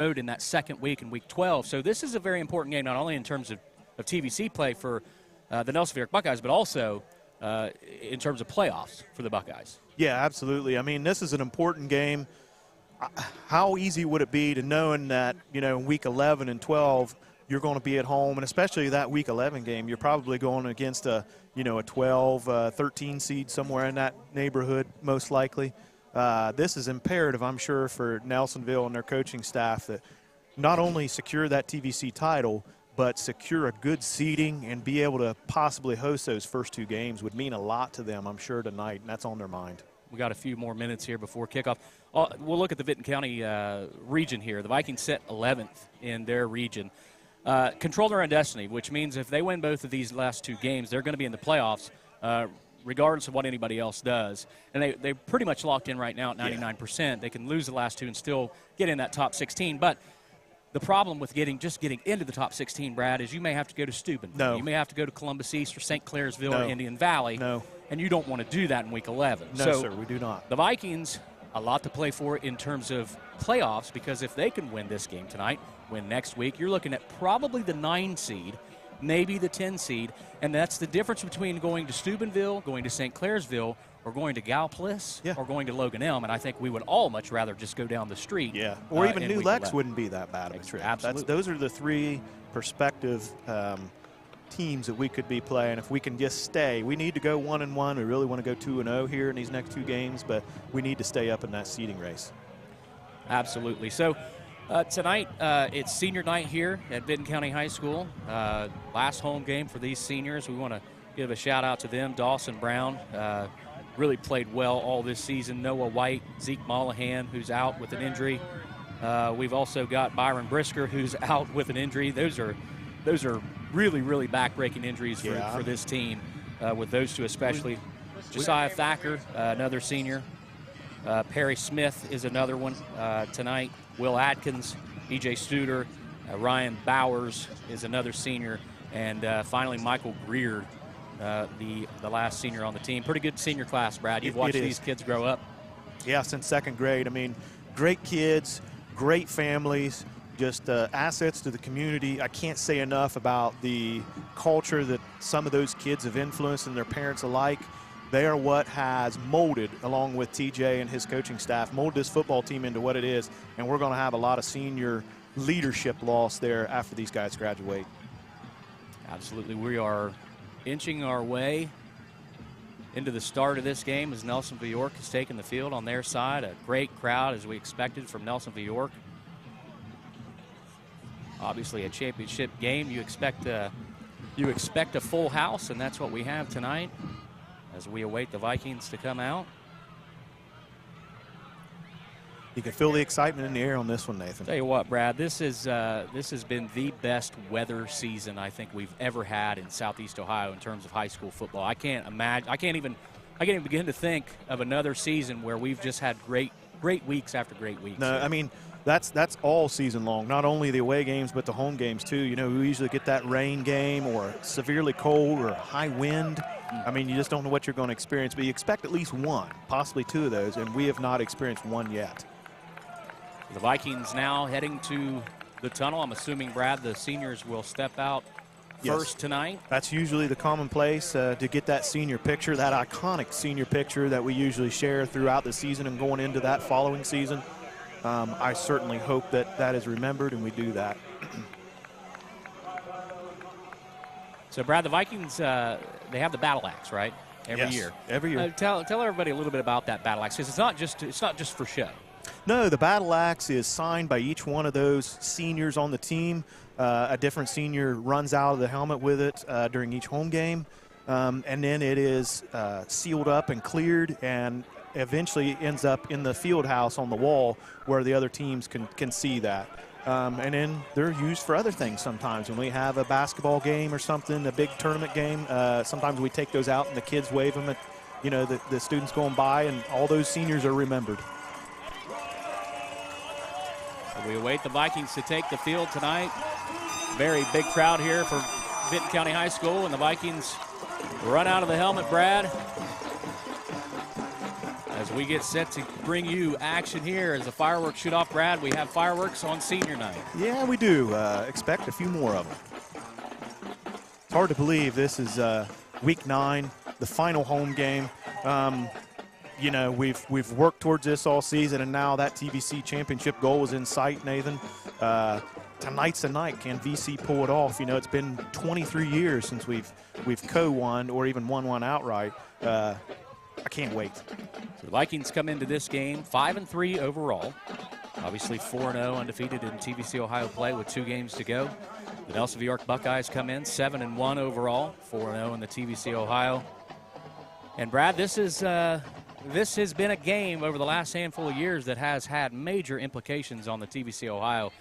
road in that second week in Week 12. So this is a very important game, not only in terms of TVC play for the Nelsonville York Buckeyes, but also in terms of playoffs for the Buckeyes. Yeah, absolutely. I mean, this is an important game. How easy would it be to knowing that, in Week 11 and 12, you're going to be at home, and especially that Week 11 game, you're probably going against a 12, 13 seed somewhere in that neighborhood, most likely. This is imperative, I'm sure, for Nelsonville and their coaching staff that not only secure that TVC title, but secure a good seeding and be able to possibly host those first two games would mean a lot to them, I'm sure, tonight, and that's on their mind. We got a few more minutes here before kickoff. We'll look at the Vinton County region here. The Vikings sit 11th in their region. Control their own destiny, which means if they win both of these last two games, they're going to be in the playoffs regardless of what anybody else does. And they're pretty much locked in right now at 99%. Yeah. They can lose the last two and still get in that top 16. But the problem with getting into the top 16, Brad, is you may have to go to Steuben. No. You may have to go to Columbus East or St. Clairsville or Indian Valley. No. And you don't want to do that in Week 11. No, sir, we do not. The Vikings, a lot to play for in terms of playoffs, because if they can win this game tonight, win next week, you're looking at probably the 9 seed, maybe the 10 seed, and that's the difference between going to Steubenville, going to St. Clairsville, or going to Galplis, or going to Logan Elm, and I think we would all much rather just go down the street. Yeah, or even New Lex wouldn't be that bad of a trip. Absolutely. Those are the three prospective teams that we could be playing. If we can just stay, we need to go 1-1. We really want to go 2-0 here in these next two games, but we need to stay up in that seeding race. Absolutely. So tonight, it's senior night here at Vinton County High School. Last home game for these seniors. We want to give a shout out to them. Dawson Brown really played well all this season. Noah White, Zeke Mollahan, who's out with an injury. We've also got Byron Brisker, who's out with an injury. Those are really, really back-breaking injuries for this team, with those two especially. Josiah Thacker, another senior. Perry Smith is another one tonight. Will Atkins, E.J. Studer, Ryan Bowers is another senior. And finally, Michael Greer, the last senior on the team. Pretty good senior class, Brad. You've watched these kids grow up. Yeah, since second grade. I mean, great kids, great families, just assets to the community. I can't say enough about the culture that some of those kids have influenced and their parents alike. They are what has molded, along with TJ and his coaching staff, molded this football team into what it is, and we're going to have a lot of senior leadership loss there after these guys graduate. Absolutely. We are inching our way into the start of this game as Nelsonville York has taken the field on their side. A great crowd, as we expected, from Nelsonville York. Obviously, a championship game. You expect a full house, and that's what we have tonight as we await the Vikings to come out. You can feel the excitement in the air on this one, Nathan. Tell you what, Brad, this has been the best weather season I think we've ever had in Southeast Ohio in terms of high school football. I can't even begin to think of another season where we've just had great weeks after great weeks. No, I mean, that's all season long, not only the away games but the home games too. You know, we usually get that rain game or severely cold or high wind. I mean, you just don't know what you're going to experience, but you expect at least one, possibly two of those, and we have not experienced one yet. The Vikings now heading to the tunnel. I'm assuming, Brad, the seniors will step out first tonight. That's usually the commonplace to get that senior picture, that iconic senior picture that we usually share throughout the season and going into that following season. I certainly hope that is remembered, and we do that. So, Brad, the Vikings, they have the battle axe, right? Every year. Every year. Tell everybody a little bit about that battle axe, because it's not just for show. No, the battle axe is signed by each one of those seniors on the team. A different senior runs out of the helmet with it during each home game, and then it is sealed up and cleared, and eventually ends up in the field house on the wall where the other teams can see that. And then they're used for other things sometimes. When we have a basketball game or something, a big tournament game, sometimes we take those out and the kids wave them at, the students going by, and all those seniors are remembered. So we await the Vikings to take the field tonight. Very big crowd here for Vinton County High School, and the Vikings run out of the helmet, Brad, as So we get set to bring you action here as the fireworks shoot off. Brad, we have fireworks on senior night. Yeah, we do. Expect a few more of them. It's hard to believe this is week 9, the final home game. You know, we've worked towards this all season, and now that TVC championship goal is in sight, Nathan. Tonight's the night. Can VC pull it off? You know, it's been 23 years since we've co-won or even won one outright. I can't wait. So the Vikings come into this game 5-3 overall. Obviously 4-0 undefeated in TVC Ohio play with 2 games to go. The Nelsonville York Buckeyes come in 7-1 overall, 4-0 in the TVC Ohio. And Brad, this has been a game over the last handful of years that has had major implications on the TVC Ohio.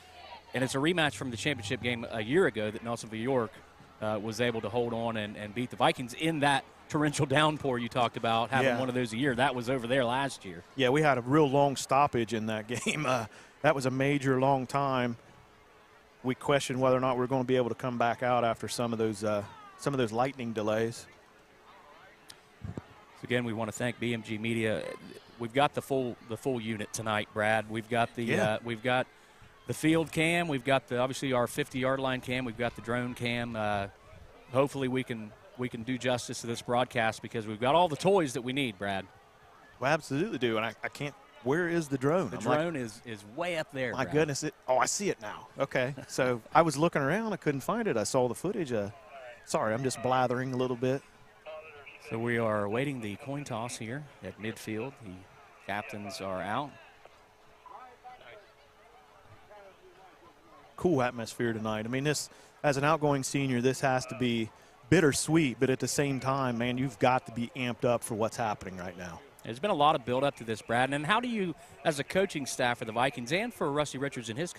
And it's a rematch from the championship game a year ago that Nelsonville York was able to hold on and beat the Vikings in that torrential downpour you talked about, having one of those a year. That was over there last year. Yeah, we had a real long stoppage in that game. That was a major long time. We questioned whether or not we were going to be able to come back out after some of those lightning delays. So again, we want to thank BMG Media. We've got the full unit tonight, Brad. We've got the field cam. We've got obviously our 50-yard line cam. We've got the drone cam. Hopefully we can do justice to this broadcast because we've got all the toys that we need, Brad. We absolutely do, and I can't. Where is the drone? The drone is way up there. My Brad. goodness! I see it now. Okay, so I was looking around, I couldn't find it. I saw the footage. Sorry, I'm just blathering a little bit. So we are awaiting the coin toss here at midfield. The captains are out. Cool atmosphere tonight. I mean, this, as an outgoing senior, this has to be bittersweet, but at the same time, man, you've got to be amped up for what's happening right now. There's been a lot of build up to this, Brad. And how do you, as a coaching staff for the Vikings and for Rusty Richards and his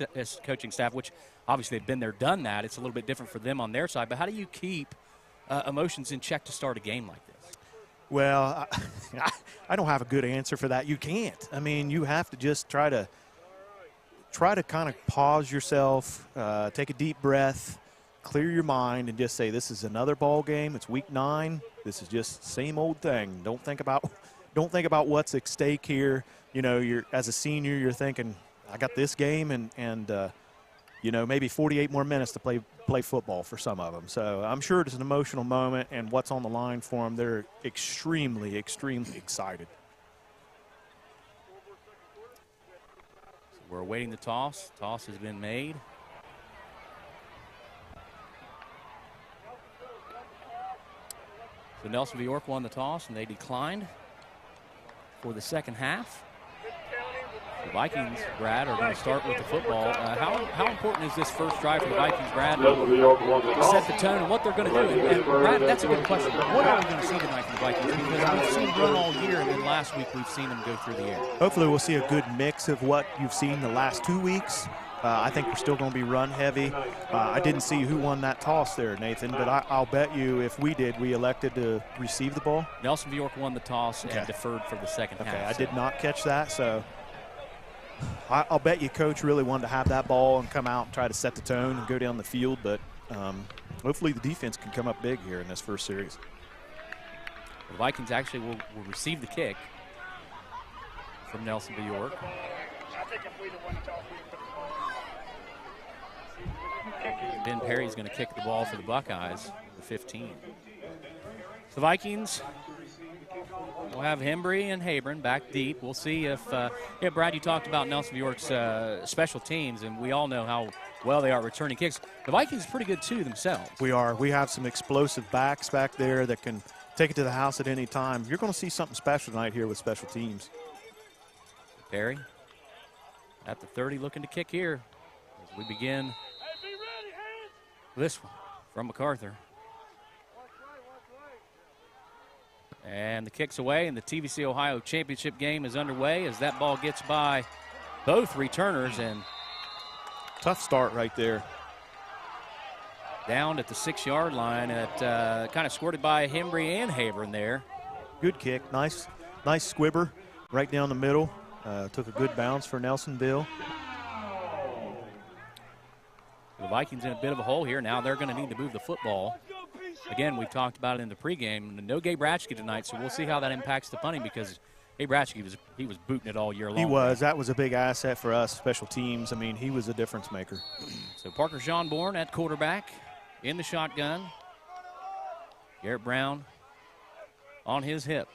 coaching staff, which obviously they've been there, done that, it's a little bit different for them on their side, but how do you keep emotions in check to start a game like this? Well, I don't have a good answer for that. You can't. I mean, you have to just try to kind of pause yourself, take a deep breath, clear your mind, and just say, this is another ball game. It's week 9. This is just same old thing. Don't think about what's at stake here. You know, you're as a senior, you're thinking, I got this game and you know, maybe 48 more minutes to play football for some of them. So I'm sure it's an emotional moment, and what's on the line for them, they're extremely, extremely excited. So we're awaiting the toss. Toss has been made. So Nelsonville York won the toss, and they declined for the second half. The Vikings, Brad, are going to start with the football. How important is this first drive for the Vikings, Brad, to set the tone and what they're going to do? And Brad, that's a good question. What are we going to see tonight from the Vikings? Because we've seen them run all year, and then last week we've seen them go through the air. Hopefully we'll see a good mix of what you've seen the last 2 weeks. I think we're still going to be run heavy. I didn't see who won that toss there, Nathan, but I'll bet you if we did, we elected to receive the ball. Nelsonville York won the toss and deferred for the second half. Okay, I did not catch that, so I'll bet you Coach really wanted to have that ball and come out and try to set the tone and go down the field, but hopefully the defense can come up big here in this first series. The Vikings actually will receive the kick from Nelsonville York. Ben Perry's going to kick the ball for the Buckeyes, the 15. So the Vikings will have Hembry and Habron back deep. We'll see if Brad, you talked about Nelsonville York's special teams, and we all know how well they are returning kicks. The Vikings are pretty good, too, themselves. We are. We have some explosive backs back there that can take it to the house at any time. You're going to see something special tonight here with special teams. Perry at the 30 looking to kick here as we begin this one from MacArthur. And the kick's away, and the TVC Ohio championship game is underway as that ball gets by both returners. And tough start right there. Down at the 6-yard line, kind of squirted by Hembry and Habron there. Good kick, nice squibber right down the middle. Took a good bounce for Nelsonville. The Vikings in a bit of a hole here. Now they're going to need to move the football. Again, we've talked about it in the pregame. No Gabe Ratchke tonight, so we'll see how that impacts the punting, because Hey, Bratsky he was booting it all year long. He was. That was a big asset for us, special teams. I mean, he was a difference maker. So Parker Schonborn at quarterback in the shotgun. Garrett Brown on his hip.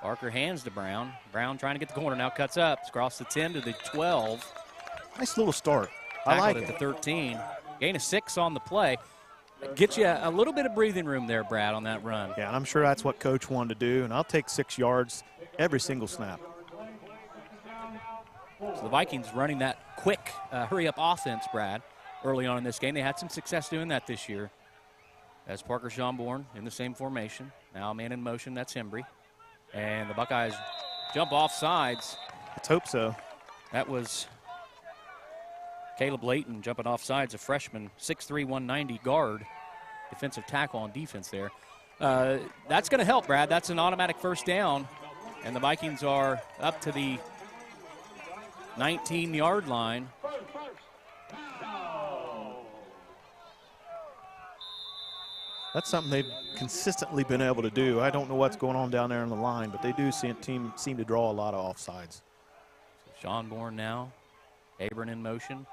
Parker hands to Brown. Brown trying to get the corner now, cuts up, across the 10 to the 12. Nice little start. I like it. At the 13. Gain of 6 on the play. Get you a little bit of breathing room there, Brad, on that run. Yeah, and I'm sure that's what Coach wanted to do, and I'll take 6 yards every single snap. So the Vikings running that quick hurry-up offense, Brad, early on in this game. They had some success doing that this year. As Parker Schonborn in the same formation. Now a man in motion, that's Embry. And the Buckeyes jump off sides. Let's hope so. That was Caleb Layton jumping off sides, a freshman, 6'3", 190 guard, defensive tackle on defense there. That's going to help, Brad. That's an automatic first down, and the Vikings are up to the 19-yard line. That's something they've consistently been able to do. I don't know what's going on down there on the line, but they do seem to draw a lot of offsides. So Schonborn now, Abram in motion.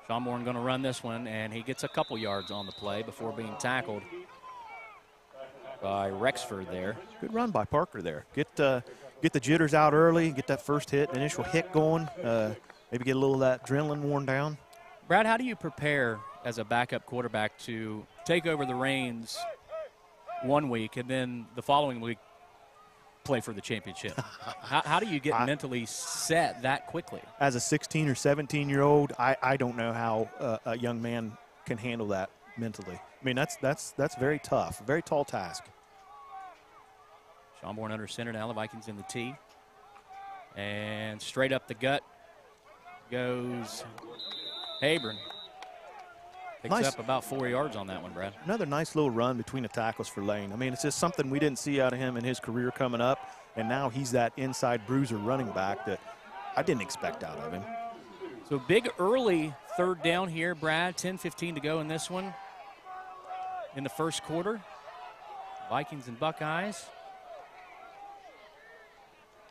Schonborn going to run this one, and he gets a couple yards on the play before being tackled by Rexford there. Good run by Parker there. Get the jitters out early, get that first hit, initial hit going, maybe get a little of that adrenaline worn down. Brad, how do you prepare as a backup quarterback to take over the reins one week and then the following week play for the championship? How do you get mentally set that quickly? As a 16 or 17-year-old, I don't know how a young man can handle that mentally. I mean, that's very tough, very tall task. Schonborn under center now, the Vikings in the tee. And straight up the gut goes Habron. Picks up about 4 yards on that one, Brad. Another nice little run between the tackles for Lane. I mean, it's just something we didn't see out of him in his career coming up, and now he's that inside bruiser running back that I didn't expect out of him. So big early third down here, Brad. 10-15 to go in this one in the first quarter. Vikings and Buckeyes.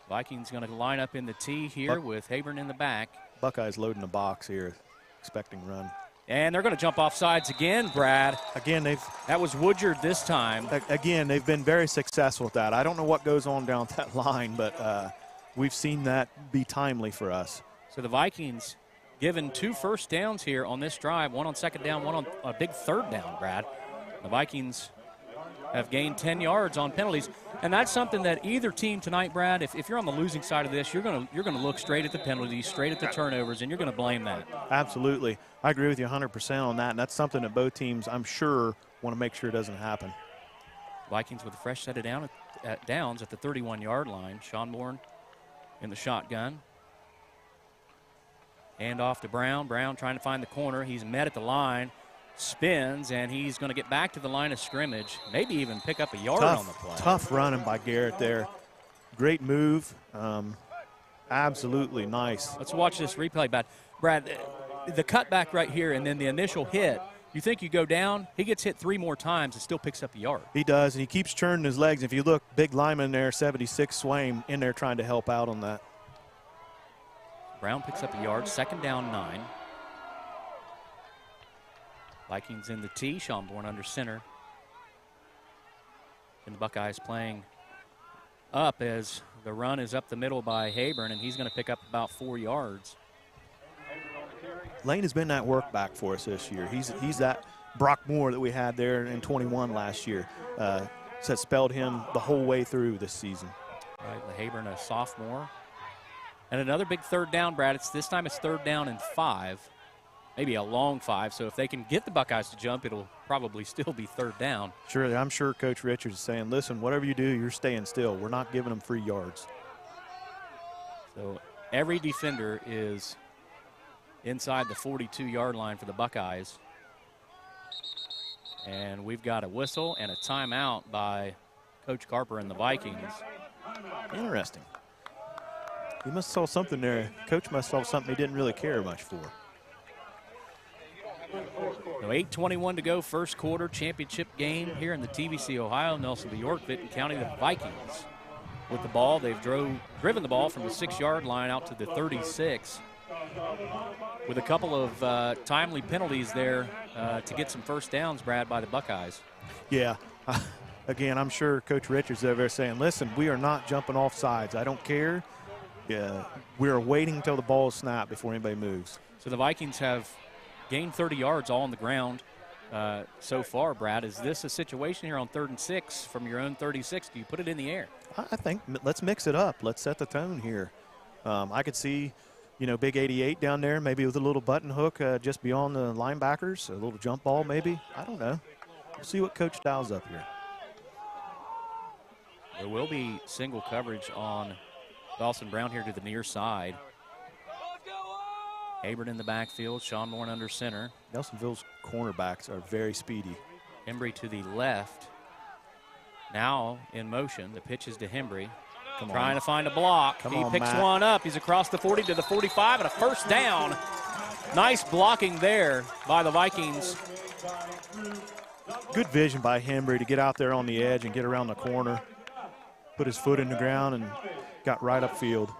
Vikings going to line up in the tee here with Habron in the back. Buckeyes loading the box here, expecting run. And they're going to jump off sides again, Brad. Again, that was Woodyard this time. Again, they've been very successful with that. I don't know what goes on down that line, but we've seen that be timely for us. So the Vikings given 2 first downs here on this drive, one on second down, one on a big third down, Brad. The Vikings have gained 10 yards on penalties, and that's something that either team tonight, Brad, if you're on the losing side of this, you're going to look straight at the penalties, straight at the turnovers, and you're going to blame that. Absolutely. I agree with you 100% on that, and that's something that both teams, I'm sure, want to make sure it doesn't happen. Vikings with a fresh set of downs at the 31-yard line. Schonborn in the shotgun. Hand off to Brown. Brown trying to find the corner. He's met at the line. Spins, and he's going to get back to the line of scrimmage, maybe even pick up a yard on the play. Tough running by Garrett there. Great move. Absolutely nice. Let's watch this replay, Brad. The cutback right here and then the initial hit, you think you go down, he gets hit 3 more times and still picks up a yard. He does, and he keeps churning his legs. If you look, big lineman there, 76, Swaim, in there trying to help out on that. Brown picks up a yard, second down 9. Vikings in the tee, Schonborn under center. And the Buckeyes playing up as the run is up the middle by Habron, and he's going to pick up about 4 yards. Lane has been that work back for us this year. He's that Brock Moore that we had there in 21 last year. So it spelled him the whole way through this season. Right, Habron, a sophomore. And another big third down, Brad. This time it's third down and 5. Maybe a long 5, so if they can get the Buckeyes to jump, it'll probably still be third down. Sure, I'm sure Coach Richards is saying, listen, whatever you do, you're staying still. We're not giving them free yards. So every defender is inside the 42-yard line for the Buckeyes. And we've got a whistle and a timeout by Coach Carper and the Vikings. Interesting. He must have saw something there. Coach must have saw something he didn't really care much for. So 8:21 to go, first quarter, championship game here in the TVC Ohio, Nelsonville York, Vinton County. The Vikings with the ball. They've driven the ball from the 6-yard line out to the 36 with a couple of timely penalties there to get some first downs, Brad, by the Buckeyes. Yeah. Again, I'm sure Coach Richards over there saying, listen, we are not jumping off sides. I don't care. Yeah, we're waiting until the ball is snapped before anybody moves. So the Vikings have gained 30 yards all on the ground so far, Brad. Is this a situation here on 3rd and 6 from your own 36? Do you put it in the air? I think let's mix it up. Let's set the tone here. I could see, big 88 down there, maybe with a little button hook just beyond the linebackers, a little jump ball maybe. I don't know. We'll see what Coach dials up here. There will be single coverage on Dawson Brown here to the near side. Abram in the backfield, Sean Bourne under center. Nelsonville's cornerbacks are very speedy. Hembry to the left. Now in motion. The pitch is to Hembry. Trying to find a block. He picks one up. He's across the 40 to the 45 and a first down. Nice blocking there by the Vikings. Good vision by Hembry to get out there on the edge and get around the corner. Put his foot in the ground and got right upfield.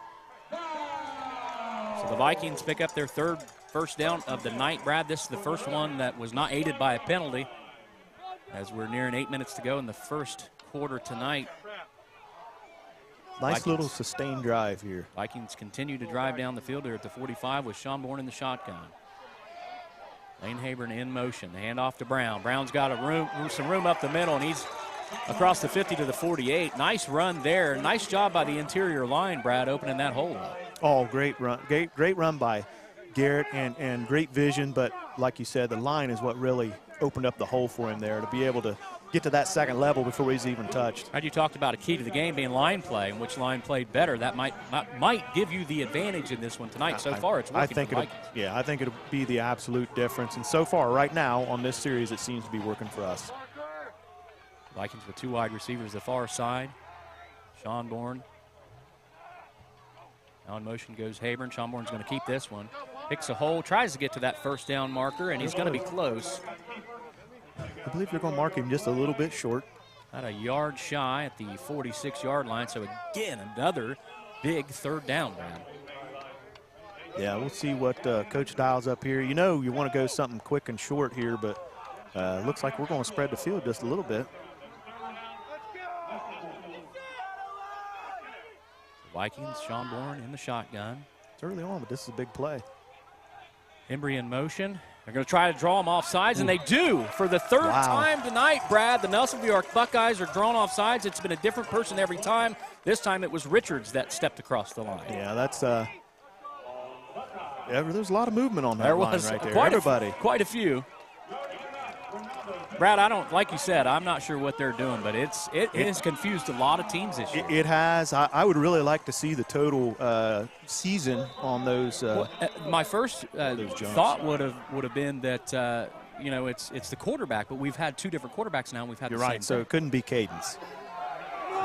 So the Vikings pick up their third first down of the night, Brad. This is the first one that was not aided by a penalty as we're nearing 8 minutes to go in the first quarter tonight. Nice Vikings. Little sustained drive here. Vikings continue to drive down the field here at the 45 with Sean Bourne in the shotgun. Lane Habern in motion. The handoff to Brown. Brown's got some room up the middle, and he's across the 50 to the 48. Nice run there. Nice job by the interior line, Brad, opening that hole up. Oh, great run. Great run by Garrett and great vision. But like you said, the line is what really opened up the hole for him there to be able to get to that second level before he's even touched. You talked about a key to the game being line play, and which line played better. That might give you the advantage in this one tonight. So far, it's working for the Vikings. I think it'll be the absolute difference. And so far, right now, on this series, it seems to be working for us. Vikings with 2 wide receivers the far side. Sean Bourne. Now in motion goes Habern. Sean Bourne's going to keep this one. Picks a hole, tries to get to that first down marker, and he's going to be close. I believe they're going to mark him just a little bit short. About a yard shy at the 46-yard line. So again, another big third down, man. Yeah, we'll see what Coach dials up here. You want to go something quick and short here, but looks like we're going to spread the field just a little bit. Vikings, Sean Bourne in the shotgun. It's early on, but this is a big play. Hembry in motion. They're going to try to draw him off sides, and they do. For the third time tonight, Brad, the Nelsonville York Buckeyes are drawn off sides. It's been a different person every time. This time it was Richards that stepped across the line. Yeah, that's there's a lot of movement on that line right there. Quite a few. Brad, like you said, I'm not sure what they're doing, but it has confused a lot of teams this year. It has. I would really like to see the total season on those. My first thought would have been that it's the quarterback, but we've had 2 different quarterbacks now. And we've had You're the same right, so thing. it couldn't be Cadence.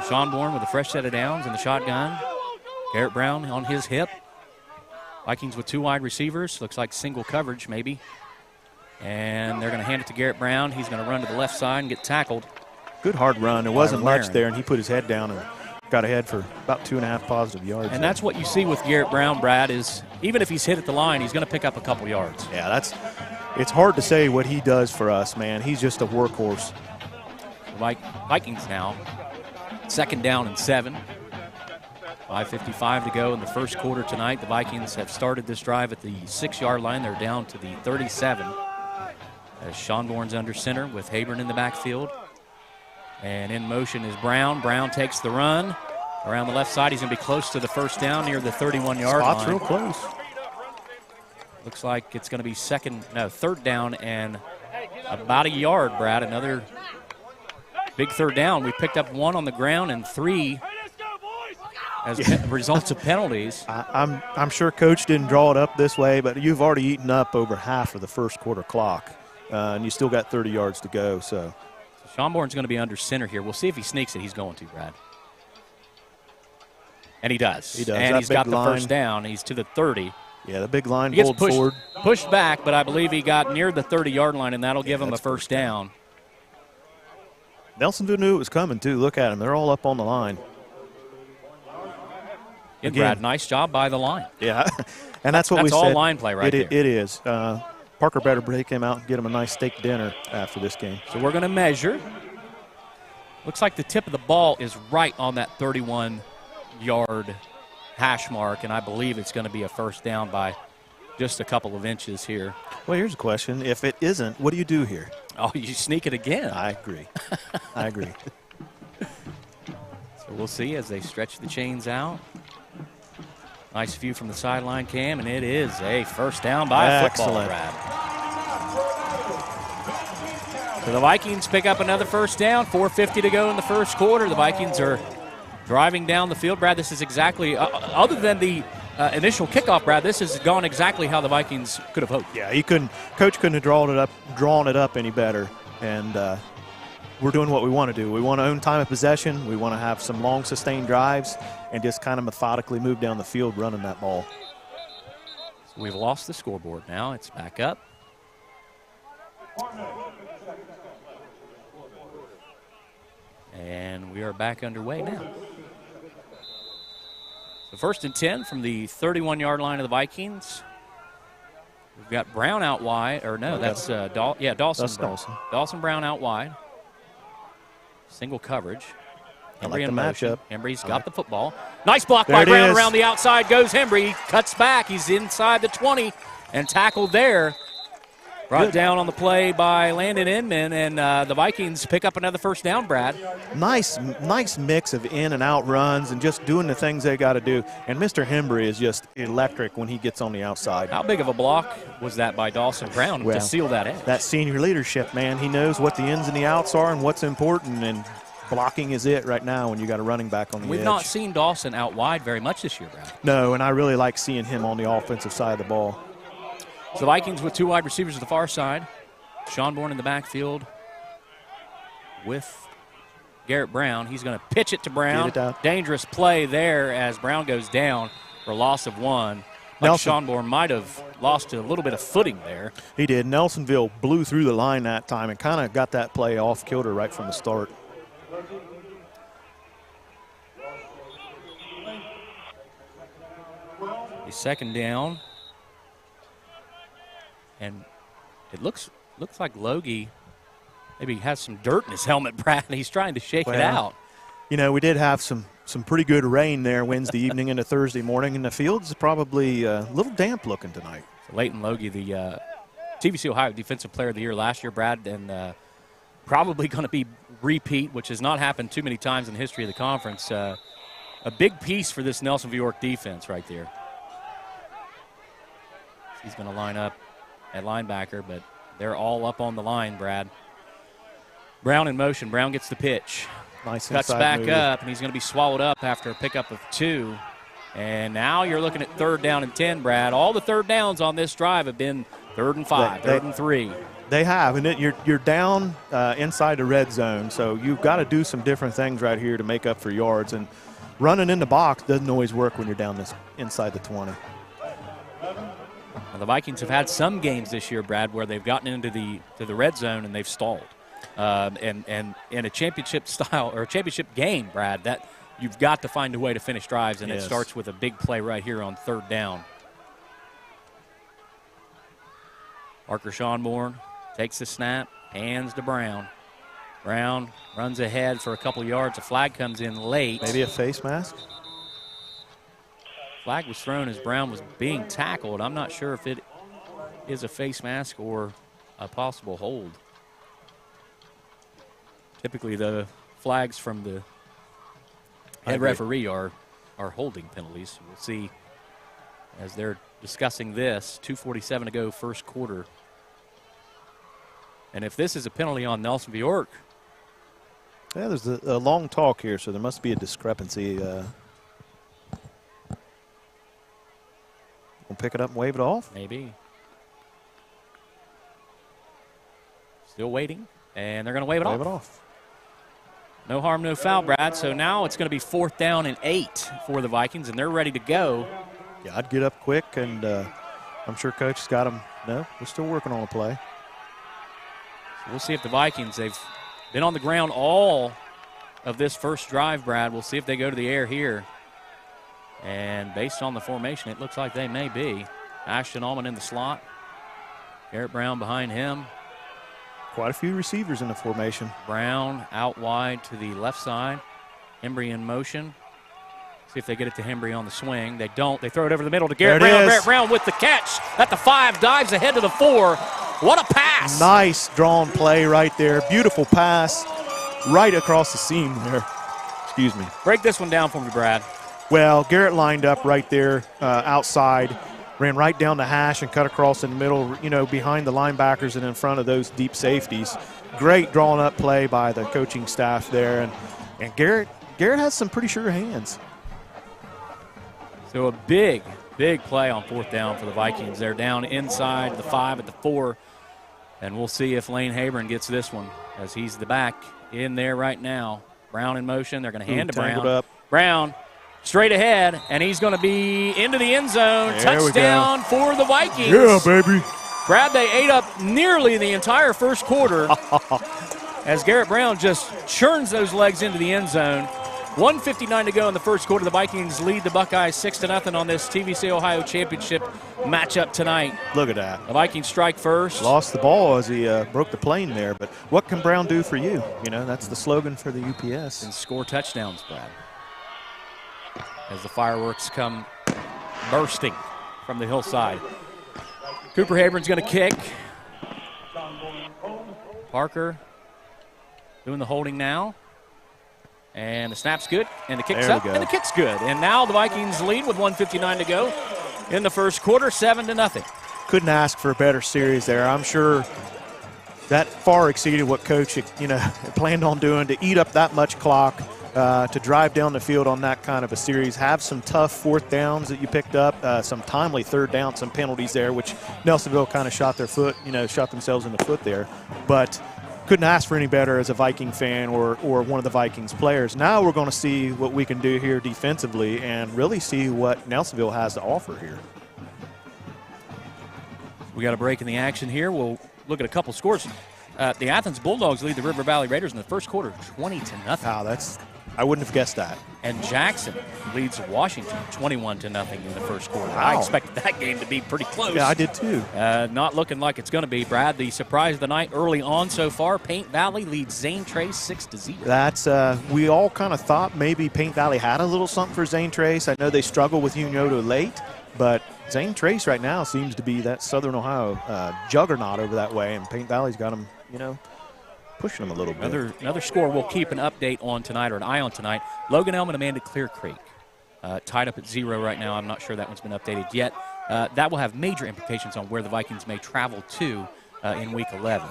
Sean Bourne with a fresh set of downs in the shotgun. Garrett Brown on his hip. Vikings with 2 wide receivers. Looks like single coverage maybe. And they're going to hand it to Garrett Brown. He's going to run to the left side and get tackled. Good hard run. There wasn't much there, and he put his head down and got ahead for about 2.5 positive yards. And that's what you see with Garrett Brown, Brad, is even if he's hit at the line, he's going to pick up a couple yards. Yeah, it's hard to say what he does for us, man. He's just a workhorse. Vikings now, 2nd down and 7. 5:55 to go in the first quarter tonight. The Vikings have started this drive at the 6-yard line. They're down to the 37. As Sean Bourne's under center with Habern in the backfield. And in motion is Brown. Brown takes the run. Around the left side, he's going to be close to the first down near the 31-yard line. Spot's real close. Looks like it's going to be 3rd down and about a yard, Brad. Another big third down. We picked up 1 on the ground and 3 as results of penalties. I'm sure Coach didn't draw it up this way, but you've already eaten up over half of the first quarter clock, and you still got 30 yards to go. So Sean Bourne's going to be under center here. We'll see if he sneaks it. He's going to, Brad. And he does. He does. And that he's got the line. first down. He's to the 30. Yeah, the big line He gets pulled forward. pushed back, but I believe he got near the 30-yard line, and that'll give him a first down. Nelsonville knew it was coming, too. Look at them. They're all up on the line. And Brad, nice job by the line. Yeah, and that's what we said. That's all line play right there. It is. Parker better break him out and get him a nice steak dinner after this game. So we're going to measure. Looks like the tip of the ball is right on that 31-yard hash mark, and I believe it's going to be a first down by just a couple of inches here. Well, here's a question. If it isn't, what do you do here? Oh, you sneak it again. I agree. I agree. So we'll see as they stretch the chains out. Nice view from the sideline cam, and it is a first down by a football, Brad. So the Vikings pick up another first down, 4:50 to go in the first quarter. The Vikings are driving down the field. Brad, this is exactly, other than the initial kickoff, Brad, this has gone exactly how the Vikings could have hoped. Yeah, Coach couldn't have drawn it up any better, and we're doing what we want to do. We want to own time of possession. We want to have some long, sustained drives and just kind of methodically move down the field running that ball. So we've lost the scoreboard now. It's back up. And we are back underway now. So first and 10 from the 31-yard line of the Vikings. We've got Brown out wide. Or no, that's Dawson. That's Dawson. Dawson Brown out wide. Single coverage. Hembry in motion. Hembry's got the football. Nice block by Brown around the outside. Goes Hembry. He cuts back. He's inside the 20 and tackled there. Brought down on the play by Landon Inman, and the Vikings pick up another first down, Brad. Nice mix of in and out runs and just doing the things they got to do. And Mr. Hembry is just electric when he gets on the outside. How big of a block was that by Dawson Brown to seal that edge? That senior leadership, man. He knows what the ins and the outs are and what's important, and blocking is it right now when you got a running back on the edge. We've not seen Dawson out wide very much this year, Brad. No, and I really like seeing him on the offensive side of the ball. So the Vikings with two wide receivers at the far side. Sean Bourne in the backfield with Garrett Brown. He's going to pitch it to Brown. Dangerous play there as Brown goes down for a loss of one. Sean Bourne might have lost a little bit of footing there. He did. Nelsonville blew through the line that time and kind of got that play off kilter right from the start. The second down. And it looks like Logie maybe has some dirt in his helmet, Brad, and he's trying to shake it out. You know, we did have some pretty good rain there Wednesday evening into Thursday morning, and the field's probably a little damp looking tonight. So Leighton Logie, the TVC Ohio Defensive Player of the Year last year, Brad, and probably going to be repeat, which has not happened too many times in the history of the conference. A big piece for this Nelsonville York defense right there. He's going to line up at linebacker, but they're all up on the line, Brad. Brown in motion. Brown gets the pitch. Nice cuts back up, and he's going to be swallowed up after a pickup of 2. And now you're looking at 3rd down and 10, Brad. All the third downs on this drive have been 3rd and 5, 3rd and 3. They have, and you're down inside the red zone, so you've got to do some different things right here to make up for yards. And running in the box doesn't always work when you're down this inside the 20. Now, the Vikings have had some games this year, Brad, where they've gotten into the red zone and they've stalled. And in a championship style or a championship game, Brad, that you've got to find a way to finish drives, and it starts with a big play right here on 3rd down. Parker Schonborn takes the snap, hands to Brown. Brown runs ahead for a couple yards. A flag comes in late. Maybe a face mask? Flag was thrown as Brown was being tackled. I'm not sure if it is a face mask or a possible hold. Typically, the flags from the head referee are holding penalties. We'll see as they're discussing this. 2:47 to go, first quarter. And if this is a penalty on Nelsonville York. Yeah, there's a long talk here, so there must be a discrepancy. We'll pick it up and wave it off? Maybe. Still waiting, and they're going to wave it off. Wave it off. No harm, no foul, Brad. So now it's going to be 4th down and 8 for the Vikings, and they're ready to go Yeah, I'd get up quick, and I'm sure Coach has got him. No, we're still working on a play. So we'll see if the Vikings, they've been on the ground all of this first drive, Brad. We'll see if they go to the air here. And based on the formation, it looks like they may be. Ashton Allman in the slot. Garrett Brown behind him. Quite a few receivers in the formation. Brown out wide to the left side. Hembry in motion. See if they get it to Hembry on the swing. They don't. They throw it over the middle to Garrett Brown. Garrett Brown with the catch at the 5, dives ahead to the 4. What a pass. Nice drawn play right there. Beautiful pass right across the seam there. Excuse me. Break this one down for me, Brad. Well, Garrett lined up right there outside, ran right down the hash and cut across in the middle, behind the linebackers and in front of those deep safeties. Great drawn up play by the coaching staff there. And Garrett has some pretty sure hands. So a big play on 4th down for the Vikings. They're down inside the 5 at the 4. And we'll see if Lane Habron gets this one, as he's the back in there right now. Brown in motion. They're going to hand to Brown. Up. Brown straight ahead, and he's going to be into the end zone. Touchdown for the Vikings. Yeah, baby. Brad, they ate up nearly the entire first quarter as Garrett Brown just churns those legs into the end zone. 1:59 to go in the first quarter. The Vikings lead the Buckeyes 6-0 on this TVC Ohio Championship matchup tonight. Look at that. The Vikings strike first. Lost the ball as he broke the plane there, but what can Brown do for you? That's the slogan for the UPS. And score touchdowns, Brad. As the fireworks come bursting from the hillside. Cooper Habron's going to kick. Parker doing the holding now. And the snap's good, and the kick's up, and the kick's good. And now the Vikings lead with 1:59 to go in the first quarter, 7-0. Couldn't ask for a better series there. I'm sure that far exceeded what Coach planned on doing, to eat up that much clock, to drive down the field on that kind of a series. Have some tough 4th downs that you picked up, some timely 3rd down, some penalties there, which Nelsonville kind of shot themselves in the foot there. But couldn't ask for any better as a Viking fan or one of the Vikings players. Now we're going to see what we can do here defensively and really see what Nelsonville has to offer here. We got a break in the action here. We'll look at a couple scores. The Athens Bulldogs lead the River Valley Raiders in the first quarter 20-0. Wow, I wouldn't have guessed that. And Jackson leads Washington 21-0 in the first quarter. Wow. I expected that game to be pretty close. Yeah, I did too. Not looking like it's going to be. Brad, the surprise of the night early on so far, Paint Valley leads Zane Trace 6-0. That's we all kind of thought maybe Paint Valley had a little something for Zane Trace. I know they struggle with Unioto late, but Zane Trace right now seems to be that Southern Ohio juggernaut over that way, and Paint Valley's got him, pushing them a little bit. Another score we'll keep an update on tonight, or an eye on tonight. Logan Elman, Amanda Clear Creek, tied up at 0 right now. I'm not sure that one's been updated yet. That will have major implications on where the Vikings may travel to in Week 11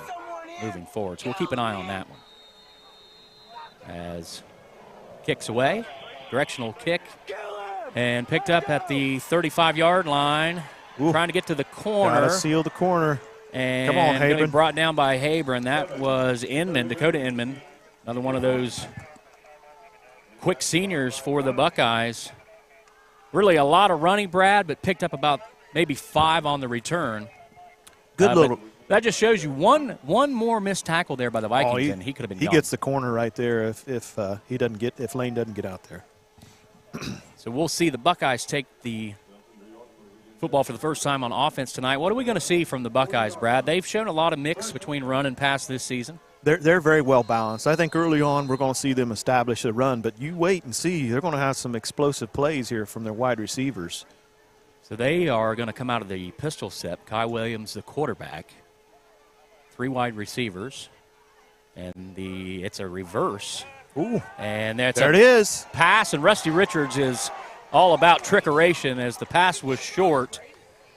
moving forward. So we'll keep an eye on that one. As kicks away, directional kick, and picked up at the 35-yard line. Ooh. Trying to get to the corner. Gotta seal the corner. And come on, Habron. Brought down by Habron. That was Inman, Dakota Inman. Another one of those quick seniors for the Buckeyes. Really a lot of running, Brad, but picked up about maybe 5 on the return. Good little. That just shows you one more missed tackle there by the Vikings, and he could have been. He gets the corner right there if Lane doesn't get out there. So we'll see the Buckeyes take the football for the first time on offense tonight. What are we going to see from the Buckeyes, Brad? They've shown a lot of mix between run and pass this season. They're very well balanced. I think early on we're going to see them establish a run, but you wait and see. They're going to have some explosive plays here from their wide receivers. So they are going to come out of the pistol set. Kai Williams, the quarterback, 3 wide receivers, and it's a reverse. Ooh, and there it is. Pass, and Rusty Richards is all about trickeration as the pass was short.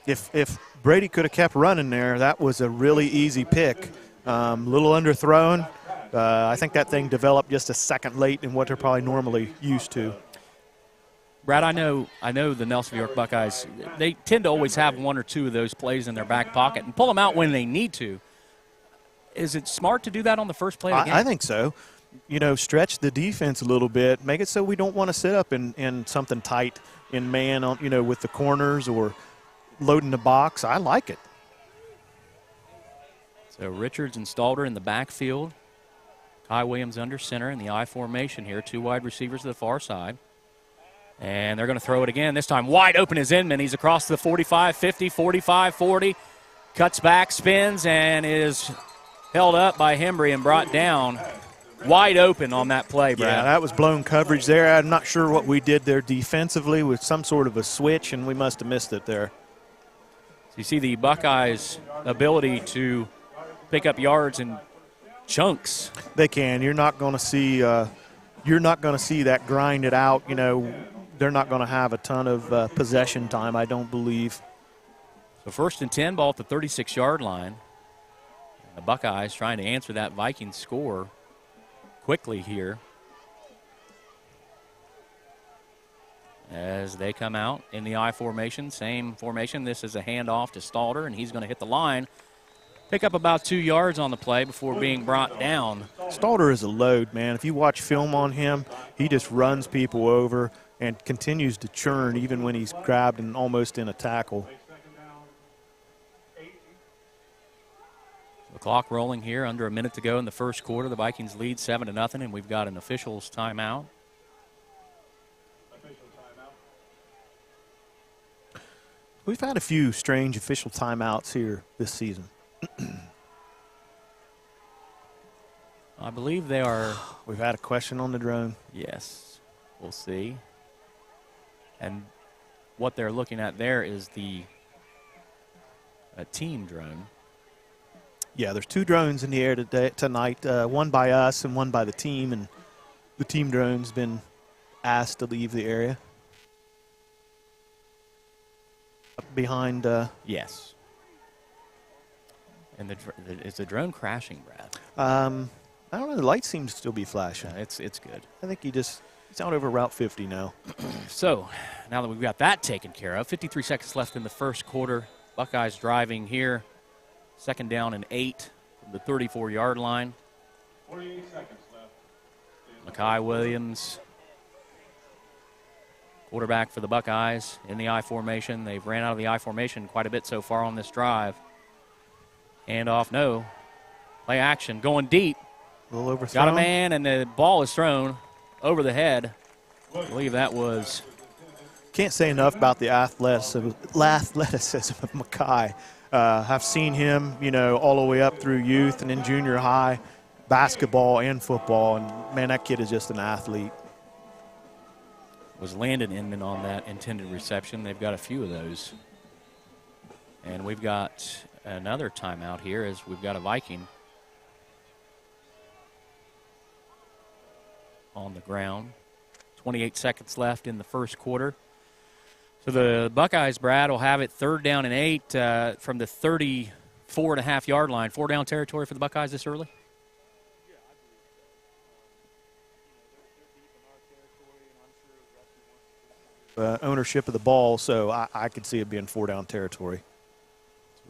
If Brady could have kept running there, that was a really easy pick. Little underthrown. I think that thing developed just a second late than what they're probably normally used to. Brad, I know the Nelsonville York Buckeyes, they tend to always have 1 or 2 of those plays in their back pocket and pull them out when they need to. Is it smart to do that on the first play of the game? I think so. stretch the defense a little bit, make it so we don't want to sit up in something tight in man, on, with the corners or loading the box. I like it. So Richards and Stalder in the backfield. Kai Williams under center in the I formation here. 2 wide receivers to the far side. And they're going to throw it again. This time wide open is Inman. He's across the 45, 50, 45, 40. Cuts back, spins, and is held up by Hembry and brought down. Wide open on that play, Brad. Yeah, that was blown coverage there. I'm not sure what we did there defensively with some sort of a switch, and we must have missed it there. So you see the Buckeyes' ability to pick up yards in chunks. They can. You're not going to see that grinded out. They're not going to have a ton of possession time, I don't believe. So 1st and 10, ball at the 36-yard line. And the Buckeyes trying to answer that Vikings score quickly here as they come out in the I formation. Same formation. This is a handoff to Stalder, and he's going to hit the line. Pick up about 2 yards on the play before being brought down. Stalder is a load, man. If you watch film on him, he just runs people over and continues to churn even when he's grabbed and almost in a tackle. The clock rolling here, under a minute to go in the first quarter. The Vikings lead 7-0, and we've got an officials timeout. We've had a few strange official timeouts here this season. I believe they are. We've had a question on the drone. Yes, we'll see. And what they're looking at there is the team drone. Yeah, there's 2 drones in the air tonight, one by us and one by the team, and the team drone's been asked to leave the area. Behind. Yes. And is the drone crashing, Brad? I don't know. The light seems to still be flashing. It's good. I think he's out over Route 50 now. So now that we've got that taken care of, 53 seconds left in the first quarter. Buckeyes driving here. 2nd down and 8 from the 34-yard line. 48 seconds left. Makai Williams, quarterback for the Buckeyes in the I formation. They've ran out of the I formation quite a bit so far on this drive. Handoff, no. Play action, going deep. A little overthrown. Got a man, and the ball is thrown over the head. I believe that was. Can't say enough about the athleticism of Makai. I've seen him, all the way up through youth and in junior high, basketball and football, and, man, that kid is just an athlete. Was Landon Inman on that intended reception. They've got a few of those. And we've got another timeout here as we've got a Viking on the ground. 28 seconds left in the first quarter. So the Buckeyes, Brad, will have it 3rd down and 8 from the 34.5-yard line. 4-down territory for the Buckeyes this early? Ownership of the ball, so I could see it being 4-down territory.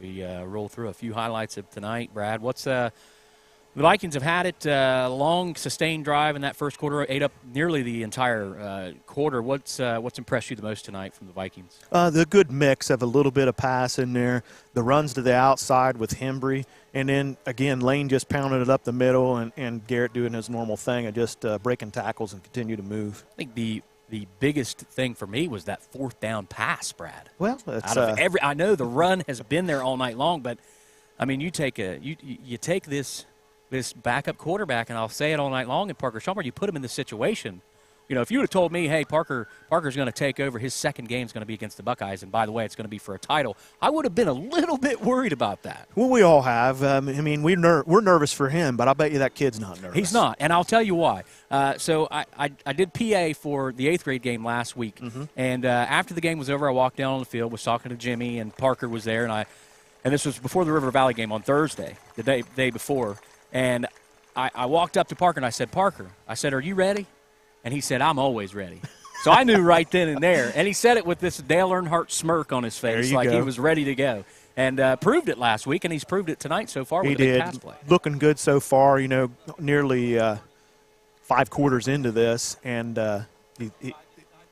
We roll through a few highlights of tonight, Brad. The Vikings have had it long, sustained drive in that first quarter, ate up nearly the entire quarter. What's impressed you the most tonight from the Vikings? The good mix of a little bit of pass in there, the runs to the outside with Hembry, and then, again, Lane just pounding it up the middle and Garrett doing his normal thing of just breaking tackles and continue to move. I think the biggest thing for me was that 4th down pass, Brad. Well, that's I know the run has been there all night long, but, I mean, you take this backup quarterback, and I'll say it all night long, and Parker Schomburg, you put him in this situation. If you would have told me, hey, Parker's going to take over, his second game is going to be against the Buckeyes, and by the way, it's going to be for a title, I would have been a little bit worried about that. Well, we all have. We're nervous for him, but I bet you that kid's not nervous. He's not, and I'll tell you why. So I did PA for the 8th grade game last week, and after the game was over, I walked down on the field, was talking to Jimmy, and Parker was there, and this was before the River Valley game on Thursday, the day before. And I walked up to Parker, and I said, Parker, are you ready? And he said, I'm always ready. So I knew right then and there. And he said it with this Dale Earnhardt smirk on his face, like he was ready to go. And proved it last week, and he's proved it tonight so far with a big pass play. Looking good so far, nearly 5 quarters into this, and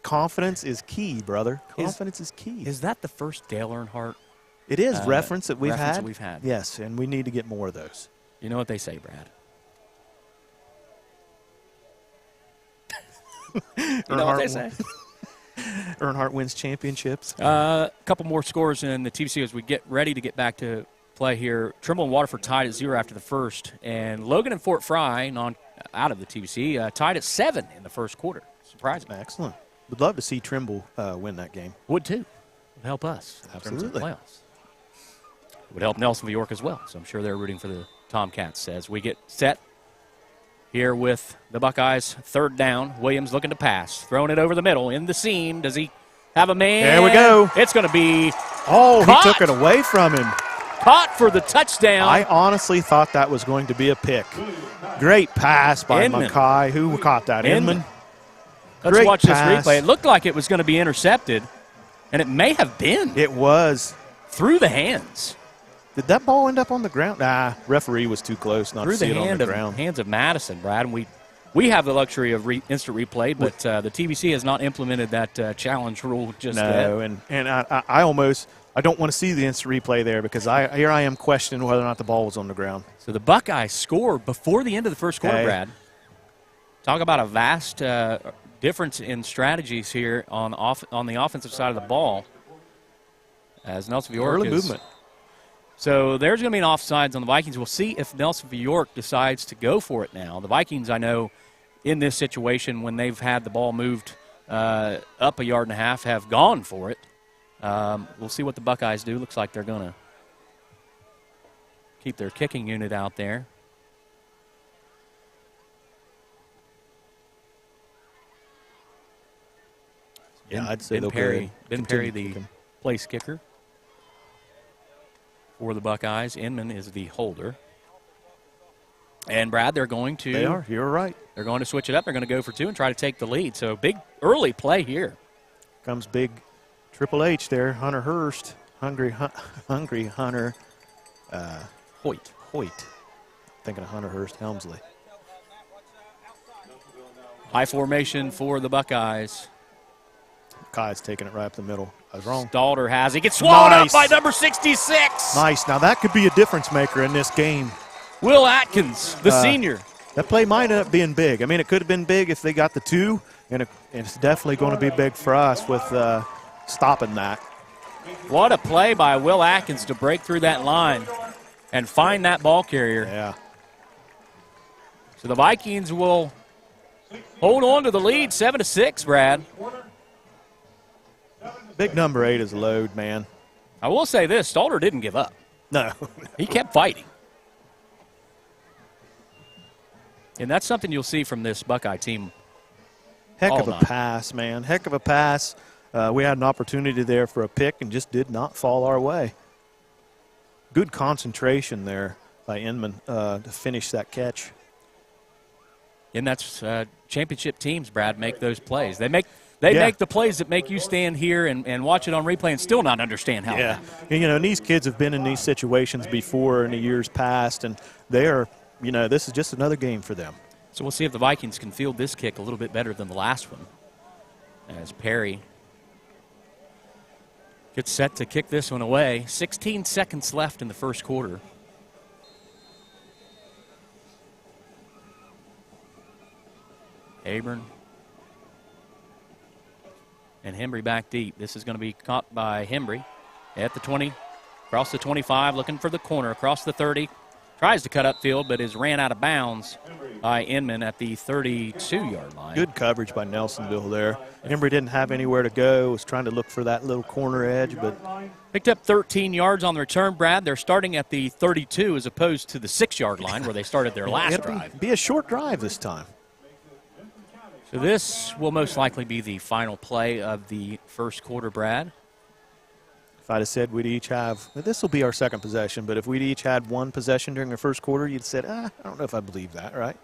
confidence is key, brother. Confidence is key. Is that the first Dale Earnhardt? It is reference that we've had. Yes, and we need to get more of those. You know what they say, Brad? You know what they say? Earnhardt wins championships. A couple more scores in the TVC as we get ready to get back to play here. Trimble and Waterford tied at 0 after the first, and Logan and Fort Fry, out of the TVC, tied at 7 in the first quarter. Surprising. Excellent. Would love to see Trimble win that game. Would too. Would help us. Absolutely. In terms of the playoffs. Would help Nelsonville York as well. So I'm sure they're rooting for the Tomcats as we get set here with the Buckeyes. 3rd down. Williams looking to pass. Throwing it over the middle in the seam. Does he have a man? There we go. It's going to be caught. He took it away from him. Caught for the touchdown. I honestly thought that was going to be a pick. Great pass by Mackay. Who caught that? Inman. Let's watch this replay. It looked like it was going to be intercepted, and it may have been. It was. Through the hands. Did that ball end up on the ground? Nah, referee was too close not to see it on the ground. Hands of Madison, Brad. And we have the luxury of instant replay, but the TVC has not implemented that challenge rule just yet. No, and I don't want to see the instant replay there because here I am questioning whether or not the ball was on the ground. So the Buckeyes scored before the end of the first quarter, Brad. Talk about a vast difference in strategies here on the offensive side of the ball. As Nelsonville York early movement. So there's going to be an offsides on the Vikings. We'll see if Nelsonville York decides to go for it now. The Vikings, I know, in this situation when they've had the ball moved up 1.5 yards, have gone for it. We'll see what the Buckeyes do. Looks like they're going to keep their kicking unit out there. Yeah, I'd say Ben Perry, the place kicker for the Buckeyes. Inman is the holder. And, Brad, they're going to. They are. You're right. They're going to switch it up. They're going to go for 2 and try to take the lead. So, big early play here. Comes big Triple H there. Hunter Hurst. Hungry Hunter. Hoyt. Thinking of Hunter Hurst Helmsley. High formation for the Buckeyes. Kai's taking it right up the middle. I was wrong. Stalder has it. Gets swallowed up by number 66. Nice. Now that could be a difference maker in this game. Will Atkins, the senior. That play might end up being big. I mean, it could have been big if they got the 2, and it's definitely going to be big for us with stopping that. What a play by Will Atkins to break through that line and find that ball carrier. Yeah. So the Vikings will hold on to the lead 7-6, Brad. Big number 8 is a load, man. I will say this, Stalder didn't give up. No. He kept fighting. And that's something you'll see from this Buckeye team. Heck of a pass, man. Heck of a pass. We had an opportunity there for a pick and just did not fall our way. Good concentration there by Inman to finish that catch. And that's championship teams, Brad, make those plays. They make the plays that make you stand here and watch it on replay and still not understand how. Yeah. And these kids have been in these situations before in the years past, and they are, this is just another game for them. So we'll see if the Vikings can field this kick a little bit better than the last one. As Perry gets set to kick this one away. 16 seconds left in the first quarter. Abram and Hembry back deep. This is going to be caught by Hembry at the 20, across the 25, looking for the corner, across the 30. Tries to cut upfield, but is ran out of bounds by Inman at the 32-yard line. Good coverage by Nelsonville there. Hembry didn't have anywhere to go, was trying to look for that little corner edge, but picked up 13 yards on the return, Brad. They're starting at the 32 as opposed to the 6-yard line where they started their last drive. Be a short drive this time. So this will most likely be the final play of the first quarter, Brad. If I'd have said we'd each have, this will be our second possession, but if we'd each had one possession during the first quarter, you'd said, I don't know if I believe that, right?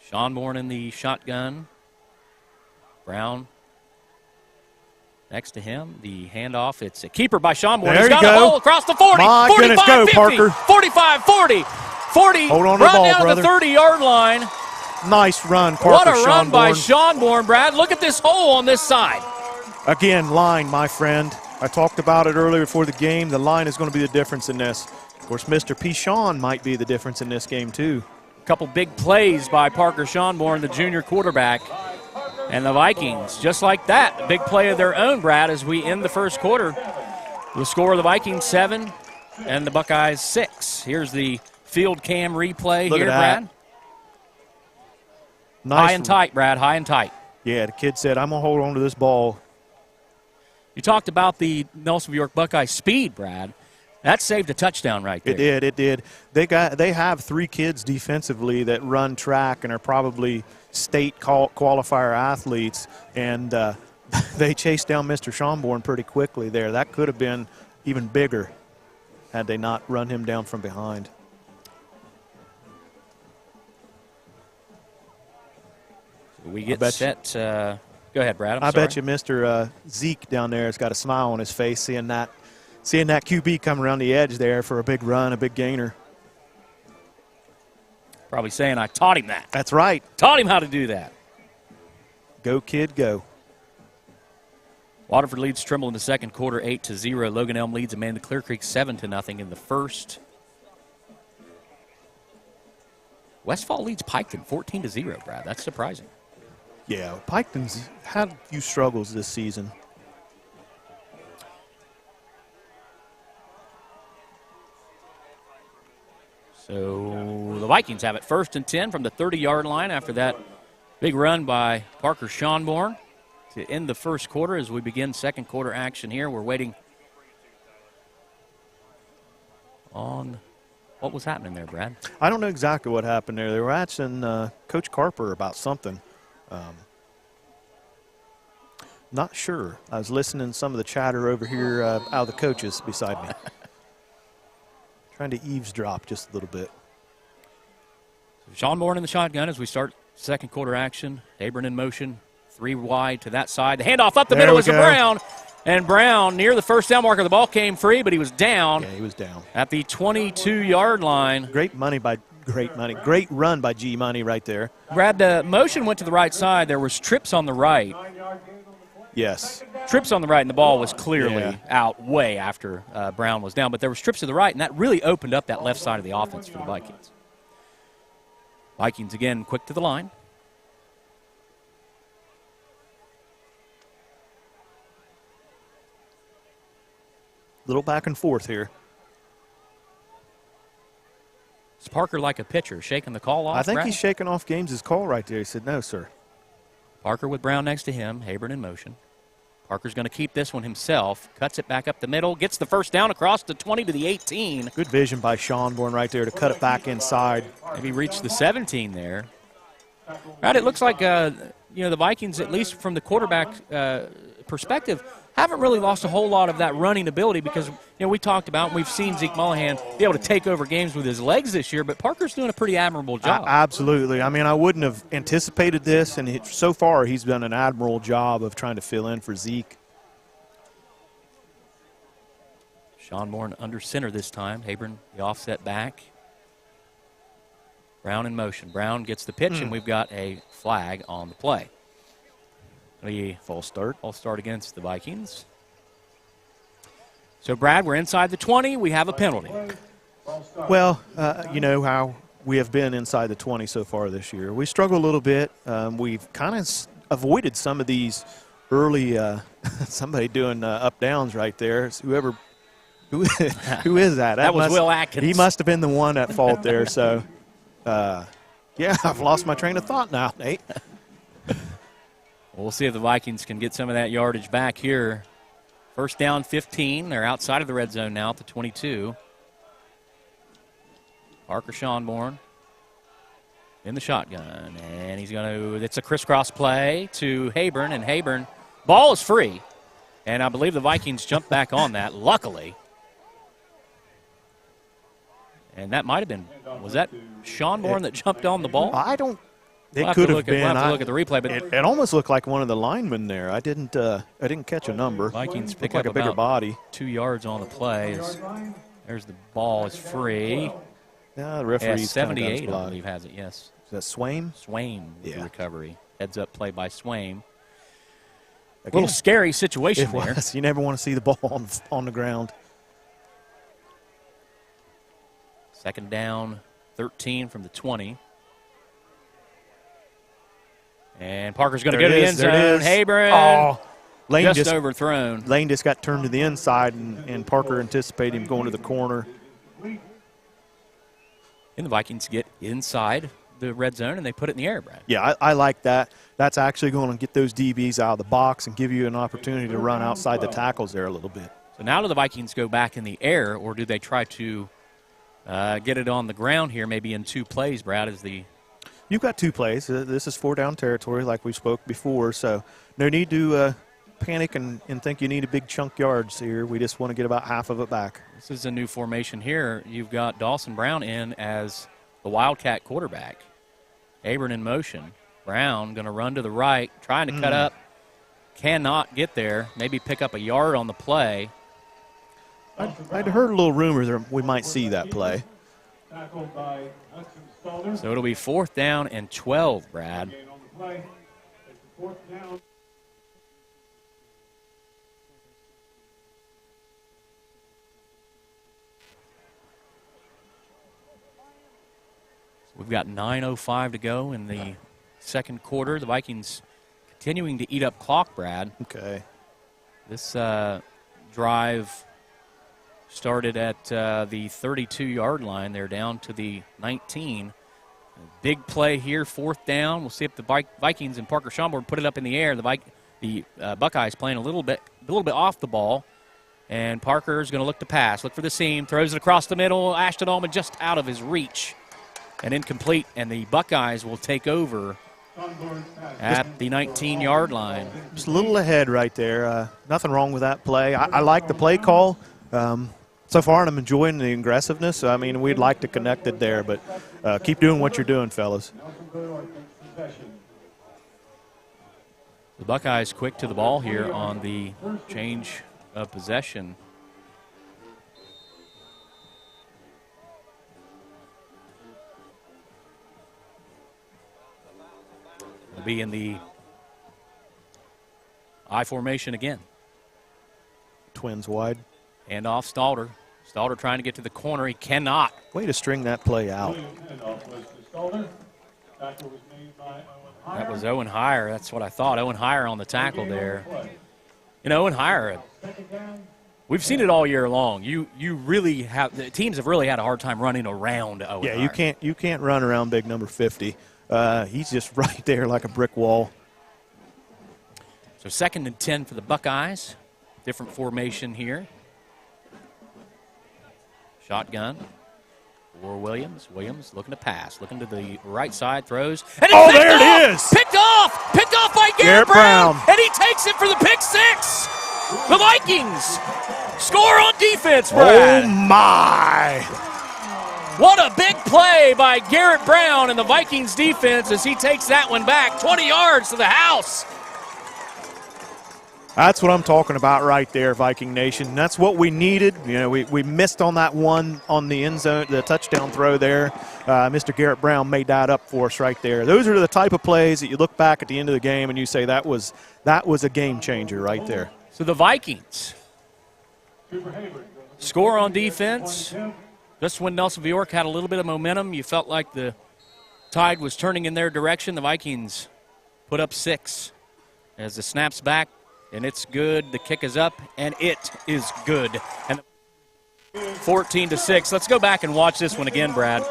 Sean Bourne in the shotgun. Brown next to him. The handoff. It's a keeper by Sean Bourne. There He's got you a go. hole across the 40. My 45, goodness, go, 50, Parker. 45, 40. 40. Hold on to the Run ball, down brother. to the 30-yard line. Nice run, Parker What a run by Schonborn. Schonborn, Brad. Look at this hole on this side. Again, line, my friend. I talked about it earlier before the game. The line is going to be the difference in this. Of course, Mr. Pichon might be the difference in this game, too. A couple big plays by Parker Schonborn, the junior quarterback. And the Vikings, just like that, a big play of their own, Brad, as we end the first quarter. The score of the Vikings 7 and the Buckeyes 6. Here's the field cam replay Look here, at that. Brad. Nice. High and tight, Brad, high and tight. Yeah, the kid said, I'm going to hold on to this ball. You talked about the Nelsonville York Buckeye speed, Brad. That saved a touchdown right there. It did. They have 3 kids defensively that run track and are probably state qualifier athletes, and they chased down Mr. Schonborn pretty quickly there. That could have been even bigger had they not run him down from behind. We get set. Go ahead, Brad. I bet you Mr. Zeke down there has got a smile on his face seeing that QB come around the edge there for a big run, a big gainer. Probably saying I taught him that. That's right. Taught him how to do that. Go, kid, go. Waterford leads Trimble in the second quarter 8-0. Logan Elm leads Amanda Clear Creek 7-0 in the first. Westfall leads Piketon 14-0, Brad. That's surprising. Yeah, Piketon's had a few struggles this season. So the Vikings have it 1st and 10 from the 30-yard line after that big run by Parker Schonborn to end the first quarter as we begin second quarter action here. We're waiting on what was happening there, Brad. I don't know exactly what happened there. They were asking Coach Carper about something. Not sure. I was listening to some of the chatter over here out of the coaches beside me. Trying to eavesdrop just a little bit. Schonborn in the shotgun as we start second quarter action. Abram in motion, 3 wide to that side. The handoff up the middle is to Brown. And Brown near the first down marker. The ball came free, but he was down. Yeah, he was down. At the 22-yard line. Great run by G Money right there. Brad, the motion went to the right side. There was trips on the right. Yes. Trips on the right, and the ball was clearly out way after Brown was down. But there was trips to the right, and that really opened up that left side of the offense for the Vikings. Vikings, again, quick to the line. Little back and forth here. Is Parker like a pitcher, shaking the call off, I think Brad? he's shaking off Games' call right there. He said, no, sir. Parker with Brown next to him, Habern in motion. Parker's going to keep this one himself, cuts it back up the middle, gets the first down across the 20 to the 18. Good vision by Schonborn right there to cut it back inside. Maybe reach the 17 there. Brad, it looks like the Vikings, at least from the quarterback perspective, haven't really lost a whole lot of that running ability because, we talked about and we've seen Zeke Mullihan be able to take over games with his legs this year, but Parker's doing a pretty admirable job. Absolutely. I mean, I wouldn't have anticipated this, and so far he's done an admirable job of trying to fill in for Zeke. Schonborn under center this time. Habern, the offset back. Brown in motion. Brown gets the pitch, and we've got a flag on the play. False start. False start against the Vikings. So, Brad, we're inside the 20. We have a penalty. Well, you know how we have been inside the 20 so far this year. We struggle a little bit. We've kind of avoided some of these early somebody doing up downs right there. Who is that? That was Will Atkins. He must have been the one at fault there. So, yeah, I've lost my train of thought now, Nate. We'll see if the Vikings can get some of that yardage back here. First down, 15. They're outside of the red zone now at the 22. Parker Schonborn in the shotgun. And he's going to – it's a crisscross play to Habern. And Habern, ball is free. And I believe the Vikings jumped back on that, luckily. And that might have been – was that Schonborn that jumped on the ball? I don't – it could have been. We'll have to look at the replay. But it almost looked like one of the linemen there. I didn't catch a number. Vikings pick like up a bigger about body. 2 yards on the play. There's the ball is free. Yeah, the Yeah, referee's kind of got his 78, I block. believe, has it, yes. Is that Swaim? Swaim with the Yeah. recovery. Heads-up play by Swaim. A Again, little scary situation it there. was. You never want to see the ball on the ground. Second down, 13 from the 20. And Parker's going to go to the end zone. Habron Oh, Lane just overthrown. Lane just got turned to the inside, and Parker anticipated him going to the corner. And the Vikings get inside the red zone, and they put it in the air, Brad. Yeah, I like that. That's actually going to get those DBs out of the box and give you an opportunity to run outside the tackles there a little bit. So now do the Vikings go back in the air, or do they try to get it on the ground here, maybe in 2 plays, Brad, as the You've got 2 plays. This is 4-down territory like we spoke before, so no need to panic and think you need a big chunk yards here. We just want to get about half of it back. This is a new formation here. You've got Dawson Brown in as the Wildcat quarterback. Abram in motion. Brown going to run to the right, trying to cut up. Cannot get there. Maybe pick up a yard on the play. I'd heard a little rumor that we might see that play. Tackled by Hudson Stalder. So it'll be 4th down and 12, Brad. Gain on the play. It's the 4th down. We've got 9:05 to go in the second quarter. The Vikings continuing to eat up clock, Brad. Okay. This drive started at the 32-yard line. They're down to the 19. Big play here, 4th down. We'll see if the Vikings and Parker Schomburg put it up in the air. The Buckeyes playing a little bit off the ball. And Parker's going to look to pass. Look for the seam. Throws it across the middle. Ashton Allman just out of his reach. And incomplete. And the Buckeyes will take over at the 19-yard line. Just a little ahead right there. Nothing wrong with that play. I like the play call. So far, I'm enjoying the aggressiveness. I mean, we'd like to connect it there, but keep doing what you're doing, fellas. Nelsonville York takes possession. The Buckeyes quick to the ball here on the change of possession. Will be in the I formation again. Twins wide. Hand off Stalder. Stalder trying to get to the corner. He cannot. Way to string that play out. Williams handoff was to Stalder. Tackle was made by Owen Heyer. That was Owen Heyer. That's what I thought. Owen Heyer on the tackle Gain on there. the play. You know, Owen Heyer, Second down. we've seen it all year long. You really have, the teams have really had a hard time running around Owen Yeah, Heyer. you can't run around big number 50. He's just right there like a brick wall. So 2nd and 10 for the Buckeyes. Different formation here. Shotgun for Williams. Williams looking to pass, looking to the right side, throws. And it's Oh, picked there off! it is! Picked off by Garrett Garrett Brown. Brown. And he takes it for the pick 6. The Vikings score on defense, Brad. Oh, my. What a big play by Garrett Brown and the Vikings defense as he takes that one back 20 yards to the house. That's what I'm talking about right there, Viking Nation. That's what we needed. You know, we missed on that one on the end zone, the touchdown throw there. Mr. Garrett Brown made that up for us right there. Those are the type of plays that you look back at the end of the game and you say that was a game changer right there. So the Vikings Cooper Hayward. score on defense. Just when Nelsonville York had a little bit of momentum, you felt like the tide was turning in their direction. The Vikings put up 6 as the snap's back. And it's good. The kick is up, and it is good. And 14-6. Let's go back and watch this one again, Brad.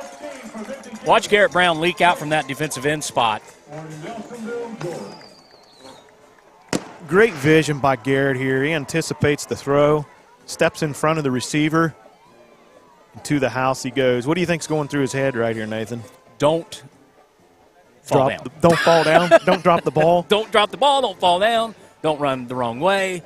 Watch Garrett Brown leak out from that defensive end spot. Great vision by Garrett here. He anticipates the throw, steps in front of the receiver, and to the house he goes. What do you think's going through his head right here, Nathan? Don't fall down. Don't fall down. Don't drop the ball. Don't drop the ball. Don't fall down. Don't run the wrong way.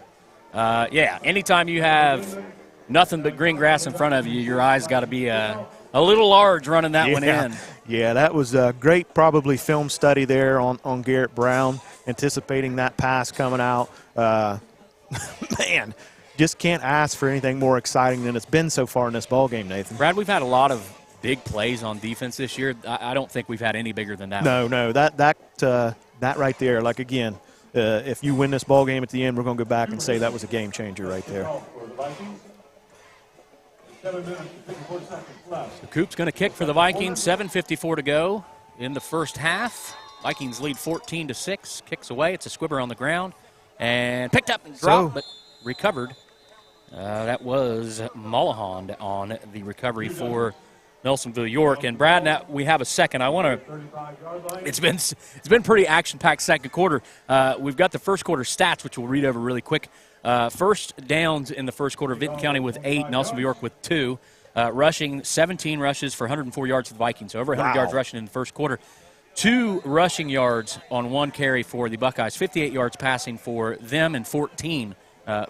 Yeah, anytime you have nothing but green grass in front of you, your eyes got to be a little large running that one in. Yeah, that was a great probably film study there on Garrett Brown, anticipating that pass coming out. Man, just can't ask for anything more exciting than it's been so far in this ball game, Nathan. Brad, we've had a lot of big plays on defense this year. I don't think we've had any bigger than that. No, that right there, like, again, if you win this ball game at the end, we're going to go back and say that was a game changer right there. So Coop's going to kick for the Vikings. 7:54 to go in the first half. Vikings lead 14-6. Kicks away. It's a squibber on the ground. And picked up and dropped, but recovered. That was Mullahond on the recovery for Nelsonville York. And Brad, now we have a second. I want to. It's been pretty action-packed second quarter. We've got the first quarter stats, which we'll read over really quick. First downs in the first quarter, Vinton County with 8, Nelsonville York with 2. Rushing, 17 rushes for 104 yards for the Vikings. So over 100 yards rushing in the first quarter. 2 rushing yards on 1 carry for the Buckeyes. 58 yards passing for them and 14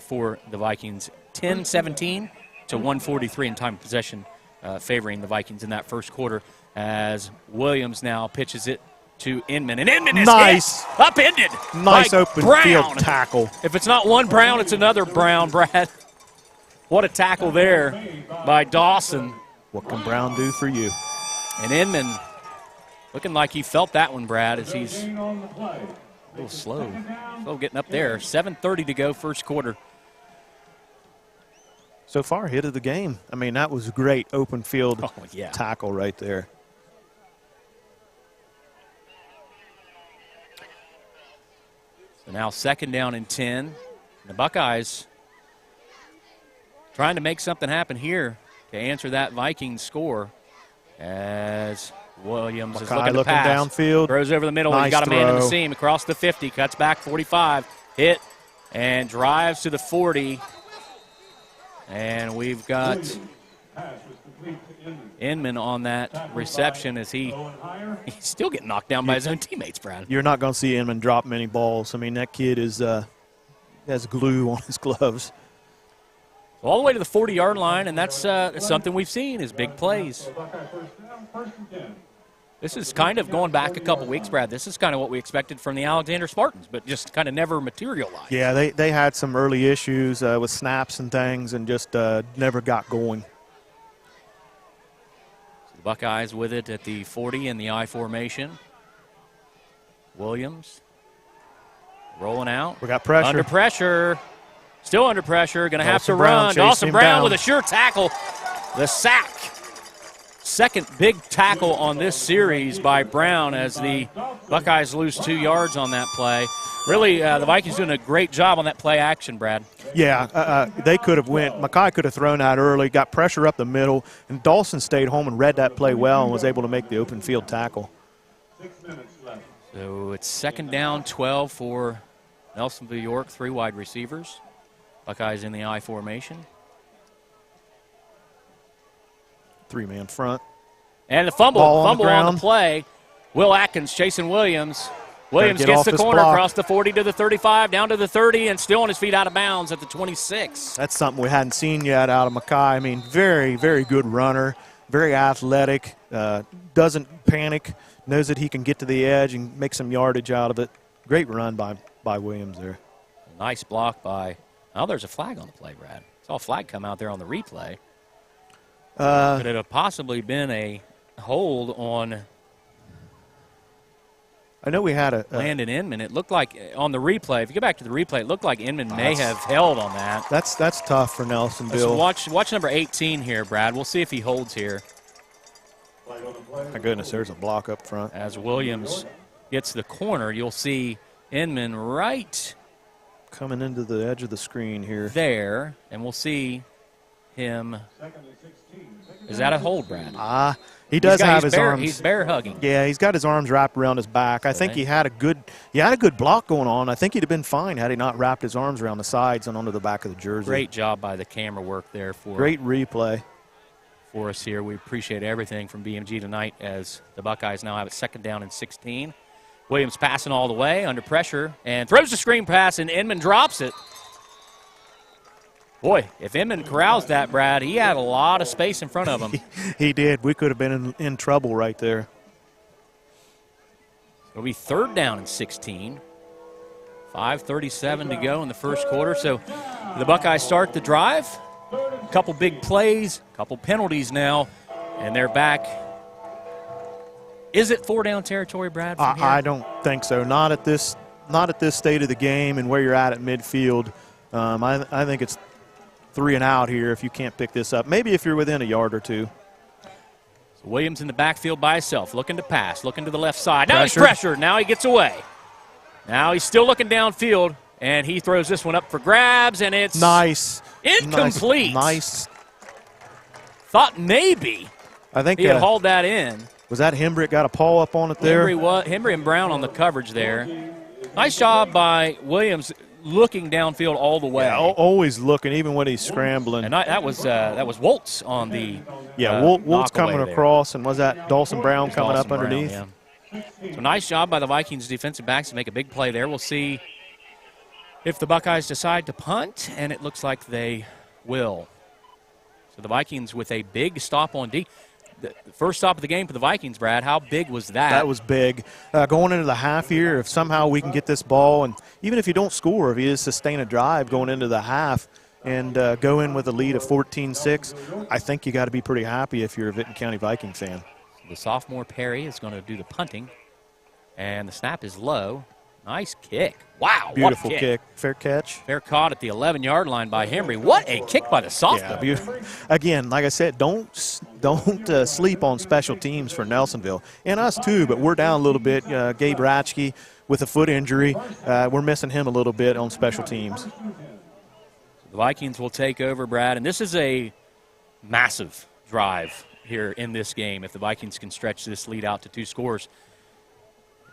for the Vikings. 10-17 to 143 in time of possession, favoring the Vikings in that first quarter as Williams now pitches it to Inman. And Inman is hit, upended. Nice by open Brown. field tackle. If it's not one Brown, it's another Brown, Brad. What a tackle there by Dawson. What can Brown do for you? And Inman looking like he felt that one, Brad, as he's a little slow getting up there. 7:30 to go, first quarter. So far, hit of the game. I mean, that was a great open field tackle right there. So now second down and 10. The Buckeyes trying to make something happen here to answer that Vikings score as Williams is looking to pass. Downfield. Throws over the middle. Nice He's got a man in the throw. seam across the 50. Cuts back 45. Hit and drives to the 40. And we've got Inman on that reception as he's still getting knocked down by his own teammates, Brad. You're not going to see Inman drop many balls. I mean, that kid has glue on his gloves. All the way to the 40-yard line, and that's something we've seen is big plays. This is kind of going back a couple weeks, Brad. This is kind of what we expected from the Alexander Spartans, but just kind of never materialized. Yeah, they had some early issues with snaps and things and just never got going. So the Buckeyes with it at the 40 in the I formation. Williams rolling out. We got pressure. Under pressure. Still under pressure. Going to have to Brown run. Dawson Brown down with a sure tackle. The sack. Second big tackle on this series by Brown as the Buckeyes lose 2 yards on that play. Really, the Vikings doing a great job on that play action, Brad. Yeah, they could have went. Mackay could have thrown out early, got pressure up the middle, and Dawson stayed home and read that play well and was able to make the open field tackle. 6 minutes left. So it's second down, 12 for Nelsonville York, 3 wide receivers. Buckeyes in the I formation. 3-man front. And the fumble on the play. Will Atkins chasing Williams. Williams gets the corner across the 40 to the 35, down to the 30, and still on his feet out of bounds at the 26. That's something we hadn't seen yet out of Mackay. I mean, very, very good runner, very athletic, doesn't panic, knows that he can get to the edge and make some yardage out of it. Great run by Williams there. Nice block by – oh, there's a flag on the play, Brad. Saw a flag come out there on the replay. Could it have possibly been a hold on – I know we had a Landon Inman. It looked like on the replay, if you go back to the replay, it looked like Inman may have held on that. That's tough for Nelsonville. So watch number 18 here, Brad. We'll see if he holds here. My goodness, there's a block up front. As Williams gets the corner, you'll see Inman right coming into the edge of the screen here. There, and we'll see him. Is that a hold, Brad? He does have his arms. He's bear hugging. Yeah, he's got his arms wrapped around his back. I think he had a good block going on. I think he'd have been fine had he not wrapped his arms around the sides and onto the back of the jersey. Great job by the camera work there for great replay for us here. We appreciate everything from BMG tonight as the Buckeyes now have it second down and 16. Williams passing all the way under pressure and throws the screen pass, and Inman drops it. Boy, if Inman corrals that, Brad, he had a lot of space in front of him. He did. We could have been in trouble right there. It'll be third down and 16. 5:37 to go in the first quarter. So the Buckeyes start the drive. A couple big plays, a couple penalties now And they're back. Is it 4-down territory, Brad? From here? I don't think so. Not at this state of the game and where you're at midfield. I think it's 3 and out here if you can't pick this up. Maybe if you're within a yard or two. So Williams in the backfield by himself, looking to pass, looking to the left side. Now he's pressured. Now he gets away. Now he's still looking downfield, and he throws this one up for grabs, and it's nice. Incomplete. Nice. Thought maybe I think he had hauled that in. Was that Hembrick got a paw up on it there? Hembry and Brown on the coverage there. Nice job by Williams looking downfield all the way. Yeah, always looking, even when he's scrambling. And that was Woltz on the Woltz coming across, and was that Dawson Brown coming up underneath? Yeah. So nice job by the Vikings defensive backs to make a big play there. We'll see if the Buckeyes decide to punt, and it looks like they will. So the Vikings with a big stop on D. The first stop of the game for the Vikings, Brad, how big was that? That was big. Going into the half here, if somehow we can get this ball, and even if you don't score, if you just sustain a drive going into the half and go in with a lead of 14-6, I think you got to be pretty happy if you're a Vinton County Viking fan. The sophomore Perry is going to do the punting, and the snap is low. Nice kick. Wow, beautiful what a kick. Fair catch. Fair caught at the 11-yard line by Hembry. What a kick by the sophomore. Yeah, beautiful. Again, like I said, don't sleep on special teams for Nelsonville. And us too, but we're down a little bit. Gabe Ratchke with a foot injury. We're missing him a little bit on special teams. The Vikings will take over, Brad, and this is a massive drive here in this game. If the Vikings can stretch this lead out to 2 scores,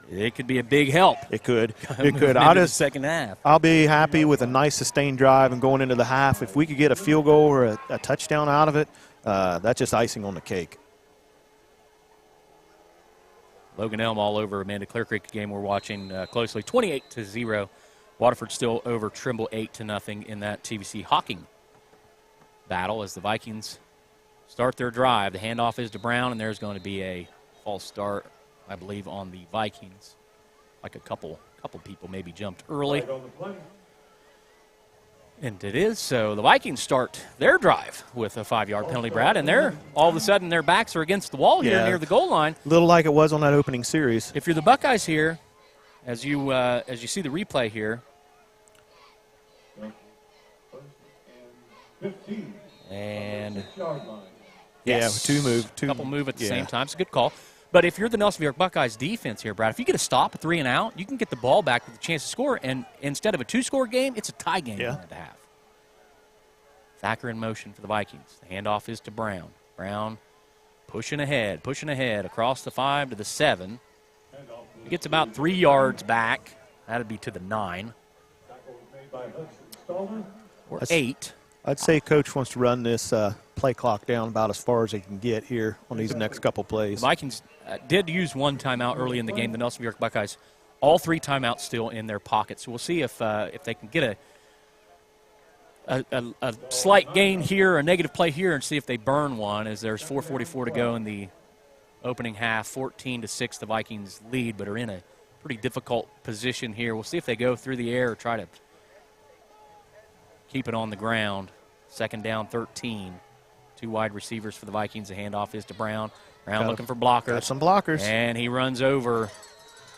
it could be a big help. It could. The second half. I'll be happy with a nice sustained drive and going into the half. If we could get a field goal or a touchdown out of it, that's just icing on the cake. Logan Elm all over Amanda Clear Creek game we're watching closely. 28-0. Waterford still over Trimble 8-0 in that TVC Hawking battle as the Vikings start their drive. The handoff is to Brown, and there's going to be a false start, I believe, on the Vikings. Like a couple people maybe jumped early. And it is. So the Vikings start their drive with a 5-yard penalty, Brad, and they're all of a sudden their backs are against the wall here near the goal line. A little like it was on that opening series. If you're the Buckeyes here, as you see the replay here, and couple move at the same time. It's a good call. But if you're the Nelsonville York Buckeyes defense here, Brad, if you get a stop, a 3 and out, you can get the ball back with a chance to score. And instead of a 2-score game, it's a tie game going into half. Thacker in motion for the Vikings. The handoff is to Brown. Brown pushing ahead across the 5 to the 7. He gets about 3 yards back. That'd be to the 9 or 8. I'd say Coach wants to run this play clock down about as far as he can get here on these next couple plays. The Vikings did use 1 timeout early in the game. The Nelsonville York Buckeyes, all 3 timeouts still in their pockets. So we'll see if they can get a slight gain here, a negative play here, and see if they burn one as there's 4:44 to go in the opening half. 14-6 the Vikings lead, but are in a pretty difficult position here. We'll see if they go through the air or try to keep it on the ground. 2nd down, 13. 2 wide receivers for the Vikings. The handoff is to Brown. Brown looking for blockers. Got some blockers. And he runs over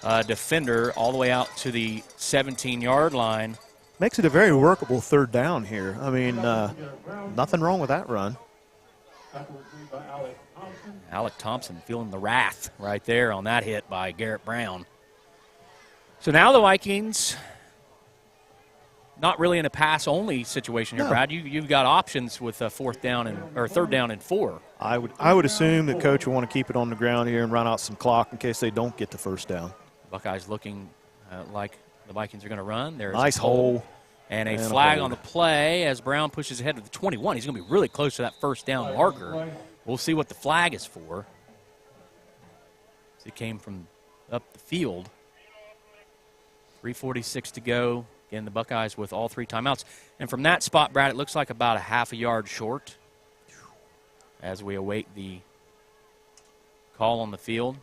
a defender all the way out to the 17-yard line. Makes it a very workable 3rd down here. I mean, nothing wrong with that run. Alec Thompson feeling the wrath right there on that hit by Garrett Brown. So now the Vikings, not really in a pass-only situation here, Brad. You've got options with a 3rd down and 4. I would assume that Coach will want to keep it on the ground here and run out some clock in case they don't get the 1st down. Buckeyes looking like the Vikings are going to run. There's nice hole. And a flag on the play as Brown pushes ahead to the 21. He's going to be really close to that 1st down marker. We'll see what the flag is for. It came from up the field. 3:46 to go. Again, the Buckeyes with all 3 timeouts. And from that spot, Brad, it looks like about a half a yard short as we await the call on the field.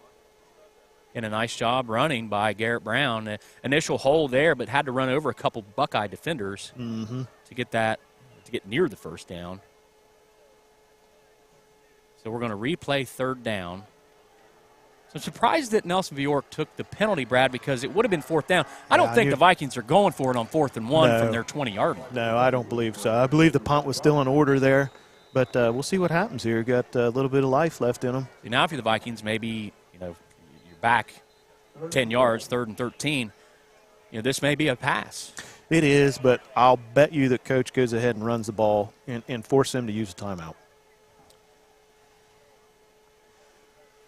And a nice job running by Garrett Brown. Initial hole there, but had to run over a couple Buckeye defenders to get near the 1st down. So we're going to replay third down. So I'm surprised that Nelsonville York took the penalty, Brad, because it would have been fourth down. I don't think the Vikings are going for it on 4th and 1 from their 20-yard line. No, I don't believe so. I believe the punt was still in order there, but we'll see what happens here. Got a little bit of life left in them. Now, if you're the Vikings, maybe you're back 10 yards, 3rd and 13. This may be a pass. It is, but I'll bet you that Coach goes ahead and runs the ball and force them to use a timeout.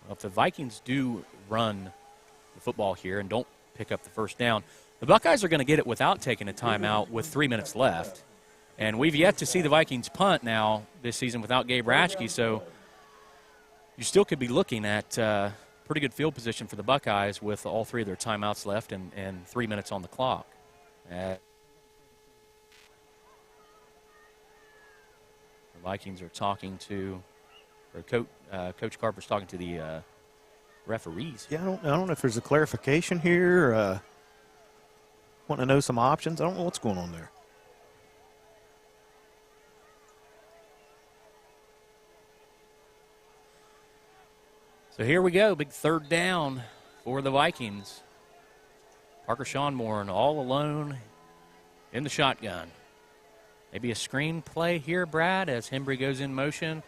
Well, if the Vikings do run the football here and don't pick up the first down, the Buckeyes are going to get it without taking a timeout with 3 minutes left. And we've yet to see the Vikings punt now this season without Gabe Ratchke, so you still could be looking at pretty good field position for the Buckeyes with all 3 of their timeouts left and 3 minutes on the clock. The Vikings are talking to, or Coach Carper's talking to the referees. Yeah, I don't know if there's a clarification here. Want to know some options? I don't know what's going on there. So here we go, big third down for the Vikings. Parker Schonborn all alone in the shotgun. Maybe a screen play here, Brad, as Hembry goes in motion.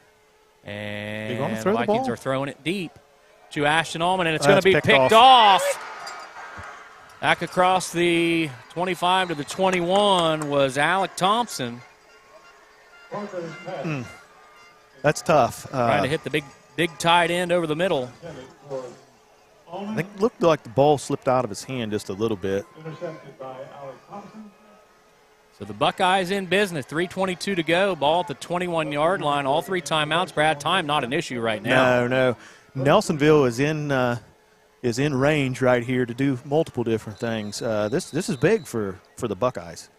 And the Vikings are throwing it deep to Ashton Allman, and it's going to be picked off. Back across the 25 to the 21 was Alec Thompson. That's tough. Trying to hit the big tight end over the middle. I think it looked like the ball slipped out of his hand just a little bit. Intercepted by Alec Thompson. So the Buckeyes in business, 3:22 to go, ball at the 21-yard line. All 3 timeouts, Brad. Time not an issue right now. No. Nelsonville is in range right here to do multiple different things. This is big for the Buckeyes.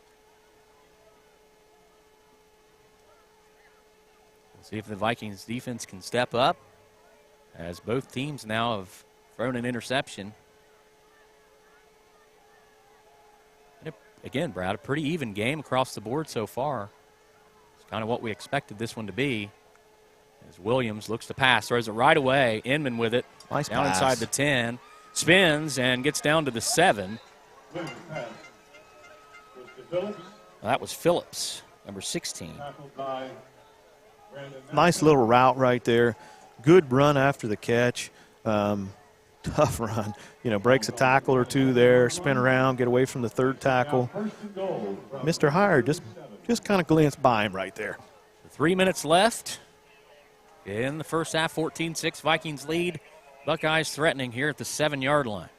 We'll see if the Vikings defense can step up, as both teams now have thrown an interception. Again, Brad, a pretty even game across the board so far. It's kind of what we expected this one to be. As Williams looks to pass, throws it right away. Inman with it. Nice down pass. Inside the 10. Spins and gets down to the 7. Well, that was Phillips, number 16. Nice little route right there. Good run after the catch. Tough run. Breaks a tackle or 2 there, spin around, get away from the 3rd tackle. Mr. Hire just kind of glanced by him right there. 3 minutes left in the first half, 14-6 Vikings lead. Buckeyes threatening here at the 7-yard line.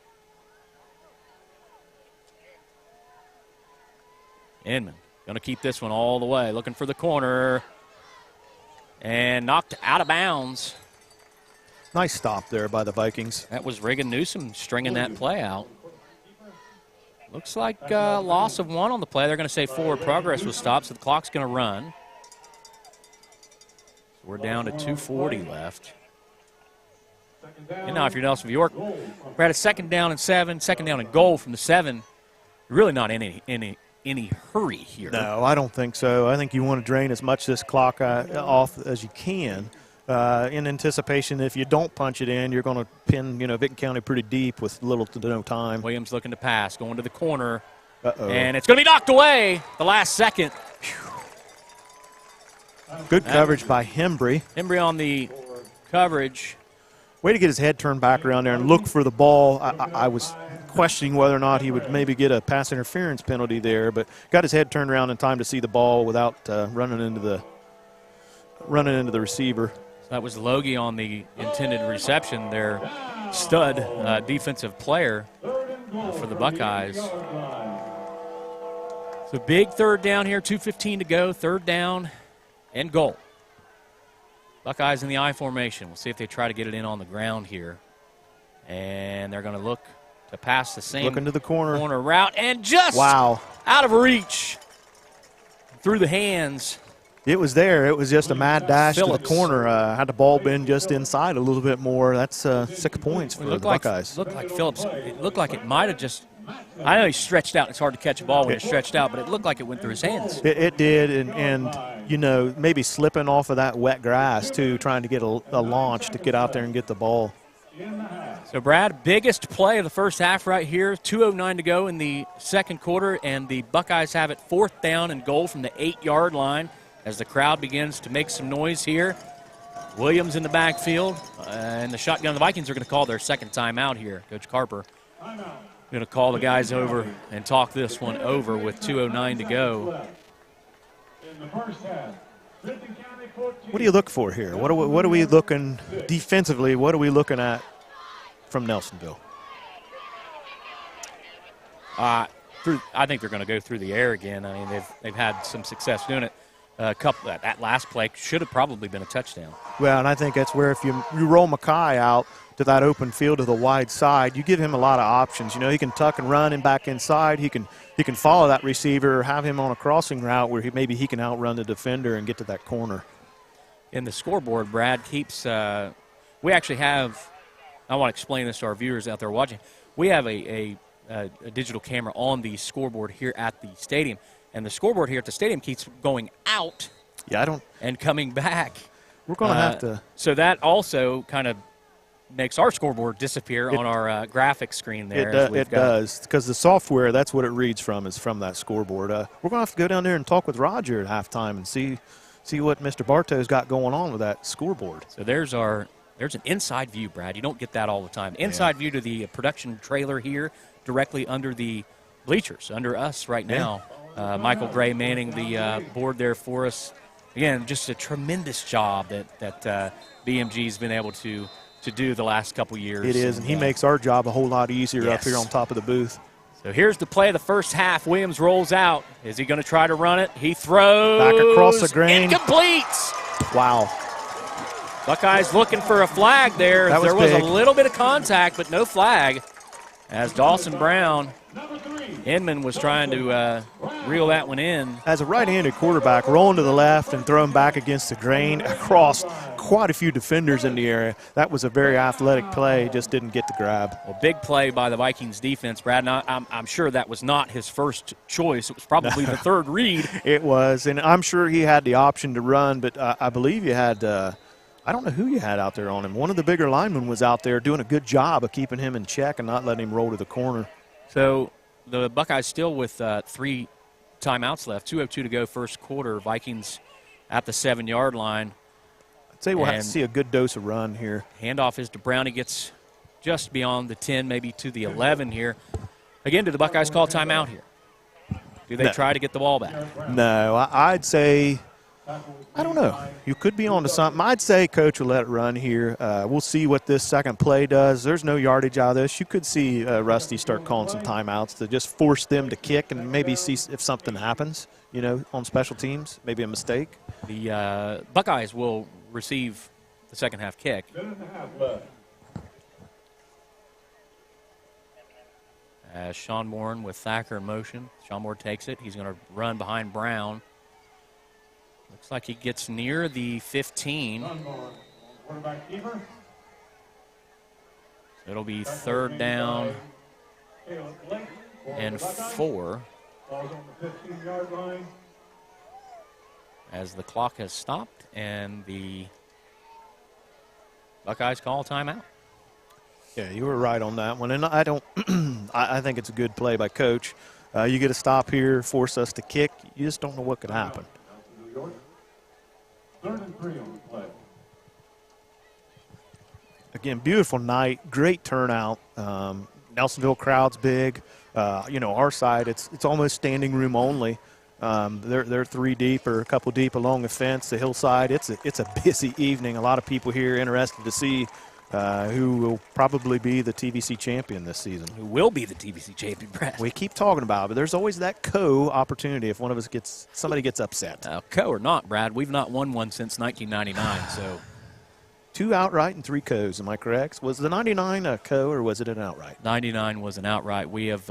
Inman going to keep this one all the way, looking for the corner, and knocked out of bounds. Nice stop there by the Vikings. That was Reagan Newsom stringing that play out. Looks like a loss of 1 on the play. They're going to say forward progress was stopped, so the clock's going to run. So we're down to 2:40 left. And now if you're Nelsonville York, we're at a 2nd down and 7, 2nd down and goal from the 7. You're really not in any hurry here. No, I don't think so. I think you want to drain as much of this clock off as you can. In anticipation, if you don't punch it in, you're going to pin, Vinton County pretty deep with little to no time. Williams looking to pass, going to the corner. Uh-oh. And it's going to be knocked away the last second. Good coverage by Hembry. Hembry on the coverage. Way to get his head turned back around there and look for the ball. I was questioning whether or not he would maybe get a pass interference penalty there, but got his head turned around in time to see the ball without running into the receiver. That was Logie on the intended reception, their stud defensive player for the Buckeyes. So big 3rd down here, 2:15 to go, 3rd down and goal. Buckeyes in the I formation. We'll see if they try to get it in on the ground here. And they're going to look to pass the same Look into the corner route, and just out of reach through the hands. It was there. It was just a mad dash Phillips. to the corner. Had the ball been just inside a little bit more, that's 6 points for the Buckeyes. Looked like Phillips. It looked like it might have just – I know he stretched out. It's hard to catch a ball when it's stretched out, but it looked like it went through his hands. It did, and you know, maybe slipping off of that wet grass, too, trying to get a launch to get out there and get the ball. So, Brad, biggest play of the first half right here. 2:09 to go in the second quarter, and the Buckeyes have it 4th down and goal from the 8-yard line as the crowd begins to make some noise here. Williams in the backfield, and the shotgun. The Vikings are going to call their second timeout here. Coach Carper going to call the guys over and talk this one over with 2:09 to go. What do you look for here? What are we looking defensively? What are we looking at from Nelsonville? I think they're going to go through the air again. I mean, they've had some success doing it. That last play should have probably been a touchdown. Well, and I think that's where if you roll Mackay out to that open field to the wide side, you give him a lot of options. You know, he can tuck and run and back inside. He can follow that receiver or have him on a crossing route where maybe he can outrun the defender and get to that corner. In the scoreboard, Brad keeps we actually have, I want to explain this to our viewers out there watching. We have a digital camera on the scoreboard here at the stadium, and the scoreboard here at the stadium keeps going out and coming back. We're going to have to. So that also kind of makes our scoreboard disappear on our graphics screen there. It does, because the software, that's what it reads from, is from that scoreboard. We're going to have to go down there and talk with Roger at halftime and see what Mr. Bartow's got going on with that scoreboard. So there's an inside view, Brad. You don't get that all the time. Inside view to the production trailer here, directly under the bleachers, under us right now. Michael Gray manning the board there for us. Again, just a tremendous job that BMG's been able to do the last couple years. It is, and he makes our job a whole lot easier up here on top of the booth. So here's the play of the first half. Williams rolls out. Is he going to try to run it? He throws. Back across the grain. Incomplete. Wow. Buckeyes looking for a flag there. There was a little bit of contact, but no flag. As Dawson Brown, Inman was trying to reel that one in. As a right-handed quarterback, rolling to the left and throwing back against the grain across quite a few defenders in the area. That was a very athletic play, just didn't get the grab. Well, big play by the Vikings defense, Brad. And I'm sure that was not his first choice. It was probably the third read. It was, and I'm sure he had the option to run, but I believe you had I don't know who you had out there on him. One of the bigger linemen was out there doing a good job of keeping him in check and not letting him roll to the corner. So the Buckeyes still with 3 timeouts left. 2:02 to go first quarter. Vikings at the 7-yard line. I'd say we'll have to see a good dose of run here. Handoff is to Brown. He gets just beyond the 10, maybe to the 11 here. Again, do the Buckeyes call timeout here? Do they try to get the ball back? No, I'd say – I don't know. You could be on to something. I'd say Coach will let it run here. We'll see what this second play does. There's no yardage out of this. You could see Rusty start calling some timeouts to just force them to kick and maybe see if something happens, you know, on special teams, maybe a mistake. The Buckeyes will receive the second half kick. As Sean Moore with Thacker in motion. Sean Moore takes it. He's going to run behind Brown. Looks like he gets near the 15. So it'll be 3rd down and 4. As the clock has stopped and the Buckeyes call timeout. Yeah, you were right on that one. And I don't I think it's a good play by Coach. You get a stop here, force us to kick. You just don't know what could happen. 3rd and 3 on the play. Again, beautiful night, great turnout. Nelsonville crowd's big. You know, our side, it's almost standing room only. They're 3 deep or a couple deep along the fence, the hillside. It's a busy evening. A lot of people here interested to see who will probably be the TVC champion this season. Who will be the TVC champion, Brad? We keep talking about it, but there's always that opportunity if one of us somebody gets upset. Or not, Brad. We've not won one since 1999, so. 2 outright and 3 co's, am I correct? Was the 99 a co or was it an outright? 99 was an outright. We have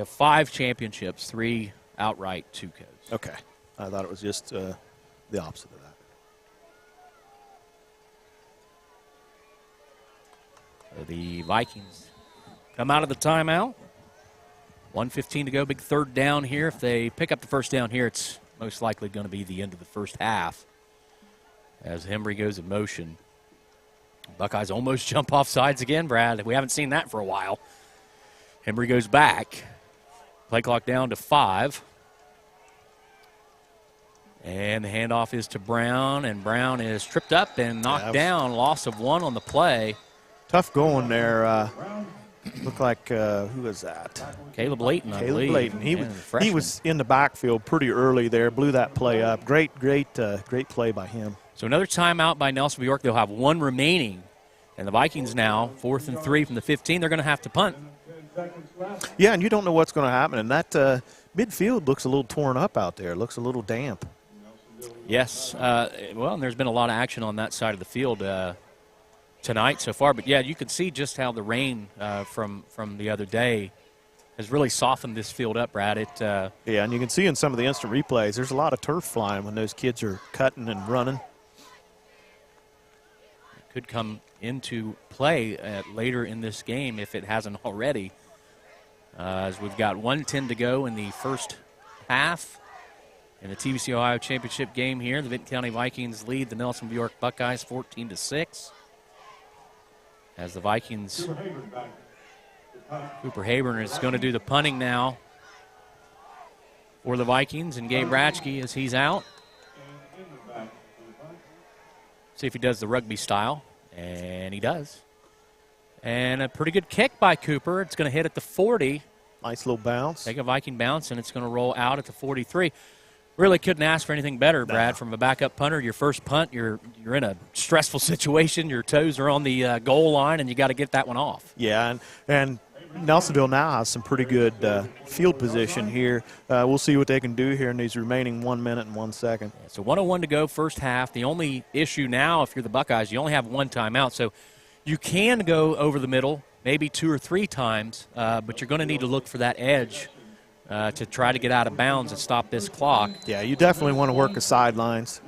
5 championships, 3 outright, 2 co's. Okay. I thought it was just the opposite of that. So the Vikings come out of the timeout. 1:15 to go, big 3rd down here. If they pick up the first down here, it's most likely going to be the end of the first half as Hembry goes in motion. Buckeyes almost jump off sides again, Brad. We haven't seen that for a while. Hembry goes back. Play clock down to 5. And the handoff is to Brown, and Brown is tripped up and knocked down. Loss of 1 on the play. Tough going there. Looked like, who was that? Caleb Layton, I believe. Caleb Layton. He was in the backfield pretty early there, blew that play up. Great play by him. So another timeout by Nelsonville York. They'll have 1 remaining. And the Vikings now, 4th and 3 from the 15. They're going to have to punt. Yeah, and you don't know what's going to happen. And that midfield looks a little torn up out there. It looks a little damp. Yes. Well, and there's been a lot of action on that side of the field tonight so far. But, yeah, you can see just how the rain from the other day has really softened this field up, Brad. Yeah, and you can see in some of the instant replays, there's a lot of turf flying when those kids are cutting and running. It could come into play later in this game if it hasn't already. As we've got 1:10 to go in the first half in the TBC Ohio Championship game here. The Vinton County Vikings lead the Nelsonville York Buckeyes 14-6. As the Vikings, Cooper Hayburn is going to do the punting now for the Vikings, and Gabe Ratchke as he's out. See if he does the rugby style, and he does. And a pretty good kick by Cooper. It's going to hit at the 40. Nice little bounce. Take a Viking bounce, and it's going to roll out at the 43. Really couldn't ask for anything better, Brad, from a backup punter. Your first punt, you're in a stressful situation. Your toes are on the goal line, and you got to get that one off. Yeah, and Nelsonville now has some pretty good field position here. We'll see what they can do here in these remaining 1 minute and 1 second. Yeah, so 1:01 to go, first half. The only issue now, if you're the Buckeyes, you only have 1 timeout. So you can go over the middle, maybe 2 or 3 times, but you're going to need to look for that edge to try to get out of bounds and stop this clock. Yeah, you definitely want to work the sidelines.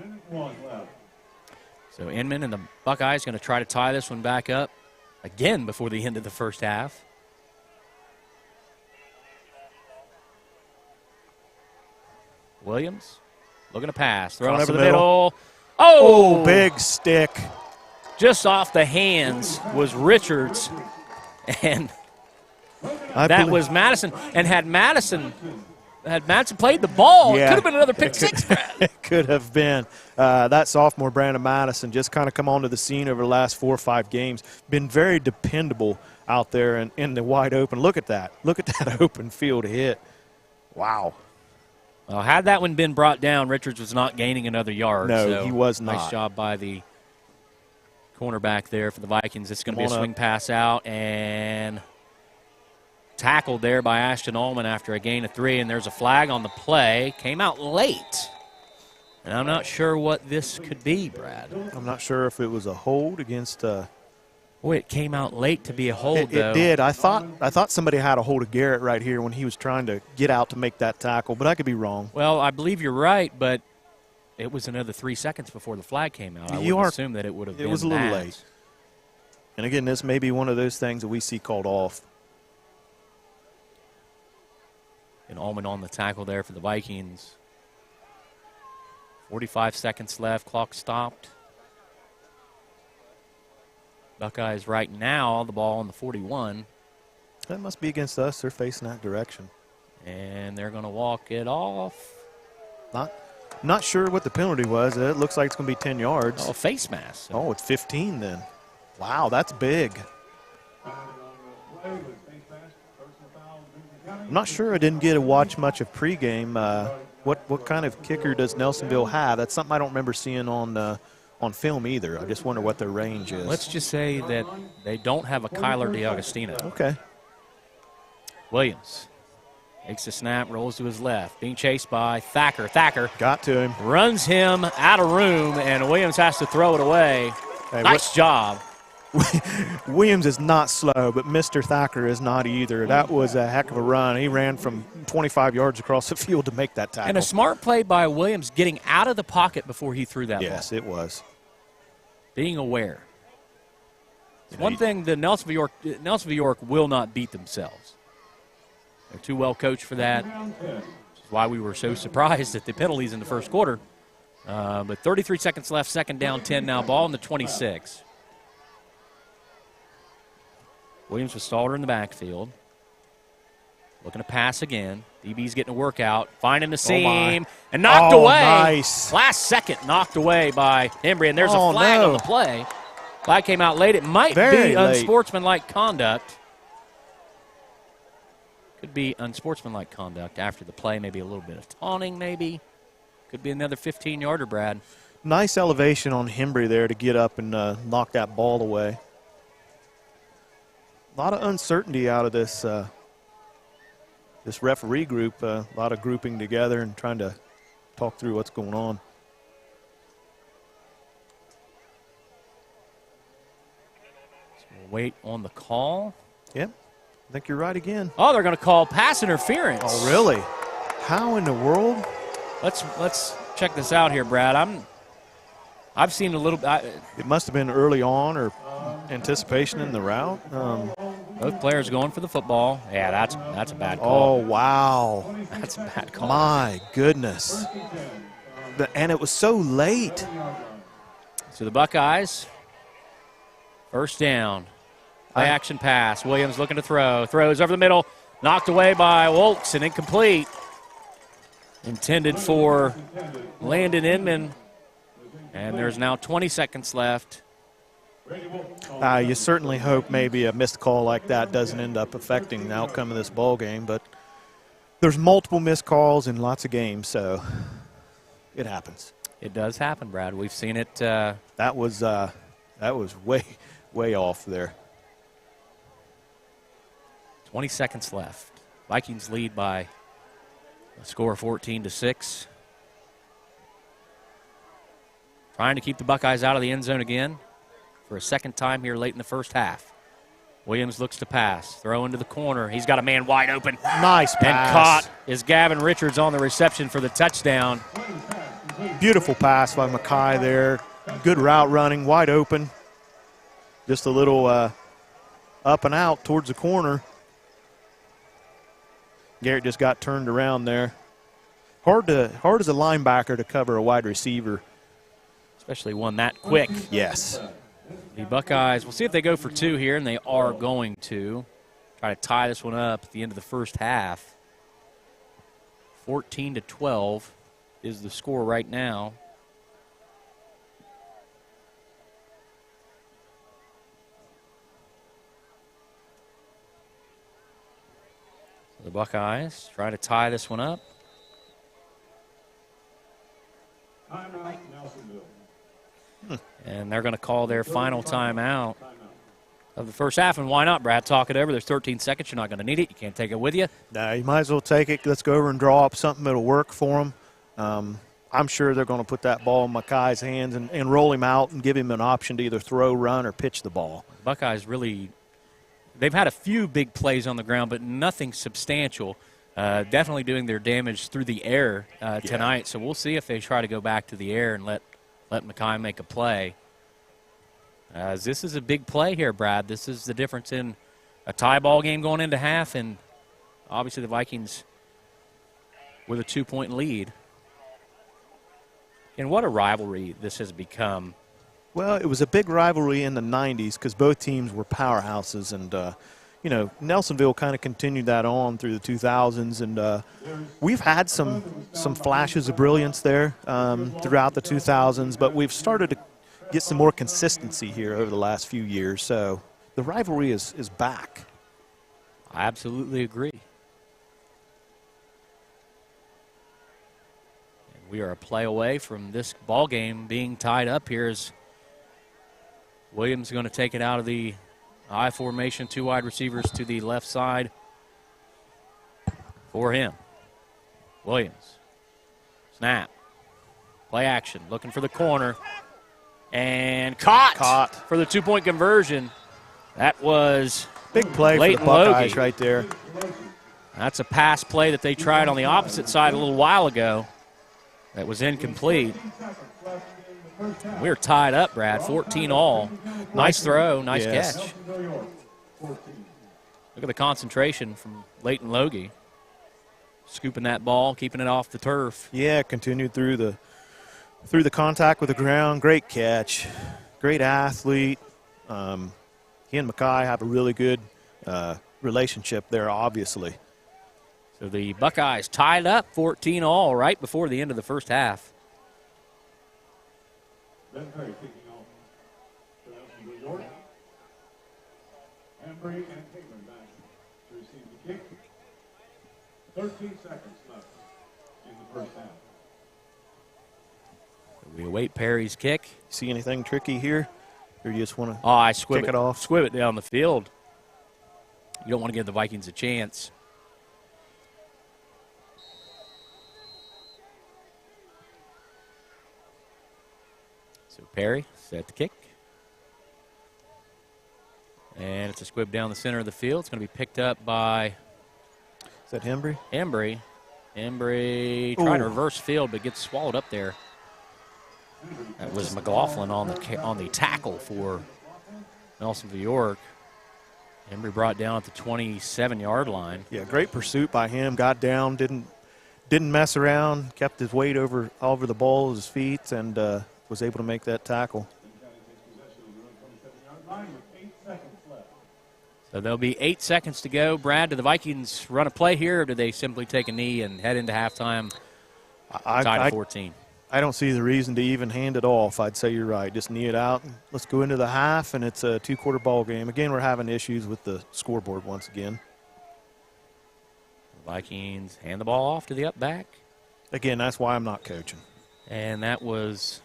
So Inman and the Buckeyes going to try to tie this one back up again before the end of the first half. Williams looking to pass, throwing over the middle. Oh, big stick. Just off the hands was Richards, and that was Madison. And had Madison played the ball, it could have been another pick six, Brad. It could have been. That sophomore, Brandon Madison, just kind of come onto the scene over the last 4 or 5 games. Been very dependable out there in the wide open. Look at that. Look at that open field hit. Wow. Well, had that one been brought down, Richards was not gaining another yard. No, so he was not. Nice job by the cornerback there for the Vikings. It's going to be a swing pass out and tackled there by Ashton Ullman after a gain of 3, and there's a flag on the play. Came out late. And I'm not sure what this could be, Brad. I'm not sure if it was a hold against Boy, it came out late to be a hold, though. It did. I thought somebody had a hold of Garrett right here when he was trying to get out to make that tackle, but I could be wrong. Well, I believe you're right, but it was another 3 seconds before the flag came out. I would assume that it would have been. It was a little late. And again, this may be one of those things that we see called off. And Ullman on the tackle there for the Vikings. 45 seconds left. Clock stopped. Buckeyes right now, the ball on the 41. That must be against us. They're facing that direction. And they're going to walk it off. Not sure what the penalty was. It looks like it's going to be 10 yards. Oh, face mask. Oh, it's 15 then. Wow, that's big. I'm not sure. I didn't get to watch much of pregame. What kind of kicker does Nelsonville have? That's something I don't remember seeing on film either. I just wonder what their range is. Let's just say that they don't have a Kyler DeAugustino. Okay. Williams takes the snap, rolls to his left, being chased by Thacker. Thacker got to him, runs him out of room, and Williams has to throw it away. Hey, nice job. Williams is not slow, but Mr. Thacker is not either. That was a heck of a run. He ran from 25 yards across the field to make that tackle. And a smart play by Williams getting out of the pocket before he threw that ball. Yes, it was. Being aware. One thing the Nelsonville York will not beat themselves. They're too well coached for that. That's why we were so surprised at the penalties in the first quarter. But 33 seconds left, second down, 10 now, ball in the 26. Williams with Stalder in the backfield. Looking to pass again. DB's getting a workout, finding the seam, and knocked away. Nice. Last second, knocked away by Embry, and there's a flag on the play. Flag came out late. It might be unsportsmanlike conduct. Could be unsportsmanlike conduct after the play, maybe a little bit of taunting, maybe. Could be another 15-yarder, Brad. Nice elevation on Embry there to get up and knock that ball away. A lot of uncertainty out of this this referee group, a lot of grouping together and trying to talk through what's going on. So we'll wait on the call. Yep, I think you're right again. Oh, they're going to call pass interference. Oh, really? How in the world? Let's check this out here, Brad. I've seen a little. It must have been early on or anticipation in the route. Both players going for the football. Yeah, that's a bad call. Oh, wow. That's a bad call. My goodness. And it was so late. So the Buckeyes, first down. Play action pass. Williams looking to throw. Throws over the middle. Knocked away by Wolks and incomplete. Intended for Landon Inman. And there's now 20 seconds left. You certainly hope maybe a missed call like that doesn't end up affecting the outcome of this ball game, but there's multiple missed calls in lots of games, so it happens. It does happen, Brad. We've seen it. That was way off there. 20 seconds left. Vikings lead by a score of 14-6. Trying to keep the Buckeyes out of the end zone again for a second time here late in the first half. Williams looks to pass. Throw into the corner. He's got a man wide open. Nice pass. And caught is Gavin Richards on the reception for the touchdown. Beautiful pass by Mackay there. Good route running, wide open. Just a little up and out towards the corner. Garrett just got turned around there. Hard as a linebacker to cover a wide receiver. Especially one that quick. Yes. The Buckeyes, we'll see if they go for two here, and they are going to. Try to tie this one up at the end of the first half. 14-12 is the score right now. The Buckeyes try to tie this one up. Timeout, Nelsonville. And they're going to call their final timeout of the first half. And why not, Brad? Talk it over. There's 13 seconds. You're not going to need it. You can't take it with you. No, you might as well take it. Let's go over and draw up something that'll work for them. I'm sure they're going to put that ball in Mackay's hands and roll him out and give him an option to either throw, run, or pitch the ball. Buckeyes really, they've had a few big plays on the ground, but nothing substantial. Definitely doing their damage through the air tonight. So we'll see if they try to go back to the air and let Mackay make a play. This is a big play here, Brad. This is the difference in a tie ball game going into half, and obviously the Vikings with a 2-point lead. And what a rivalry this has become. Well, it was a big rivalry in the 90s because both teams were powerhouses, and Nelsonville kind of continued that on through the 2000s, and we've had some flashes of brilliance there throughout the 2000s, but we've started to get some more consistency here over the last few years, so the rivalry is back. I absolutely agree. And we are a play away from this ball game being tied up here as Williams is going to take it out of the I formation, two wide receivers to the left side for him. Williams. Snap. Play action. Looking for the corner. And caught. For the 2-point conversion. That was big play for the Buckeyes right there. That's a pass play that they tried on the opposite side a little while ago. That was incomplete. We're tied up, Brad, 14-all. Nice throw, nice catch. Look at the concentration from Leighton Logie. scooping that ball, keeping it off the turf. Yeah, continued through the contact with the ground. Great catch. Great athlete. He and Mackay have a really good relationship there, obviously. So the Buckeyes tied up 14-all right before the end of the first half. Then Perry kicking off for Nelsonville York. Embry and Hickman back to receive the kick. 13 seconds left in the first half. We await Perry's kick. See anything tricky here? Or you just want to I squib kick it off? Squib it down the field. You don't want to give the Vikings a chance. So Perry set the kick. And it's a squib down the center of the field. It's going to be picked up by... Is that Embry? Embry trying to reverse field, but gets swallowed up there. That was McLaughlin on the tackle for Nelsonville York. Embry brought down at the 27-yard line. Yeah, great pursuit by him. Got down, didn't mess around, kept his weight over the ball of his feet, and was able to make that tackle. So there'll be 8 seconds to go. Brad, do the Vikings run a play here, or do they simply take a knee and head into halftime tied at 14? I don't see the reason to even hand it off. I'd say you're right. Just knee it out. Let's go into the half, and it's a two-quarter ball game. Again, we're having issues with the scoreboard once again. The Vikings hand the ball off to the up back. Again, that's why I'm not coaching. And that was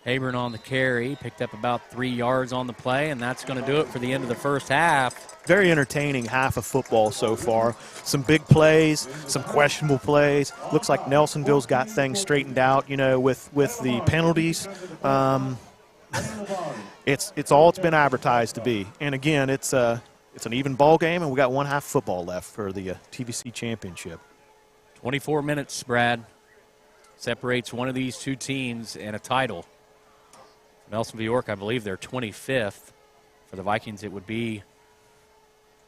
Habern on the carry. Picked up about 3 yards on the play, and that's going to do it for the end of the first half. Very entertaining half of football so far. Some big plays, some questionable plays. Looks like Nelsonville's got things straightened out, with the penalties. It's all it's been advertised to be. And again, it's an even ball game, and we got one half football left for the TVC championship. 24 minutes, Brad, separates one of these two teams and a title. Nelsonville York, I believe they're 25th. For the Vikings, it would be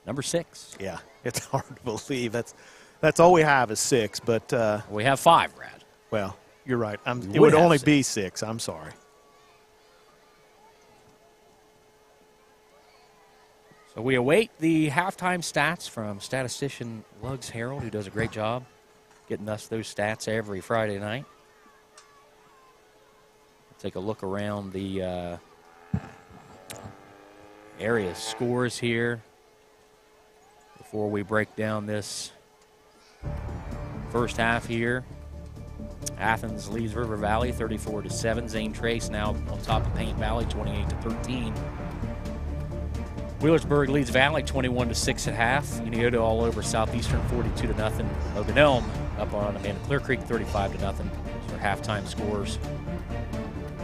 number 6. Yeah, it's hard to believe. That's all we have is 6, but we have 5, Brad. Well, you're right. It would only be 6. I'm sorry. So we await the halftime stats from statistician Lugs Harold, who does a great job getting us those stats every Friday night. Take a look around the area scores here before we break down this first half here. Athens leads River Valley 34-7. Zane Trace now on top of Paint Valley 28-13. Wheelersburg leads Valley 21-6 at half. Unioto all over Southeastern 42-0. Logan Elm up on Amanda Clear Creek 35-0. Those are halftime scores.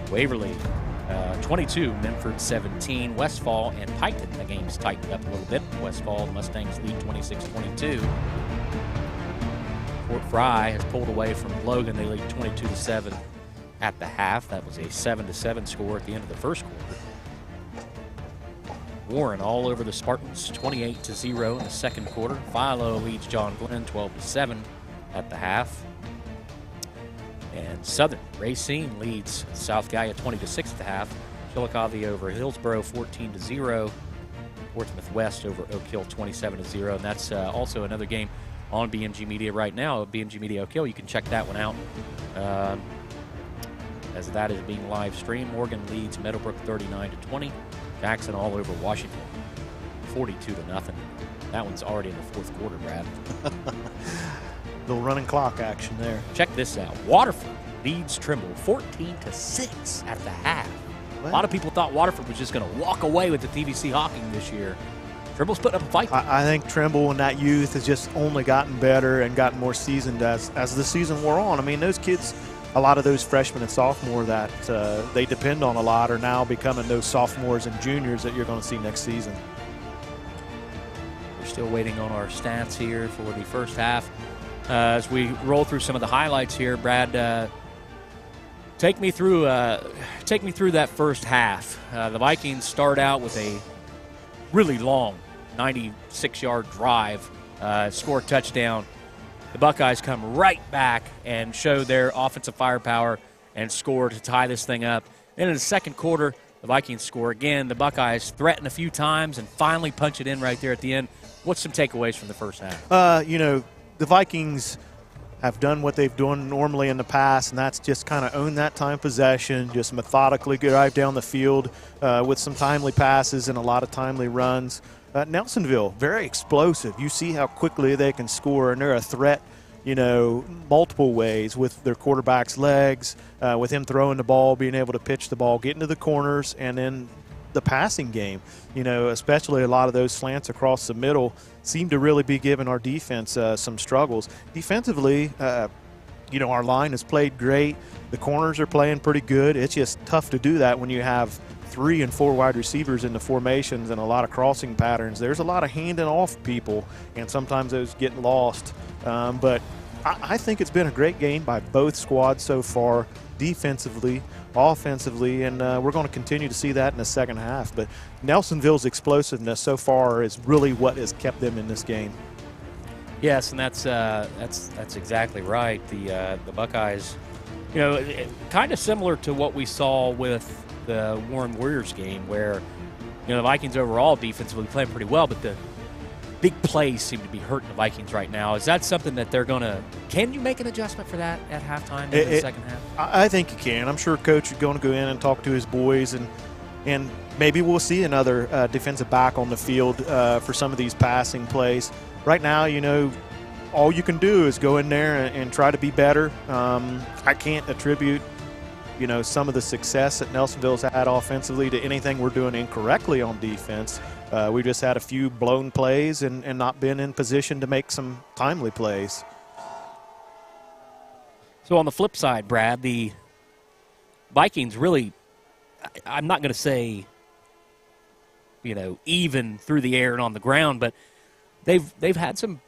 Waverly 22, Memphis 17. Westfall and Piketon, the game's tightened up a little bit. Westfall Mustangs lead 26-22. Fort Fry has pulled away from Logan. They lead 22-7 at the half. That was a 7-7 score at the end of the first quarter. Warren all over the Spartans, 28-0 in the second quarter. Philo leads John Glenn 12-7 at the half. And Southern Racine leads South Gaia 20-6 at the half. Chillicothe over Hillsboro 14-0. Portsmouth West over Oak Hill 27-0. And that's also another game on BMG Media right now. BMG Media Oak Hill, you can check that one out. As that is being live streamed. Morgan leads Meadowbrook 39-20. Jackson all over Washington 42-0. That one's already in the fourth quarter, Brad. Little running clock action there. Check this out. Waterford leads Trimble 14-6 at the half. What? A lot of people thought Waterford was just going to walk away with the TVC Hawking this year. Trimble's putting up a fight. I think Trimble and that youth has just only gotten better and gotten more seasoned as the season wore on. I mean, those kids, a lot of those freshmen and sophomore that they depend on a lot are now becoming those sophomores and juniors that you're going to see next season. We're still waiting on our stats here for the first half. As we roll through some of the highlights here, Brad, take me through that first half. The Vikings start out with a really long 96-yard drive, score a touchdown, the Buckeyes come right back and show their offensive firepower and score to tie this thing up. And in the second quarter, the Vikings score again. The Buckeyes threaten a few times and finally punch it in right there at the end. What's some takeaways from the first half? The Vikings have done what they've done normally in the past, and that's just kind of own that time possession, just methodically drive down the field with some timely passes and a lot of timely runs. Nelsonville, very explosive. You see how quickly they can score, and they're a threat, multiple ways with their quarterback's legs, with him throwing the ball, being able to pitch the ball, getting to the corners, and then the passing game, especially a lot of those slants across the middle seem to really be giving our defense some struggles. Defensively, our line has played great. The corners are playing pretty good. It's just tough to do that when you have 3 and 4 wide receivers in the formations and a lot of crossing patterns. There's a lot of handing off people, and sometimes those get lost. But I think it's been a great game by both squads so far, defensively, offensively, and we're going to continue to see that in the second half. But Nelsonville's explosiveness so far is really what has kept them in this game. Yes, and that's exactly right. The Buckeyes, kind of similar to what we saw with the Warren Warriors game, where the Vikings overall defensively playing pretty well, but the big plays seem to be hurting the Vikings right now. Is that something that they're going to – can you make an adjustment for that at halftime in the second half? I think you can. I'm sure Coach is going to go in and talk to his boys, and maybe we'll see another defensive back on the field for some of these passing plays. Right now, all you can do is go in there and try to be better. I can't attribute some of the success that Nelsonville's had offensively to anything we're doing incorrectly on defense. We just had a few blown plays and not been in position to make some timely plays. So on the flip side, Brad, the Vikings really, I'm not going to say, even through the air and on the ground, but they've had some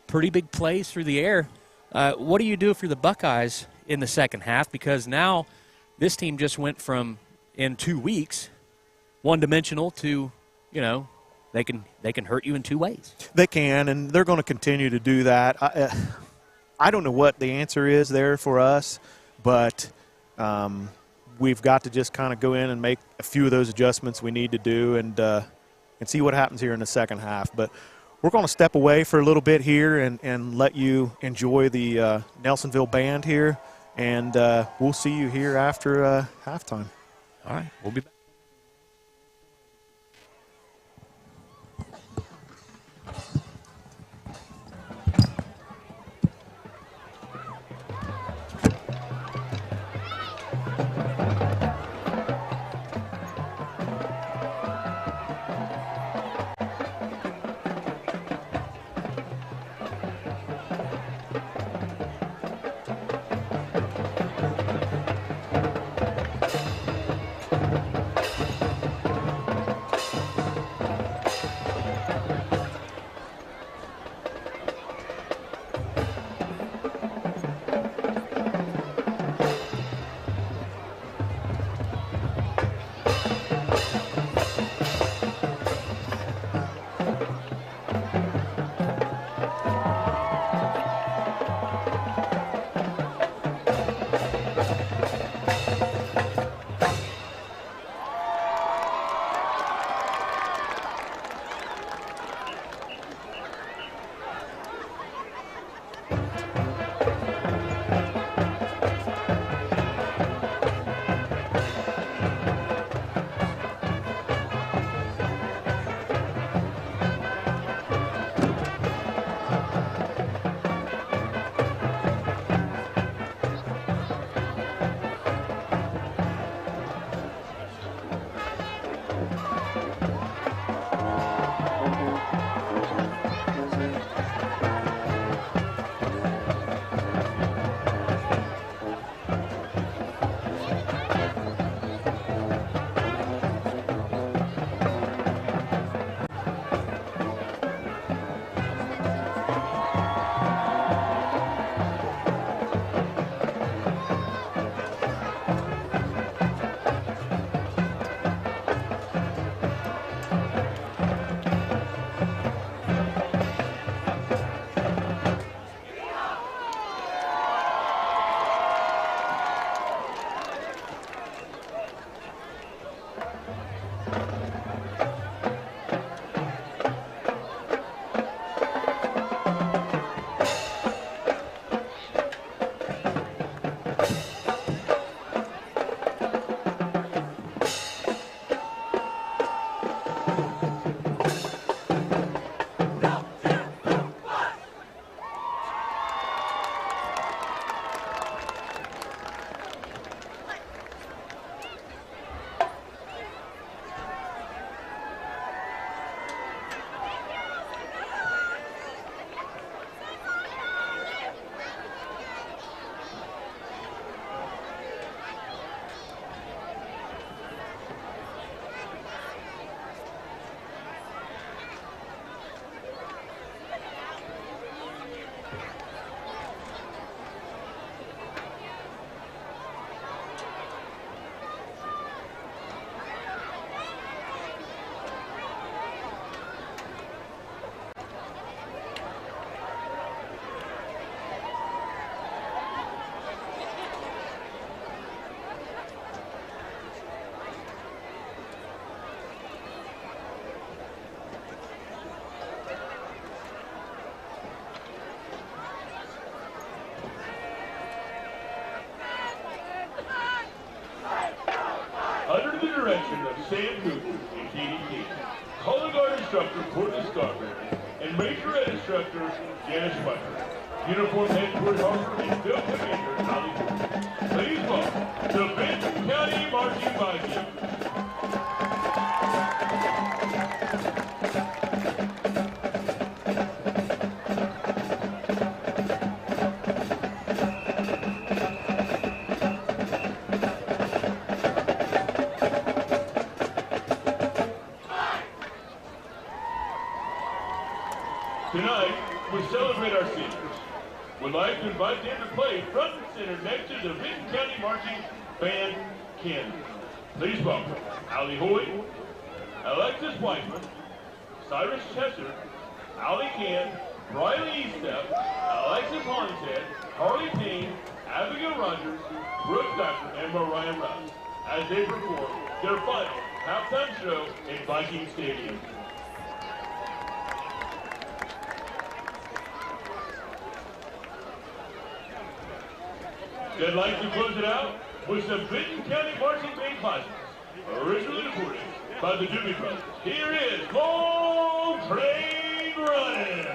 pretty big plays through the air. What do you do if you're the Buckeyes in the second half? Because now this team just went from, in 2 weeks, one-dimensional to, they can hurt you in 2 ways. They can, and they're going to continue to do that. I don't know what the answer is there for us, but we've got to just kind of go in and make a few of those adjustments we need to do and see what happens here in the second half. But we're going to step away for a little bit here and let you enjoy the Nelsonville band here, and we'll see you here after halftime. All right, we'll be back. Under the direction of Sam Cooper and Katie King, color guard instructor Courtney Scarberry, and major ed instructor Janice Schweitzer, uniform head Court Harper and field commander Holly Ford. Please welcome the Vinton County Marching Vikings. Tonight, we celebrate our seniors. We'd like to invite them to play front and center next to the Vinton County Marching Band Cannon. Please welcome Allie Hoyt, Alexis Weisman, Cyrus Chesser, Allie Can, Riley Eastep, Alexis Hollingshead, Harley Payne, Abigail Rogers, Brooke Doctor, and Mariah Rouse as they perform their final halftime show in Viking Stadium. I'd like to close it out with some Vinton County Marching Band classics, originally recorded by the Doobie Brothers. Here is Long Train Running.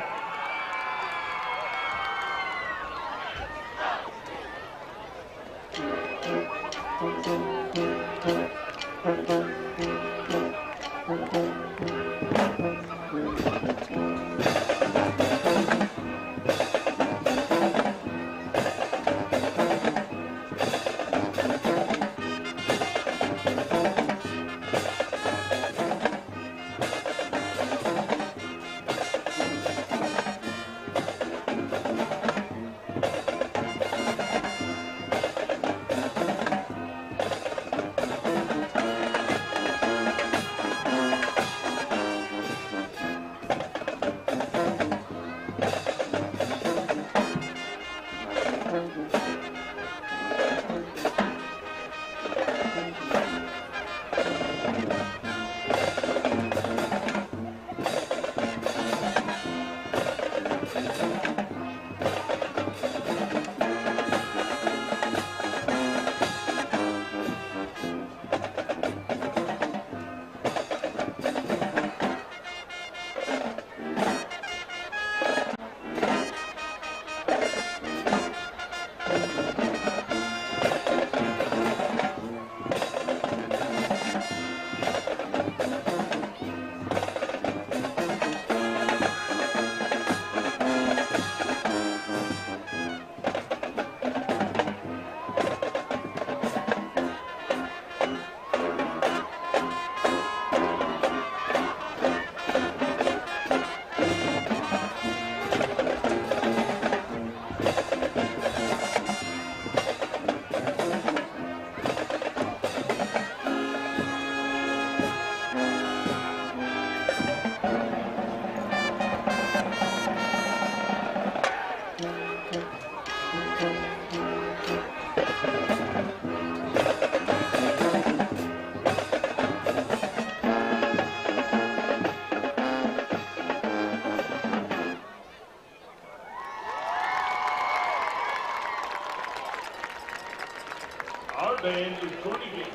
band is going to get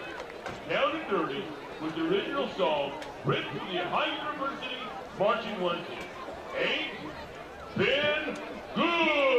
Count of Dirty with the original song written for the High University Marching 1 team. Ain't been good.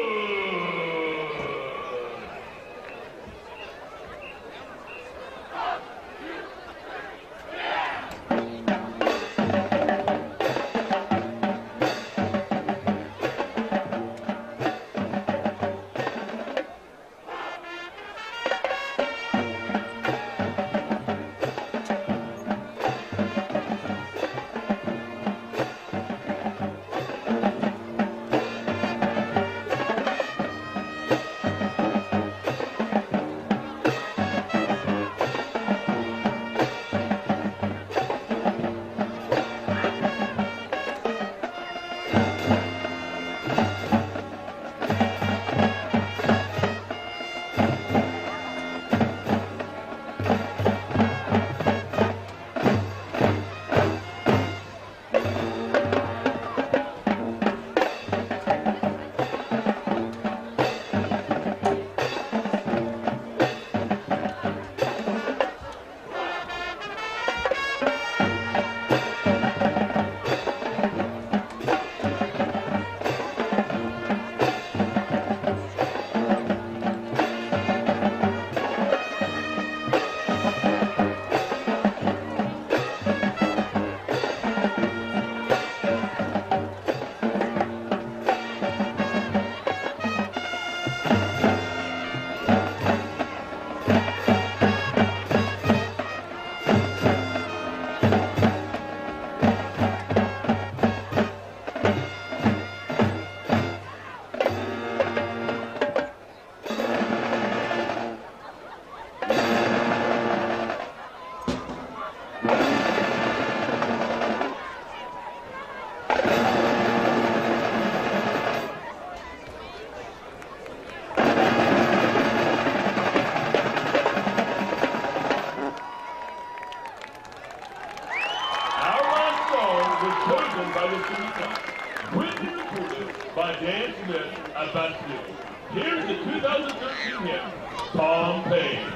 Here's the 2013 hit, Pompeii.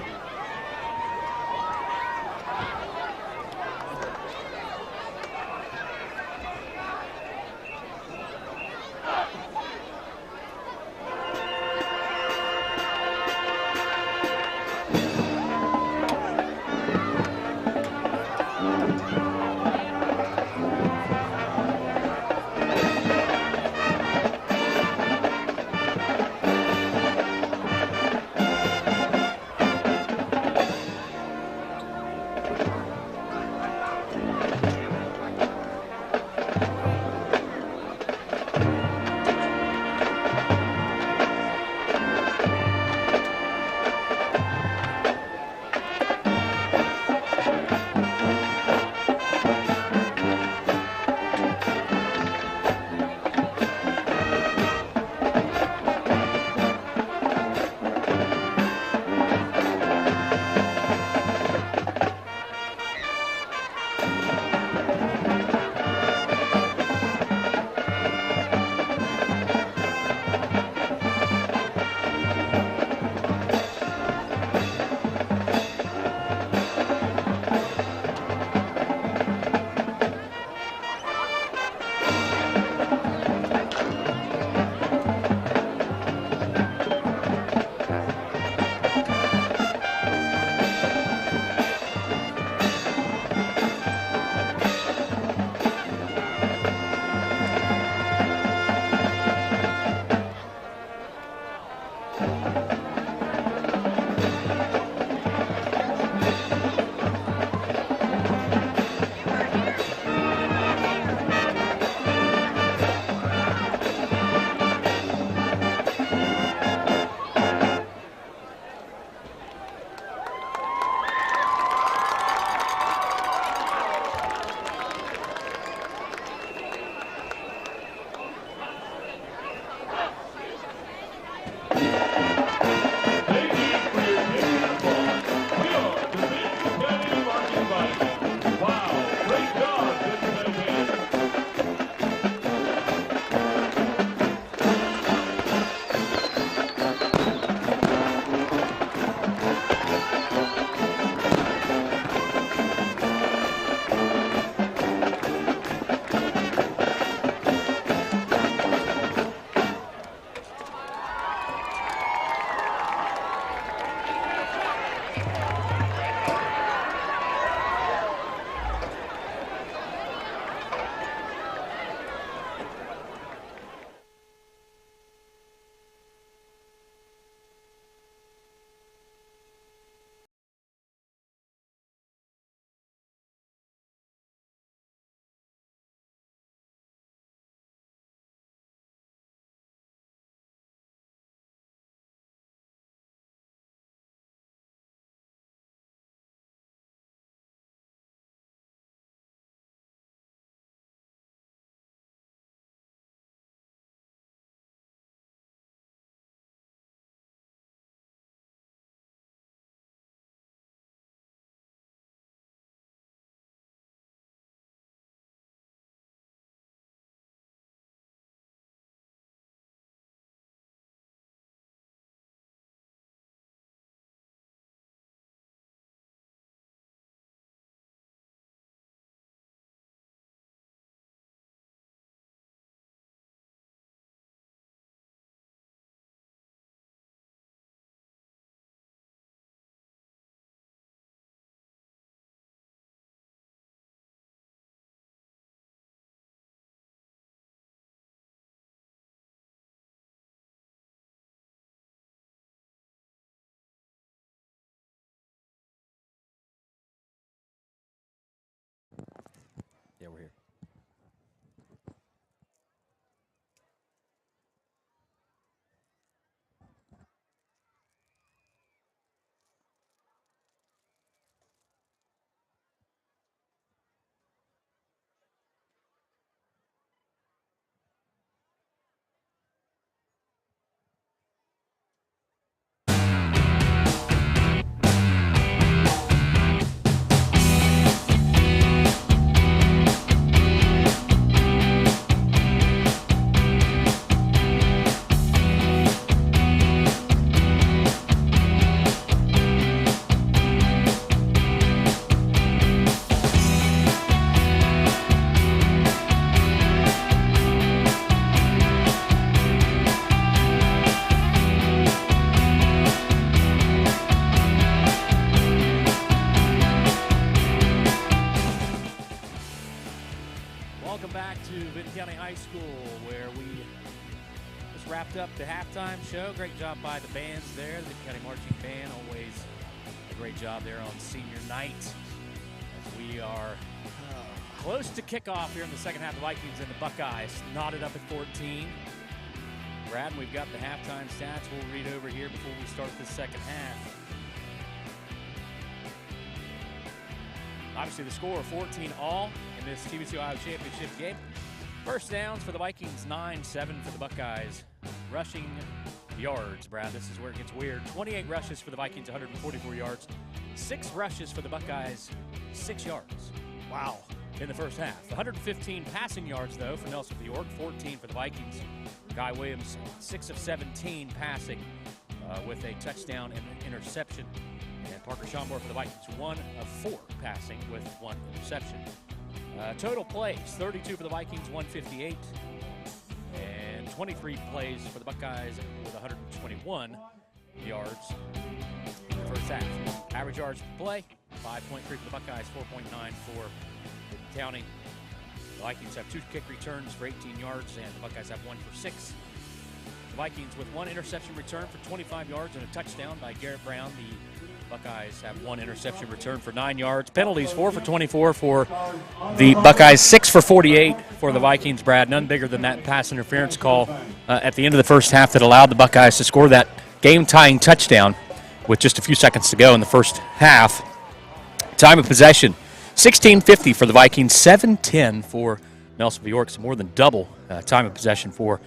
Yeah, we're here. Welcome back to Vinton County High School, where we just wrapped up the halftime show. Great job by the bands there. The Vinton County Marching Band, always a great job there on senior night. As we are close to kickoff here in the second half, the Vikings and the Buckeyes knotted up at 14. Brad, we've got the halftime stats we'll read over here before we start the second half. Obviously, the score of 14 all in this TBC Ohio Championship game. First downs for the Vikings, 9-7 for the Buckeyes. Rushing yards, Brad, this is where it gets weird. 28 rushes for the Vikings, 144 yards. 6 rushes for the Buckeyes, 6 yards. Wow. In the first half. 115 passing yards, though, for Nelsonville York, 14 for the Vikings. Guy Williams, 6 of 17 passing with a touchdown and an interception. And Parker Schomburg for the Vikings, 1 of 4 passing with 1 interception. Total plays, 32 for the Vikings, 158. And 23 plays for the Buckeyes with 121 yards in the first half. Average yards per play, 5.3 for the Buckeyes, 4.9 for the County. The Vikings have 2 kick returns for 18 yards, and the Buckeyes have 1 for 6. The Vikings with 1 interception return for 25 yards and a touchdown by Garrett Brown. The Buckeyes have 1 interception return for 9 yards. Penalties, 4 for 24 for the Buckeyes, 6 for 48 for the Vikings, Brad. None bigger than that pass interference call at the end of the first half that allowed the Buckeyes to score that game-tying touchdown with just a few seconds to go in the first half. Time of possession, 16:50 for the Vikings, 7:10 for Nelsonville York. So more than double time of possession for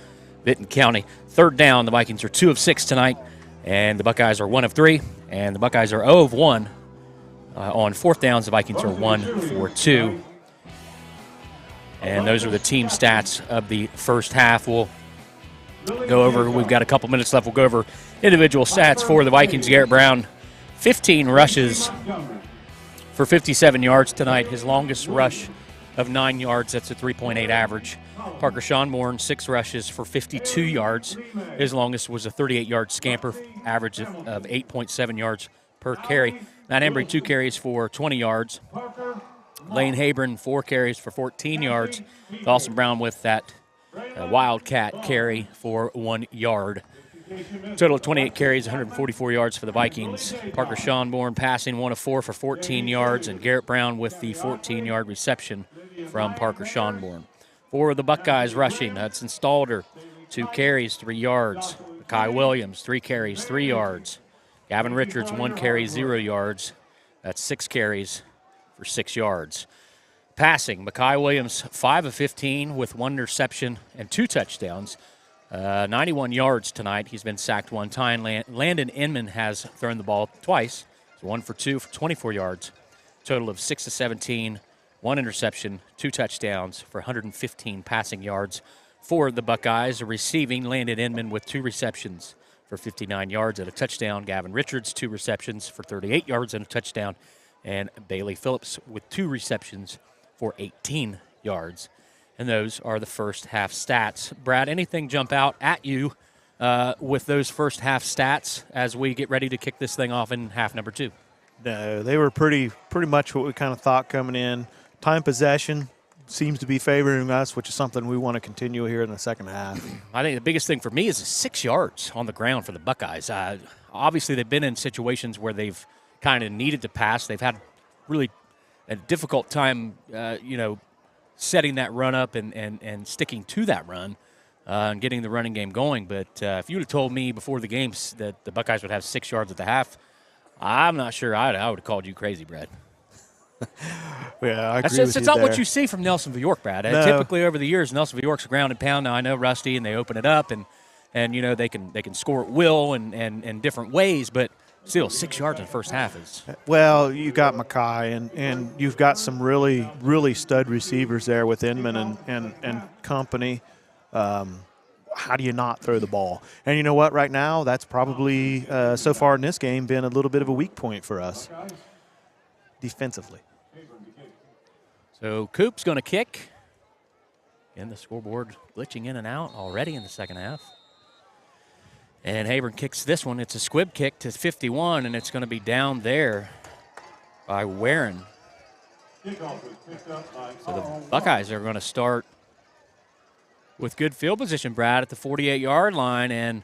Vinton County. Third down, the Vikings are 2 of 6 tonight, and the Buckeyes are 1 of 3. And the Buckeyes are 0 of 1 on fourth downs. The Vikings are 1 for 2. And those are the team stats of the first half. We'll go over, we've got a couple minutes left. We'll go over individual stats for the Vikings. Garrett Brown, 15 rushes for 57 yards tonight. His longest rush of 9 yards. That's a 3.8 average. Parker Schomburg, 6 rushes for 52 yards. His longest was a 38-yard scamper, average of 8.7 yards per carry. Matt Embry, 2 carries for 20 yards. Lane Habron, 4 carries for 14 yards. Dawson Brown with that wildcat carry for 1 yard. Total of 28 carries, 144 yards for the Vikings. Parker Schomburg passing 1 of 4 for 14 yards, and Garrett Brown with the 14-yard reception from Parker Schomburg. For the Buckeyes rushing, Hudson Stalder, 2 carries, 3 yards. Kai Williams, 3 carries, 3 yards. Gavin Richards, 1 carry, 0 yards. That's 6 carries for 6 yards. Passing, Makai Williams, 5 of 15 with 1 interception and 2 touchdowns. 91 yards tonight. He's been sacked 1 time. Landon Inman has thrown the ball twice. So 1 for 2 for 24 yards. Total of 6 of 17. 1 interception, 2 touchdowns for 115 passing yards for the Buckeyes. Receiving, Landon Inman with 2 receptions for 59 yards and a touchdown. Gavin Richards, 2 receptions for 38 yards and a touchdown. And Bailey Phillips with 2 receptions for 18 yards. And those are the first half stats. Brad, anything jump out at you with those first half stats as we get ready to kick this thing off in half number 2? No, they were pretty much what we kind of thought coming in. Time possession seems to be favoring us, which is something we want to continue here in the second half. I think the biggest thing for me is 6 yards on the ground for the Buckeyes. Obviously, they've been in situations where they've kind of needed to pass. They've had really a difficult time, setting that run up and sticking to that run and getting the running game going. But if you would have told me before the games that the Buckeyes would have 6 yards at the half, I'm not sure I would have called you crazy, Brad. Yeah, I agree with It's you not there. what you see from Nelsonville York, Brad. No. Typically over the years, Nelsonville York's a ground and pound. Now I know rusty and they open it up and they can score at will and different ways, but still 6 yards in the first half is. Well, you got Mackay and you've got some really, really stud receivers there with Inman and company. How do you not throw the ball? And you know what? Right now, that's probably so far in this game been a little bit of a weak point for us defensively. So Coop's going to kick. And the scoreboard glitching in and out already in the second half. And Hayburn kicks this one. It's a squib kick to 51, and it's going to be down there by Warren. So the Buckeyes are going to start with good field position, Brad, at the 48-yard line, and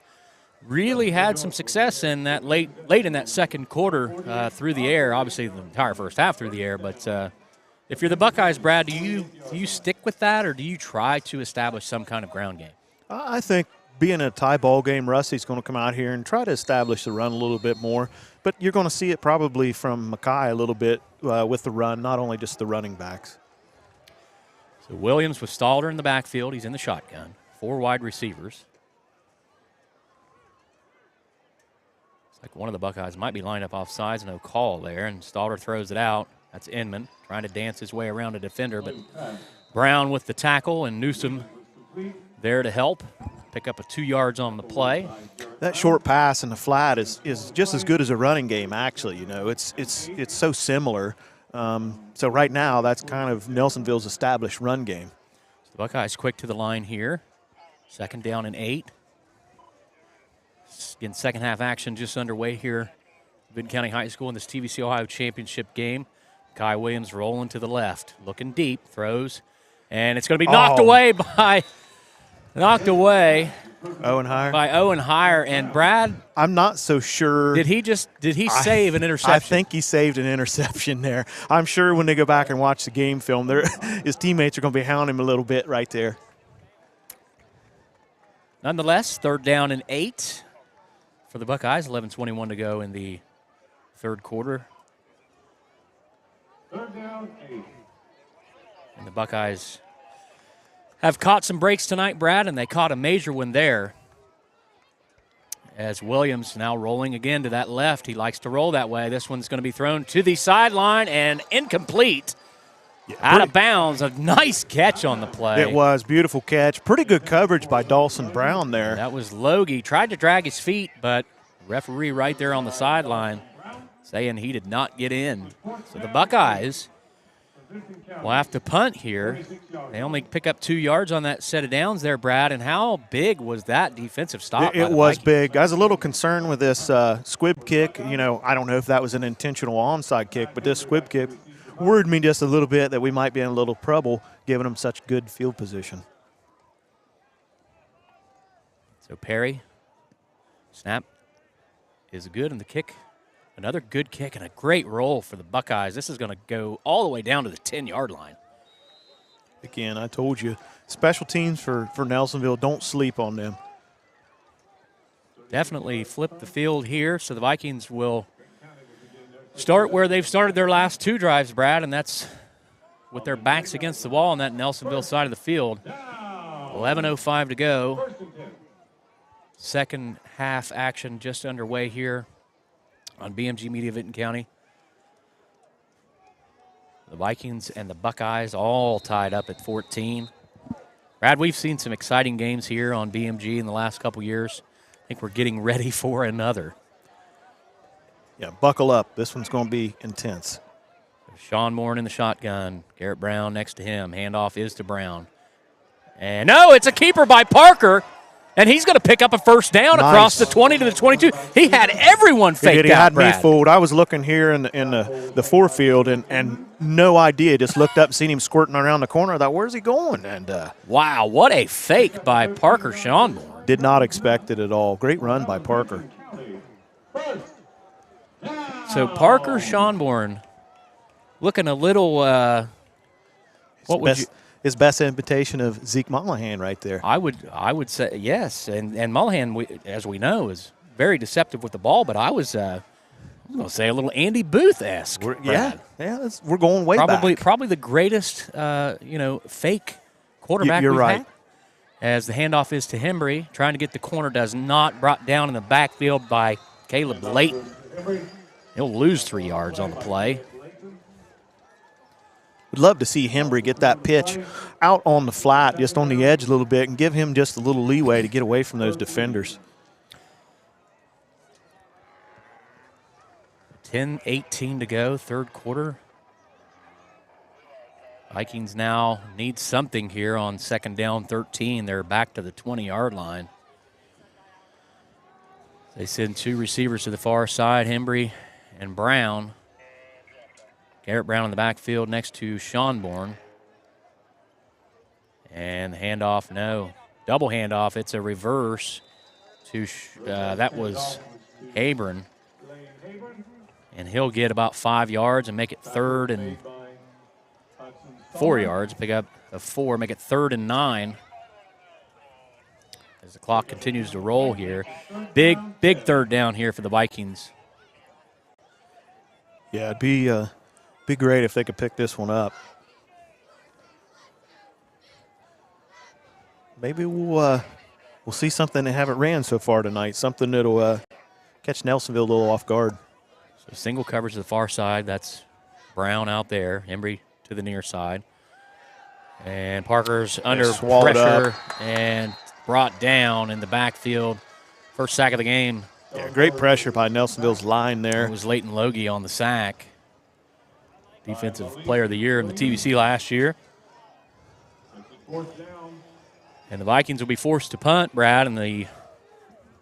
really had some success in that late in that second quarter through the air. Obviously, the entire first half through the air, but if you're the Buckeyes, Brad, do you stick with that, or do you try to establish some kind of ground game? I think being a tie ball game, Rusty's going to come out here and try to establish the run a little bit more. But you're going to see it probably from Mackay a little bit with the run, not only just the running backs. So Williams with Stalder in the backfield. He's in the shotgun. 4 wide receivers. It's like one of the Buckeyes might be lined up off sides. No call there, and Stalder throws it out. That's Inman trying to dance his way around a defender, but Brown with the tackle and Newsom there to help. Pick up a 2 yards on the play. That short pass in the flat is just as good as a running game, actually. You know, it's so similar. So right now, that's kind of Nelsonville's established run game. So the Buckeyes quick to the line here. 2nd down and 8. Again, second half action just underway here. Vinton County High School in this TVC Ohio Championship game. Kai Williams rolling to the left, looking deep, throws, and it's going to be knocked away by Owen Heyer. By Owen Heyer. And Brad, I'm not so sure. Did he save an interception? I think he saved an interception there. I'm sure when they go back and watch the game film, his teammates are going to be hounding him a little bit right there. Nonetheless, 3rd down and 8 for the Buckeyes. 11:21 to go in the third quarter. 3rd down, 8. And the Buckeyes have caught some breaks tonight, Brad, and they caught a major one there. As Williams now rolling again to that left. He likes to roll that way. This one's going to be thrown to the sideline and incomplete. Out of bounds. A nice catch on the play. It was. Beautiful catch. Pretty good coverage by Dawson Brown there. That was Logie. Tried to drag his feet, but referee right there on the sideline saying he did not get in. So the Buckeyes will have to punt here. They only pick up 2 yards on that set of downs there, Brad. And how big was that defensive stop? It was big. I was a little concerned with this squib kick. You know, I don't know if that was an intentional onside kick, but this squib kick worried me just a little bit that we might be in a little trouble giving them such good field position. So Perry, snap is good, and the kick, another good kick and a great roll for the Buckeyes. This is going to go all the way down to the 10-yard line. Again, I told you, special teams for Nelsonville, don't sleep on them. Definitely flip the field here, so the Vikings will start where they've started their last 2 drives, Brad, and that's with their backs against the wall on that Nelsonville side of the field. 11:05 to go. Second half action just underway here on BMG Media Vinton County. The Vikings and the Buckeyes all tied up at 14. Brad, we've seen some exciting games here on BMG in the last couple years. I think we're getting ready for another. Yeah, buckle up. This one's going to be intense. Sean Moore in the shotgun. Garrett Brown next to him. Handoff is to Brown. And no, it's a keeper by Parker. And he's going to pick up a first down across the 20 to the 22. He had everyone faked out, He had Brad. me fooled. I was looking here in the forefield and no idea. Just looked up, seen him squirting around the corner. I thought, where's he going? And wow, what a fake by Parker Seanborn. Did not expect it at all. Great run by Parker. So Parker Seanborn looking a little his best imitation of Zeke Mollahan right there. I would say yes, and Mollahan, as we know, is very deceptive with the ball. But I was going to say a little Andy Booth-esque. Yeah, we're going way back. Probably the greatest, fake quarterback You're we've right. had. As the handoff is to Hembry, trying to get the corner, does not, brought down in the backfield by Caleb Layton. He'll lose 3 yards on the play. Would love to see Hembry get that pitch out on the flat, just on the edge a little bit, and give him just a little leeway to get away from those defenders. 10:18 to go, third quarter. Vikings now need something here on 2nd down 13. They're back to the 20-yard line. They send 2 receivers to the far side, Hembry and Brown. Garrett Brown in the backfield next to Schonborn. And the handoff, no. Double handoff, it's a reverse to, that was Habron. And he'll get about 5 yards and make it 3rd and 4 yards. Pick up a 4, make it 3rd and 9. As the clock continues to roll here. Big 3rd down here for the Vikings. Yeah, it'd be great if they could pick this one up. Maybe we'll see something they haven't ran so far tonight, something that'll catch Nelsonville a little off guard. So single coverage to the far side. That's Brown out there. Hembry to the near side. And Parker's under pressure and brought down in the backfield. First sack of the game. Yeah, great pressure by Nelsonville's line there. It was Leighton Logie on the sack. Defensive Player of the Year in the TVC last year. And the Vikings will be forced to punt, Brad, and the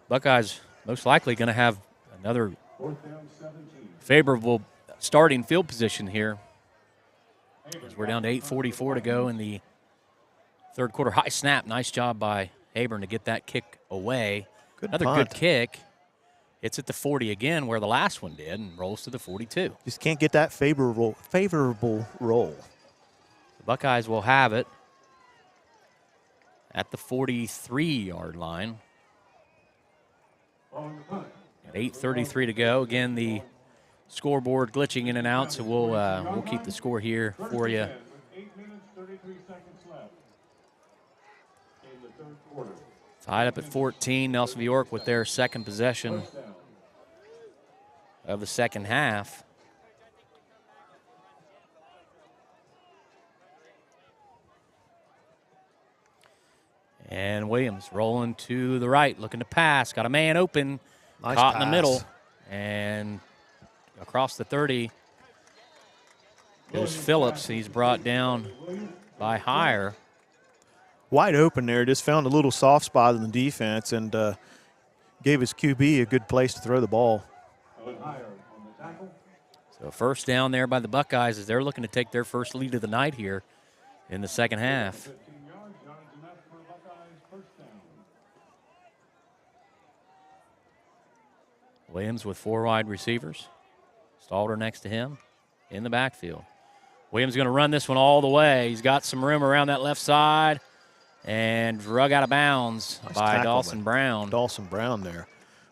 Buckeyes most likely going to have another favorable starting field position here. As we're down to 8:44 to go in the third quarter. High snap. Nice job by Habron to get that kick away. Another good kick. It's at the 40 again where the last one did and rolls to the 42. Just can't get that favorable roll. The Buckeyes will have it at the 43-yard line. At 8:33 to go. Again, the scoreboard glitching in and out, so we'll keep the score here for you. 8 minutes, 33 seconds left in the third quarter. Tied up at 14, Nelsonville York with their second possession of the second half. And Williams rolling to the right, looking to pass. Got a man open, Nice caught pass. in the middle. And across the 30 goes Phillips. He's brought down by Hire. Wide open there, just found a little soft spot in the defense and gave his QB a good place to throw the ball. So first down there by the Buckeyes as they're looking to take their first lead of the night here in the second half. Williams with 4 wide receivers. Stalder next to him in the backfield. Williams going to run this one all the way. He's got some room around that left side and drug out of bounds by Dawson Brown. Dawson Brown there.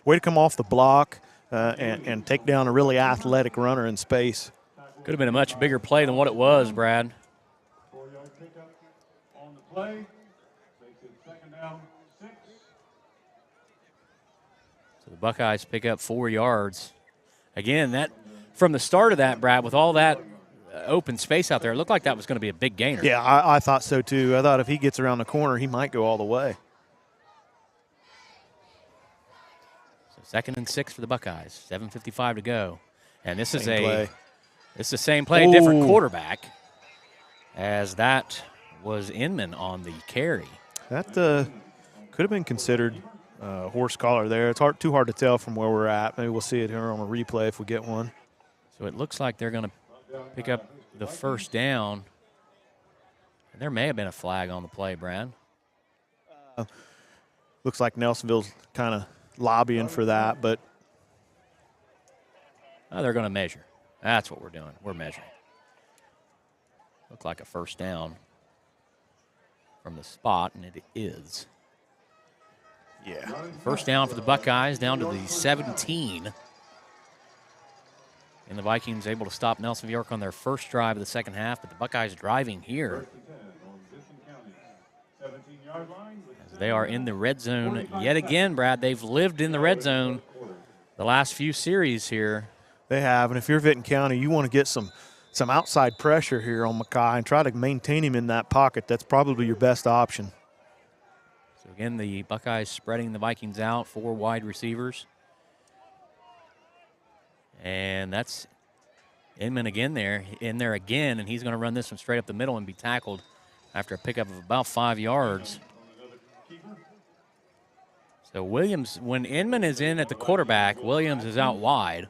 Way to come off the block and take down a really athletic runner in space. Could have been a much bigger play than what it was, Brad. 4-yard pickup on the play. Makes it second down, 6. So the Buckeyes pick up 4 yards. Again, that from the start of that, Brad, with all that open space out there, it looked like that was going to be a big gainer. Yeah, I thought so too. I thought if he gets around the corner, he might go all the way. So 2nd and 6 for the Buckeyes. 7:55 to go. And this is Play. It's the same play, different quarterback, as that was Inman on the carry. That could have been considered horse collar there. It's too hard to tell from where we're at. Maybe we'll see it here on a replay if we get one. So it looks like they're going to pick up the first down. And there may have been a flag on the play, Brad. Looks like Nelsonville's kind of lobbying for that, but they're going to measure. That's what we're doing. We're measuring. Looked like a first down. from the spot, and it is. Yeah. First down for the Buckeyes, down to the 17. And the Vikings able to stop Nelsonville York on their first drive of the second half, but the Buckeyes driving here. As they are in the red zone yet again, Brad. They've lived in the red zone the last few series here. They have, and if you're Vinton County, you want to get some outside pressure here on Mackay and try to maintain him in that pocket. That's probably your best option. So again, the Buckeyes spreading the Vikings out, 4 wide receivers. And that's Inman again in there again, and he's going to run this one straight up the middle and be tackled after a pickup of about 5 yards. So Williams, when Inman is in at the quarterback, Williams is out wide.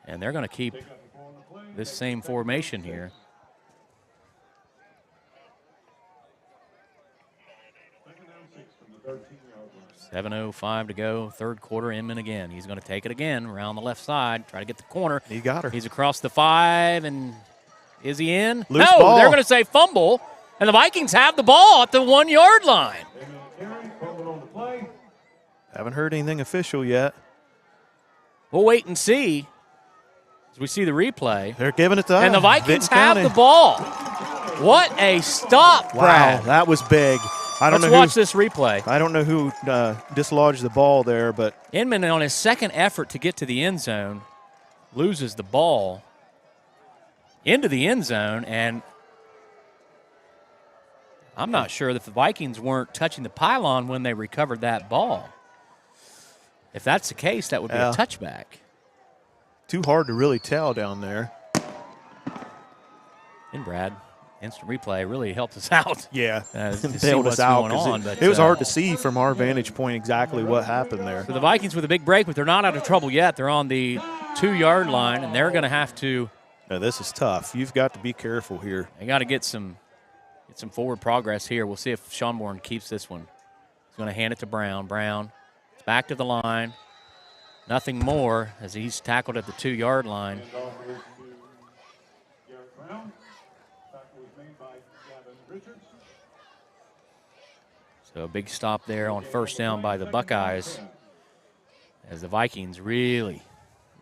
And they're going to keep this same formation here. 7:05 to go, third quarter. Inman again. He's going to take it again around the left side, try to get the corner. He got her. He's across the 5, and is he in? Loose no, ball. They're going to say fumble, and the Vikings have the ball at the 1-yard line. Haven't heard anything official yet. We'll wait and see as we see the replay. They're giving it to And the Vikings Vinton have County. the ball. What a stop, Wow, Brad. that was big. Let's watch this replay. I don't know who dislodged the ball there, but Inman, on his second effort to get to the end zone, loses the ball into the end zone, and I'm not sure that the Vikings weren't touching the pylon when they recovered that ball. If that's the case, that would be a touchback. too hard to really tell down there. And Brad, instant replay really helps us out. Yeah, to see bailed what's us out going 'cause on. But it was hard to see from our vantage point exactly what happened there. So the Vikings with a big break, but they're not out of trouble yet. They're on the 2-yard line, and they're going to have to. Now, this is tough. You've got to be careful here. They got to get some forward progress here. We'll see if Schonborn keeps this one. He's going to hand it to Brown. Brown, it's back to the line. Nothing more as he's tackled at the 2-yard line. So a big stop there on first down by the Buckeyes as the Vikings really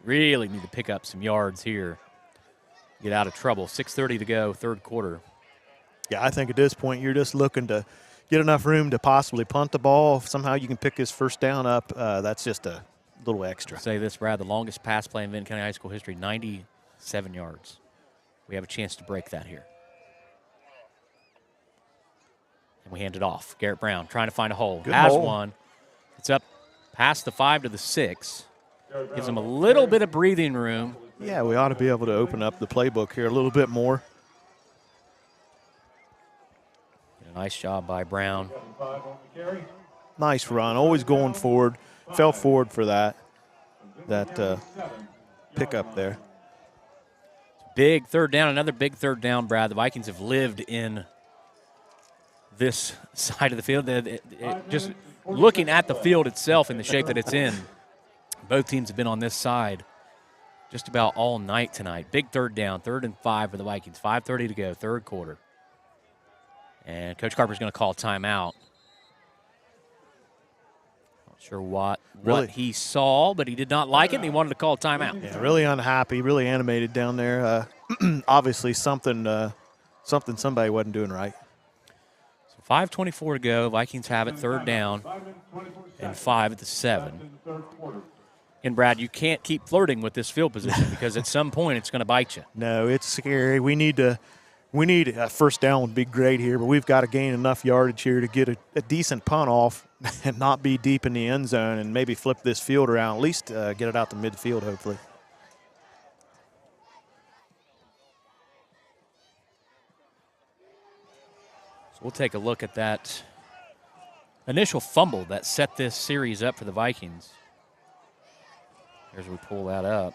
need to pick up some yards here. Get out of trouble. 6:30 to go, third quarter. Yeah, I think at this point you're just looking to get enough room to possibly punt the ball. If somehow you can pick this first down up, that's just a little extra. I'll say this, Brad, the longest pass play in Vinton County High School history, 97 yards. We have a chance to break that here. And we hand it off. Garrett Brown trying to find a hole. Good Has hole. one. It's up past the 5 to the 6. Gives him a little bit of breathing room. Yeah, we ought to be able to open up the playbook here a little bit more. A nice job by Brown. Nice run, always going forward. Fell forward for that pickup there. Big third down, another big third down, Brad. The Vikings have lived in this side of the field. Just looking at the field itself in the shape that it's in, both teams have been on this side just about all night tonight. Big third down, 3rd and 5 for the Vikings. 5:30 to go, third quarter. And Coach Carper's going to call timeout. Not sure what he saw, but he did not like it, and he wanted to call timeout. Yeah, really unhappy, really animated down there. Obviously something somebody wasn't doing right. So 5:24 to go. Vikings have it, third down, and 5 at the 7. And, Brad, you can't keep flirting with this field position because at some point it's going to bite you. No, it's scary. We need a first down would be great here, but we've got to gain enough yardage here to get a decent punt off and not be deep in the end zone and maybe flip this field around, at least get it out to midfield, hopefully. So we'll take a look at that initial fumble that set this series up for the Vikings. As we pull that up.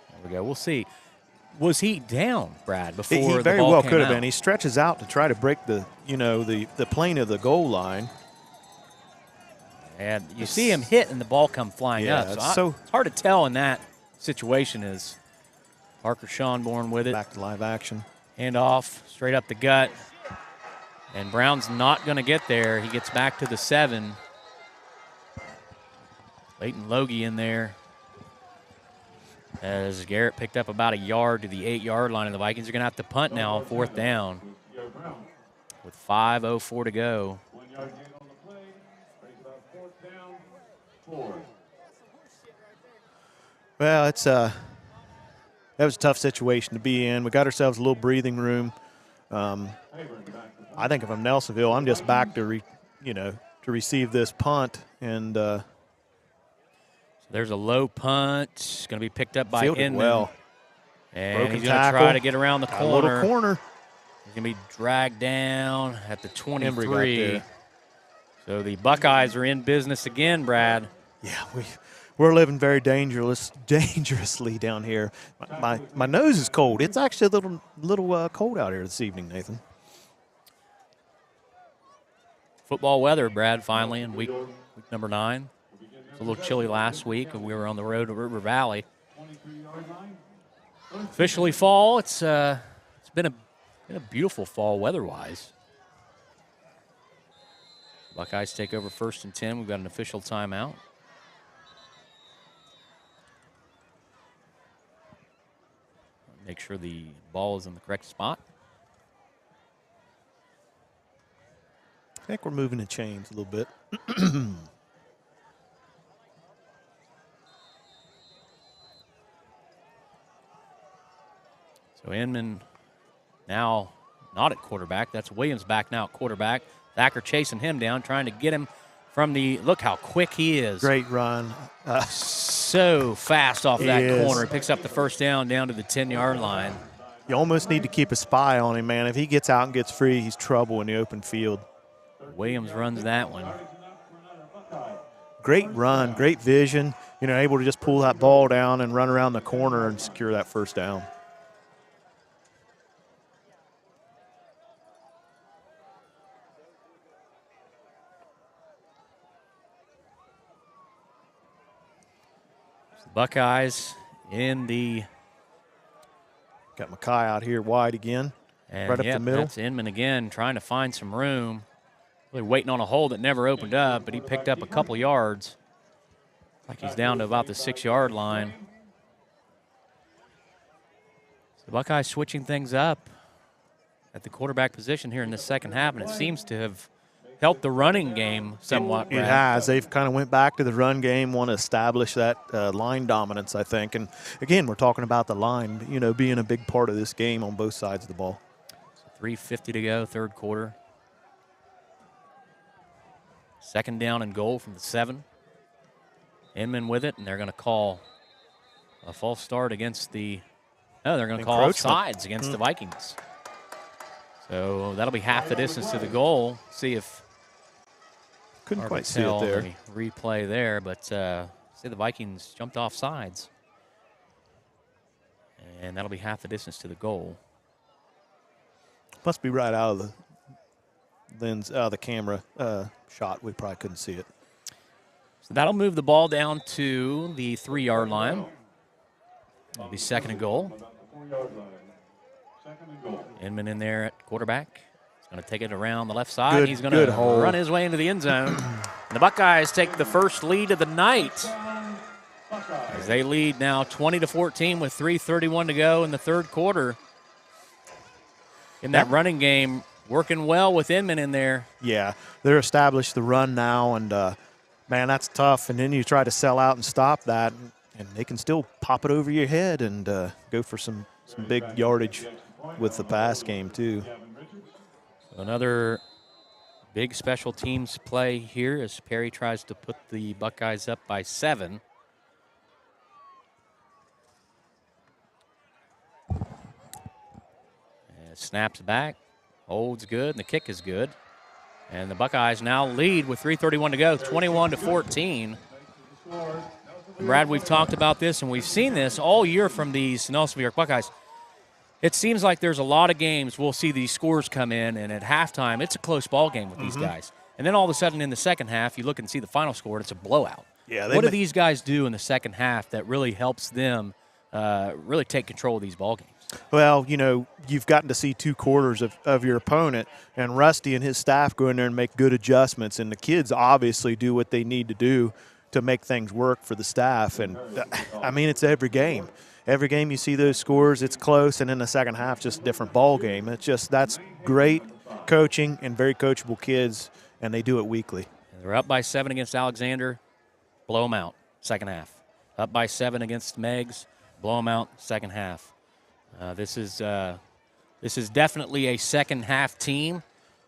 There we go. We'll see. Was he down, Brad, before the ball came out? He very well could have been. He stretches out to try to break the plane of the goal line. And you see him hit and the ball come flying up. Yeah, So it's hard to tell in that situation as Parker Schonborn with it. Back to live action. Hand off, straight up the gut. And Brown's not going to get there. He gets back to the 7. Leighton Logie in there. As Garrett picked up about a yard to the 8-yard line, and the Vikings are going to have to punt now on 4th down with 5:04 to go. 1 yard gain on the play. Brings about 4th down, 4. Well, that was a tough situation to be in. We got ourselves a little breathing room. I think if I'm Nelsonville, I'm just back to receive this punt, and so there's a low punt. It's going to be picked up by Inman. Well. And Broken he's going to tackle. try to get around the corner. A little corner. He's going to be dragged down at the 23. So the Buckeyes are in business again, Brad. Yeah, we're living very dangerously down here. My nose is cold. It's actually a little cold out here this evening, Nathan. Football weather, Brad, finally in week number 9. It was a little chilly last week when we were on the road to River Valley. Officially fall. It's been a beautiful fall weather-wise. Buckeyes take over 1st and 10. We've got an official timeout. Make sure the ball is in the correct spot. I think we're moving the chains a little bit. So Inman now not at quarterback. That's Williams back now at quarterback. Thacker chasing him down, trying to get him from the – look how quick he is. Great run. So fast off that corner. He picks up the 1st down to the 10-yard line. You almost need to keep a spy on him, man. If he gets out and gets free, he's trouble in the open field. Williams runs that one. Great run, great vision. Able to just pull that ball down and run around the corner and secure that 1st down. Buckeyes in the – got Mackay out here wide again, and right up the middle. That's Inman again trying to find some room. Really waiting on a hole that never opened up, but he picked up a couple yards. Like he's down to about the 6-yard line. So the Buckeyes switching things up at the quarterback position here in the second half, and it seems to have helped the running game somewhat. It has. They've kind of went back to the run game, want to establish that line dominance, I think. And, again, we're talking about the line, being a big part of this game on both sides of the ball. So 3:50 to go, 3rd quarter. 2nd down and goal from the 7. Inman with it, and they're going to call a false start against the – no, they're going to call offsides against the Vikings. So that'll be half the distance to the goal. See if – couldn't quite see it there. Replay there, but see the Vikings jumped off sides. And that'll be half the distance to the goal. Must be right out of the lens, the camera shot. We probably couldn't see it. So that'll move the ball down to the 3-yard line. It'll be 2nd and goal. Inman in there at quarterback. He's going to take it around the left side. He's going to run his way into the end zone. And the Buckeyes take the first lead of the night as they lead now 20-14 with 3:31 to go in the 3rd quarter. In that running game, working well with Inman in there. Yeah, they're established the run now, and, man, that's tough. And then you try to sell out and stop that, and they can still pop it over your head and go for some big yardage with the pass game, too. Another big special teams play here as Perry tries to put the Buckeyes up by 7. And snaps back, holds good, and the kick is good. And the Buckeyes now lead with 3:31 to go, 21-14. Brad, we've talked about this, and we've seen this all year from these Nelsonville York Buckeyes. It seems like there's a lot of games we'll see these scores come in, and at halftime, it's a close ball game with these guys. And then all of a sudden in the second half, you look and see the final score, and it's a blowout. Yeah, what do these guys do in the second half that really helps them really take control of these ball games. Well, you know, you've gotten to see 2 quarters of your opponent, and Rusty and his staff go in there and make good adjustments, and the kids obviously do what they need to do to make things work for the staff. And, I mean, it's every game. Every game you see those scores, it's close, and in the second half, just a different ball game. It's just that's great coaching and very coachable kids, and they do it weekly. They're up by 7 against Alexander, blow them out, second half. Up by 7 against Meigs, blow them out, second half. This is definitely a second-half team,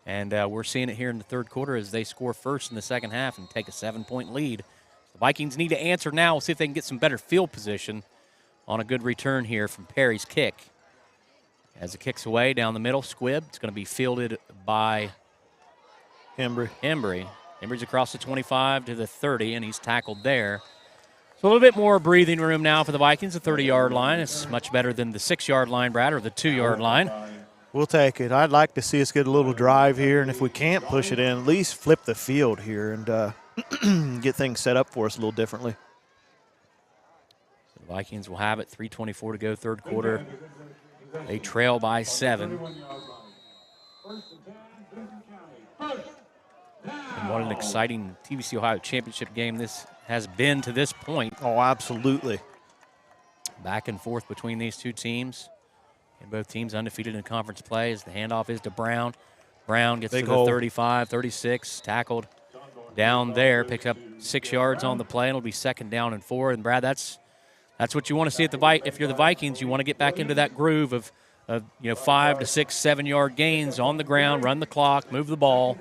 and we're seeing it here in the third quarter as they score first in the second half and take a 7-point lead. The Vikings need to answer now. We'll see if they can get some better field position on a good return here from Perry's kick. As it kicks away down the middle, Squibb. It's going to be fielded by Embry. Embry's across the 25 to the 30, and he's tackled there. So a little bit more breathing room now for the Vikings. The 30-yard line is much better than the 6-yard line, Brad, or the 2-yard line. We'll take it. I'd like to see us get a little drive here, and if we can't push it in, at least flip the field here and get things set up for us a little differently. So the Vikings will have it. 3:24 to go, third quarter. They trail by 7. And what an exciting TVC Ohio championship game this has been to this point. Oh, absolutely. Back and forth between these two teams. And both teams undefeated in conference play as the handoff is to Brown. Brown gets to the 35, 36, tackled down there, picks up 6 yards on the play, and it'll be second down and 4. And, Brad, that's what you want to see at if you're the Vikings. You want to get back into that groove of 5 to 6, 7-yard gains on the ground, run the clock, move the ball.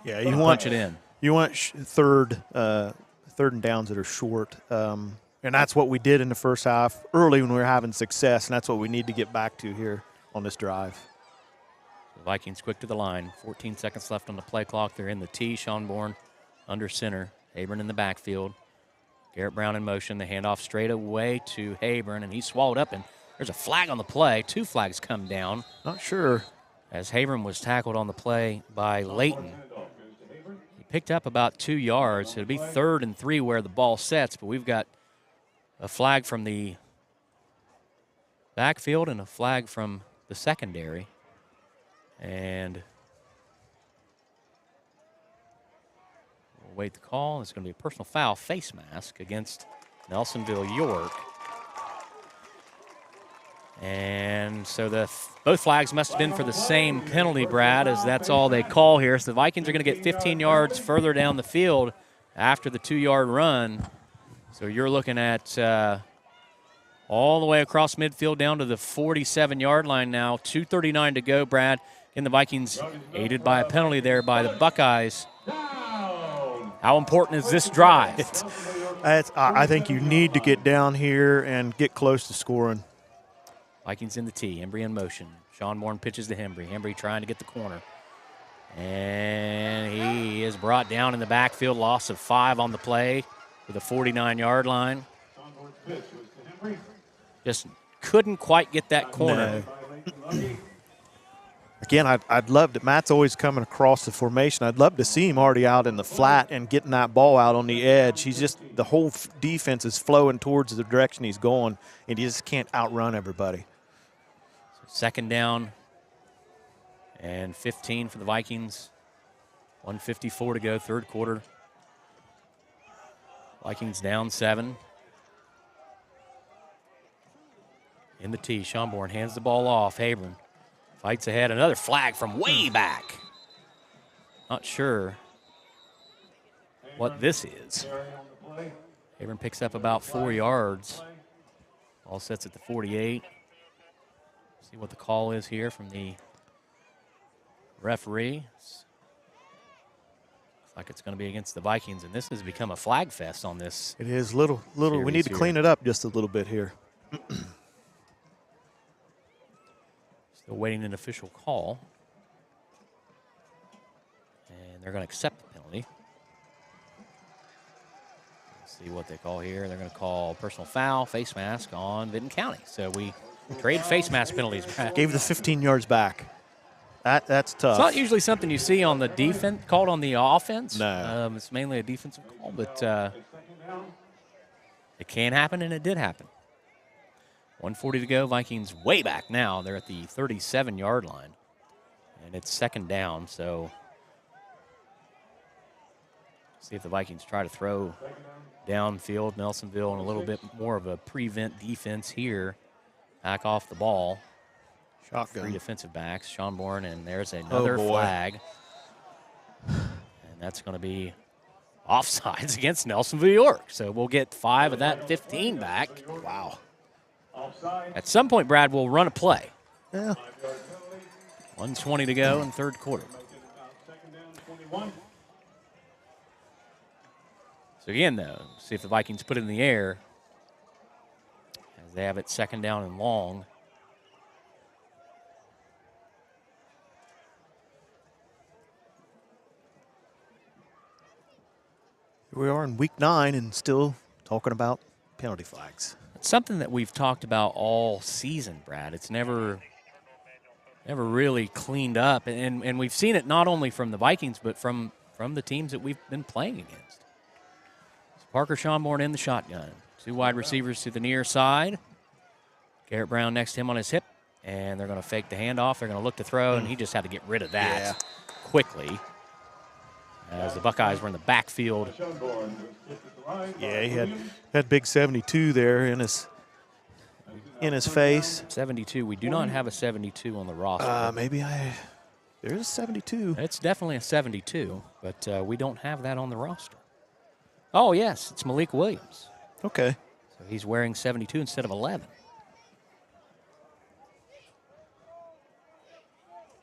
Yeah, you punch it in. You want third and downs that are short. And that's what we did in the first half early when we were having success, and that's what we need to get back to here on this drive. The Vikings quick to the line. 14 seconds left on the play clock. They're in the tee. Schonborn under center. Habern in the backfield. Garrett Brown in motion. The handoff straight away to Habern, and he's swallowed up, and there's a flag on the play. 2 flags come down. Not sure. As Habern was tackled on the play by Layton. He picked up about 2 yards. It'll be 3rd and 3 where the ball sets, but we've got a flag from the backfield and a flag from the secondary. And we'll wait the call. It's going to be a personal foul face mask against Nelsonville York. And so both flags must have been for the same penalty, Brad, as that's all they call here. So the Vikings are going to get 15 yards further down the field after the 2-yard run. So you're looking at all the way across midfield down to the 47-yard line now. 2:39 to go, Brad. And the Vikings aided by a penalty there by the Buckeyes. How important is this drive? I think you need to get down here and get close to scoring. Vikings in the tee. Embry in motion. Schonborn pitches to Embry. Embry trying to get the corner. And he is brought down in the backfield. Loss of 5 on the play to the 49-yard line. Just couldn't quite get that corner. No. Again, I'd love to. Matt's always coming across the formation. I'd love to see him already out in the flat and getting that ball out on the edge. He's just, the whole defense is flowing towards the direction he's going, and he just can't outrun everybody. Second down and 15 for the Vikings. 1:54 to go, third quarter. Vikings down 7. In the tee, Schonborn hands the ball off. Habern fights ahead. Another flag from way back. Not sure what this is. Habern picks up about 4 yards. Ball sets at the 48. See what the call is here from the referee. Looks like it's going to be against the Vikings, and this has become a flag fest on this. It is little. We need to clean it up just a little bit here. Still waiting an official call. And they're going to accept the penalty. Let's see what they call here. They're going to call personal foul, face mask on Vinton County. So we trade face mask penalties. Gave the 15 yards back. That's tough. It's not usually something you see on the defense, called on the offense. No. It's mainly a defensive call, but it can happen, and it did happen. 1:40 to go. Vikings way back now. They're at the 37-yard line. And it's second down, so see if the Vikings try to throw downfield. Nelsonville in a little bit more of a prevent defense here. Back off the ball. Shotgun. 3 defensive backs. Sean Bourne, and there's another flag. And that's going to be offsides against Nelsonville York. So we'll get 5 of that 15 back. Wow. At some point, Brad will run a play. Yeah. 1:20 to go in third quarter. So again, though, see if the Vikings put it in the air as they have it second down and long. Here we are in week 9 and still talking about penalty flags. It's something that we've talked about all season, Brad. It's never really cleaned up, and we've seen it not only from the Vikings but from the teams that we've been playing against. So Parker Schonborn in the shotgun. 2 wide receivers to the near side. Garrett Brown next to him on his hip, and they're going to fake the handoff. They're going to look to throw, and he just had to get rid of that quickly as the Buckeyes were in the backfield. Yeah, he had big 72 there in his face. 72. We do not have a 72 on the roster. There's a 72. It's definitely a 72, but we don't have that on the roster. Oh, yes, it's Malik Williams. Okay. So he's wearing 72 instead of 11.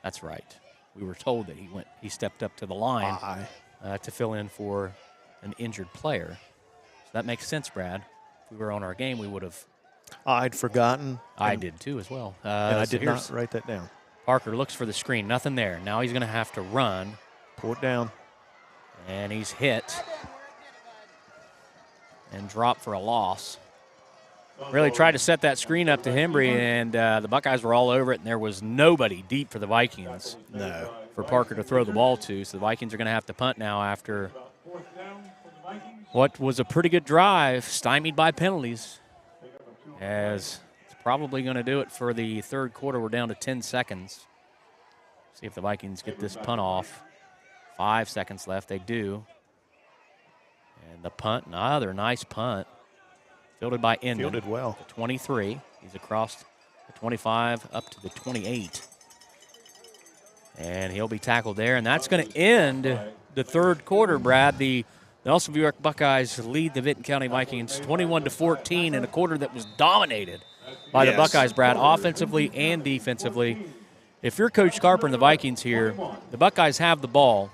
That's right. We were told that he stepped up to the line to fill in for an injured player. So that makes sense, Brad. If we were on our game, we would have. I'd forgotten. I did too as well. And I did not write that down. Parker looks for the screen. Nothing there. Now he's going to have to run. Pull it down. And he's hit and dropped for a loss. Really tried to set that screen up to Hembry, and the Buckeyes were all over it, and there was nobody deep for the Vikings. No. For Parker to throw the ball to. So the Vikings are going to have to punt now after what was a pretty good drive, stymied by penalties. As it's probably going to do it for the third quarter. We're down to 10 seconds. See if the Vikings get this punt off. 5 seconds left. They do. And the punt, another nice punt. Fielded by Inman. Fielded well. The 23. He's across the 25 up to the 28. And he'll be tackled there. And that's going to end the third quarter, Brad. The Nelsonville York Buckeyes lead the Vinton County Vikings 21-14 in a quarter that was dominated by the Buckeyes, Brad, offensively and defensively. If you're Coach Carper and the Vikings here, the Buckeyes have the ball.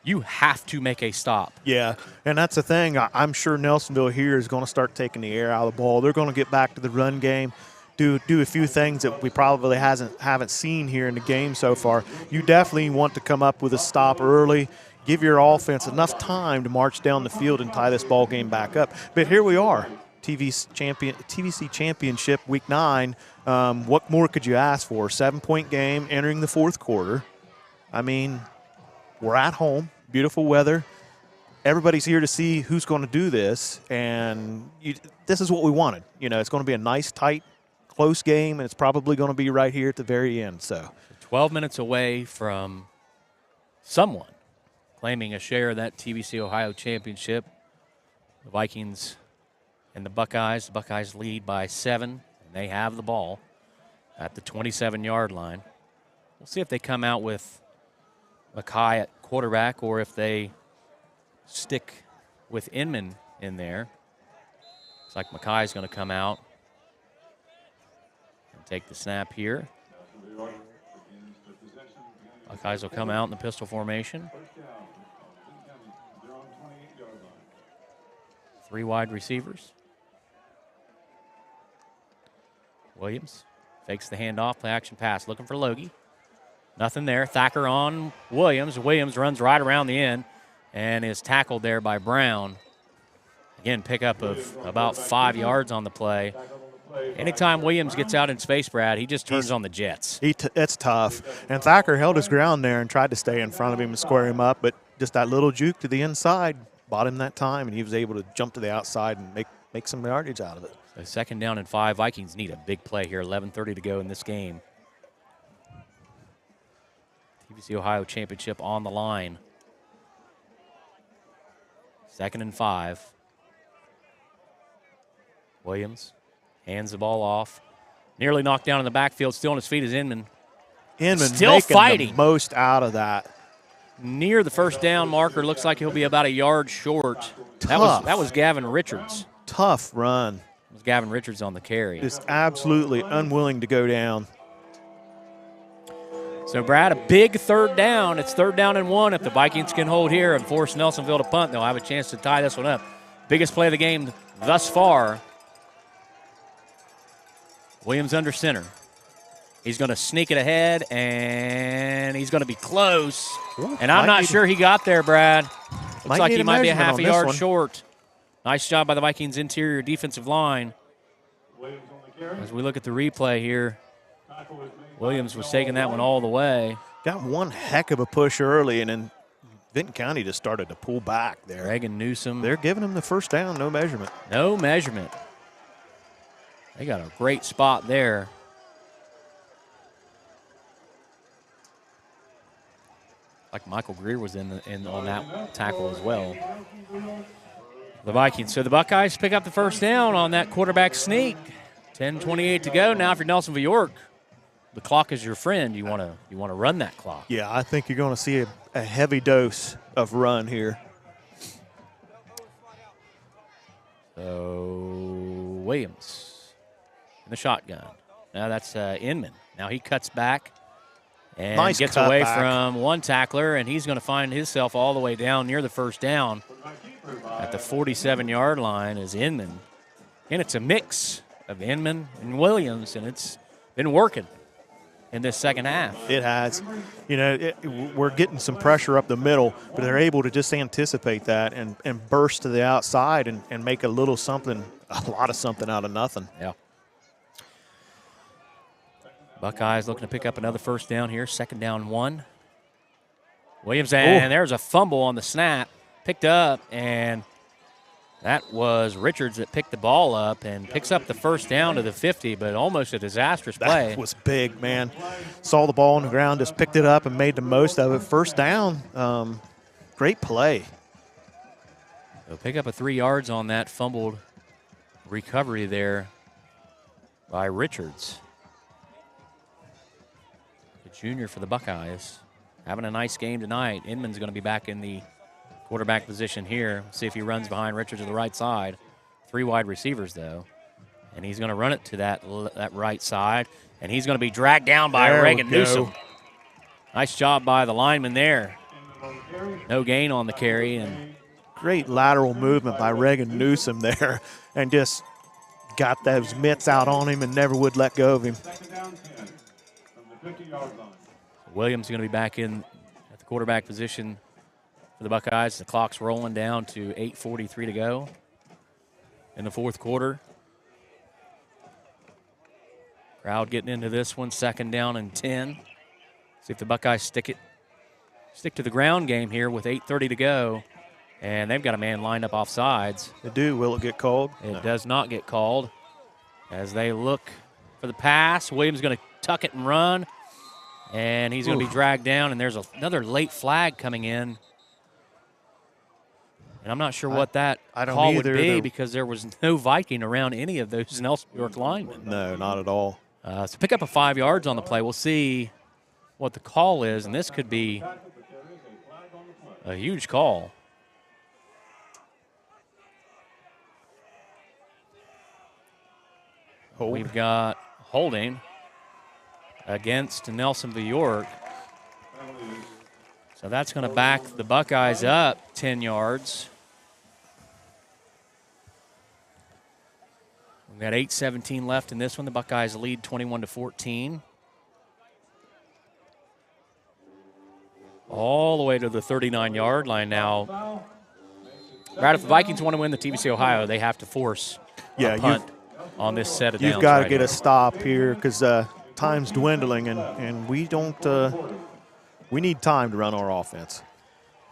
You have to make a stop. Yeah, and that's the thing. I'm sure Nelsonville here is going to start taking the air out of the ball. They're going to get back to the run game, do a few things that we probably haven't seen here in the game so far. You definitely want to come up with a stop early, give your offense enough time to march down the field and tie this ball game back up. But here we are, TVC Championship Week 9. What more could you ask for? 7-point game entering the fourth quarter. I mean, we're at home, beautiful weather. Everybody's here to see who's going to do this, and this is what we wanted. You know, it's going to be a nice, tight, close game, and it's probably going to be right here at the very end. So 12 minutes away from someone claiming a share of that TVC Ohio Championship. The Vikings and the Buckeyes. The Buckeyes lead by 7, and they have the ball at the 27-yard line. We'll see if they come out with Mackay at quarterback or if they stick with Inman in there. Looks like Mackay's going to come out and take the snap here. Buckeyes will come out in the pistol formation. 3 wide receivers. Williams fakes the handoff, play action pass, looking for Logie. Nothing there. Thacker on Williams. Williams runs right around the end and is tackled there by Brown. Again, pickup of about 5 yards on the play. Anytime Williams gets out in space, Brad, he just turns on the jets. It's tough. And Thacker held his ground there and tried to stay in front of him and square him up, but just that little juke to the inside bought him that time, and he was able to jump to the outside and make some yardage out of it. So 2nd down and 5. Vikings need a big play here. 11:30 to go in this game. TVC Ohio Championship on the line. 2nd and 5. Williams hands the ball off. Nearly knocked down in the backfield. Still on his feet is Inman. Inman still making fighting. The most out of that. Near the 1st down marker. Looks like he'll be about a yard short. That was Gavin Richards. Tough run. It was Gavin Richards on the carry. Just absolutely unwilling to go down. So, Brad, a big 3rd down. It's 3rd down and 1. If the Vikings can hold here and force Nelsonville to punt, they'll have a chance to tie this one up. Biggest play of the game thus far. Williams under center. He's going to sneak it ahead, and he's going to be close. Ooh, and I'm not sure he got there, Brad. Looks like he might be a half a yard short. Nice job by the Vikings' interior defensive line. As we look at the replay here, Williams was taking that one all the way. Got one heck of a push early, and then Vinton County just started to pull back there. Reagan Newsom. They're giving him the 1st down, no measurement. No measurement. They got a great spot there. Like Michael Greer was in on that tackle as well. The Vikings. So the Buckeyes pick up the 1st down on that quarterback sneak. 10:28 to go. Now, if you're Nelsonville York, the clock is your friend. You want to run that clock. Yeah, I think you're going to see a heavy dose of run here. So Williams in the shotgun. Now that's Inman. Now he cuts back and nice gets cut away back from one tackler, and he's going to find himself all the way down near the 1st down at the 47-yard line is Inman. And it's a mix of Inman and Williams, and it's been working in this 2nd half. It has. You know, we're getting some pressure up the middle, but they're able to just anticipate that and burst to the outside and make a lot of something out of nothing. Yeah. Buckeyes looking to pick up another 1st down here, 2nd down 1. Williams, and there's a fumble on the snap, picked up, and that was Richards that picked the ball up and picks up the 1st down to the 50, but almost a disastrous play. That was big, man. Saw the ball on the ground, just picked it up and made the most of it. 1st down, great play. So pick up a 3 yards on that fumbled recovery there by Richards. The junior for the Buckeyes. Having a nice game tonight. Inman's going to be back in the quarterback position here. See if he runs behind Richards to the right side. 3 wide receivers, though. And he's going to run it to that right side. And he's going to be dragged down by Reagan Newsom. Nice job by the lineman there. No gain on the carry. And great lateral movement by Reagan Newsom there. And just got those mitts out on him and never would let go of him. Williams is going to be back in at the quarterback position for the Buckeyes. The clock's rolling down to 8:43 to go in the 4th quarter. Crowd getting into this one, 2nd down and 10. See if the Buckeyes stick to the ground game here with 8:30 to go. And they've got a man lined up off sides. They do. Will it get called? It does not get called. As they look for the pass, Williams is going to tuck it and run. And he's going to be dragged down, and there's another late flag coming in. And I'm not sure what that call would be because there was no Viking around any of those Nelsonville York linemen. No, not at all. So pick up a 5 yards on the play. We'll see what the call is, and this could be a huge call. We've got holding against Nelsonville York. So that's going to back the Buckeyes up 10 yards. We've got 8:17 left in this one. The Buckeyes lead 21-14. All the way to the 39-yard line now. Right, if the Vikings want to win the TVC Ohio, they have to force a punt on this set of downs. You've got to get a stop here because time's dwindling, and we don't we need time to run our offense.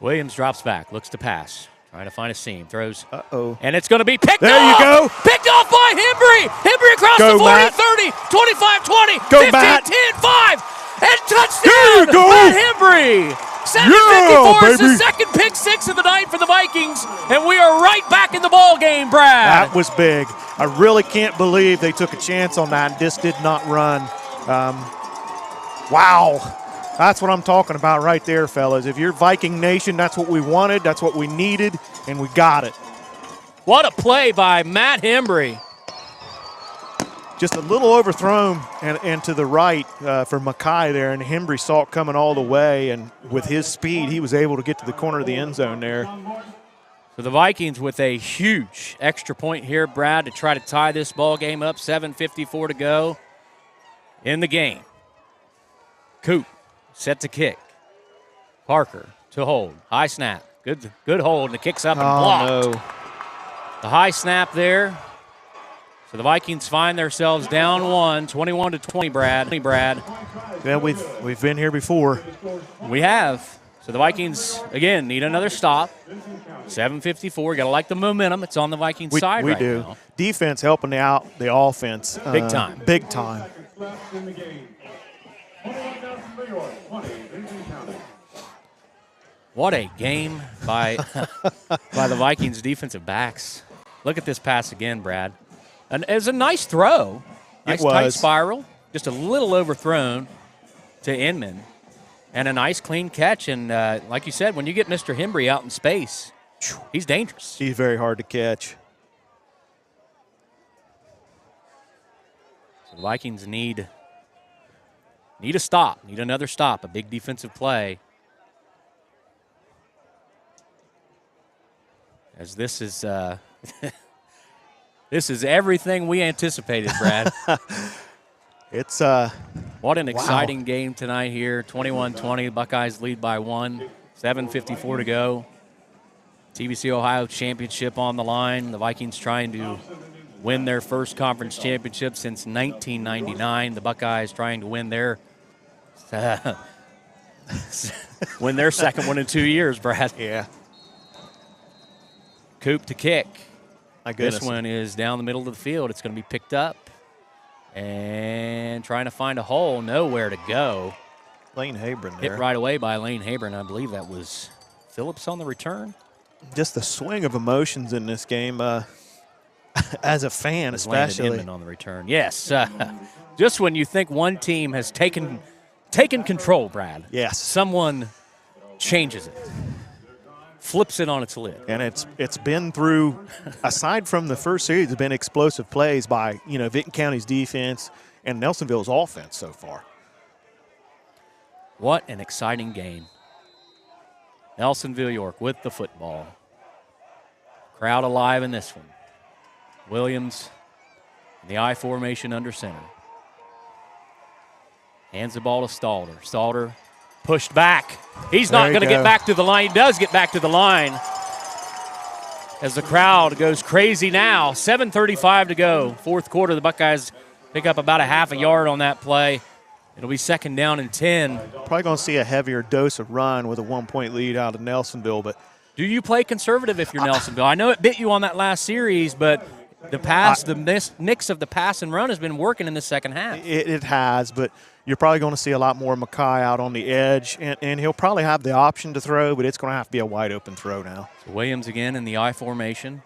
Williams drops back, looks to pass. Trying to find a seam. Throws. Uh-oh. And it's going to be picked off. There you go. Picked off by Hembry. Hembry across Go, the 40, Matt. 30, 25, 20, Go, 15, Matt. 10, 5. And touchdown. There you go. Matt Hembry. 7:54 is the baby. second pick six of the night for the Vikings. And we are right back in the ball game, Brad. That was big. I really can't believe they took a chance on that and just did not run. Wow. That's what I'm talking about right there, fellas. If you're Viking Nation, that's what we wanted, that's what we needed, and we got it. What a play by Matt Hembry. Just a little overthrown and to the right for Mackay there, and Hembry saw it coming all the way, and with his speed, he was able to get to the corner of the end zone there. So the Vikings with a huge extra point here, Brad, to try to tie this ball game up. 7:54 to go in the game. Coop set to kick. Parker to hold. High snap. Good hold, and the kick's up and blocked. No. The high snap there. So the Vikings find themselves down 1, 21-20, Brad. Yeah, we've been here before. We have. So the Vikings, again, need another stop. 7:54. Got to like the momentum. It's on the Vikings side we right do. now. Defense helping out the offense. Big time. Big time. What a game by the Vikings defensive backs. Look at this pass again, Brad. And it was a nice throw. Nice tight spiral. Just a little overthrown to Inman. And a nice clean catch. And like you said, when you get Mr. Hembry out in space, he's dangerous. He's very hard to catch. So the Vikings need a stop. Need another stop. A big defensive play. As this is this is everything we anticipated, Brad. It's what an exciting game tonight here. 21-20, Buckeyes lead by 1. 7:54 to go. TBC Ohio championship on the line. The Vikings trying to win their first conference championship since 1999. The Buckeyes trying to win their second one in 2 years, Brad. yeah. Coop to kick. My goodness. This one is down the middle of the field. It's going to be picked up. And trying to find a hole, nowhere to go. Lane Habron there. Hit right away by Lane Habron. I believe that was Phillips on the return. Just the swing of emotions in this game, as a fan especially. Landon Inman on the return. Yes. Just when you think one team has taken control, Brad. Yes. Someone changes it. Flips it on its lid. And it's been through, aside from the first series, it's been explosive plays by, Vinton County's defense and Nelsonville's offense so far. What an exciting game. Nelsonville York with the football. Crowd alive in this one. Williams in the I formation under center. Hands the ball to Stalder. Stalder pushed back. He's not going to get back to the line. He does get back to the line as the crowd goes crazy now. 7:35 to go. Fourth quarter, the Buckeyes pick up about a half a yard on that play. It'll be second down and 10. Probably going to see a heavier dose of run with a 1-point lead out of Nelsonville. But do you play conservative if you're Nelsonville? I know it bit you on that last series, but the mix of the pass and run has been working in the second half. It has, but you're probably going to see a lot more Mackay out on the edge, and he'll probably have the option to throw, but it's going to have to be a wide-open throw now. So Williams again in the I formation.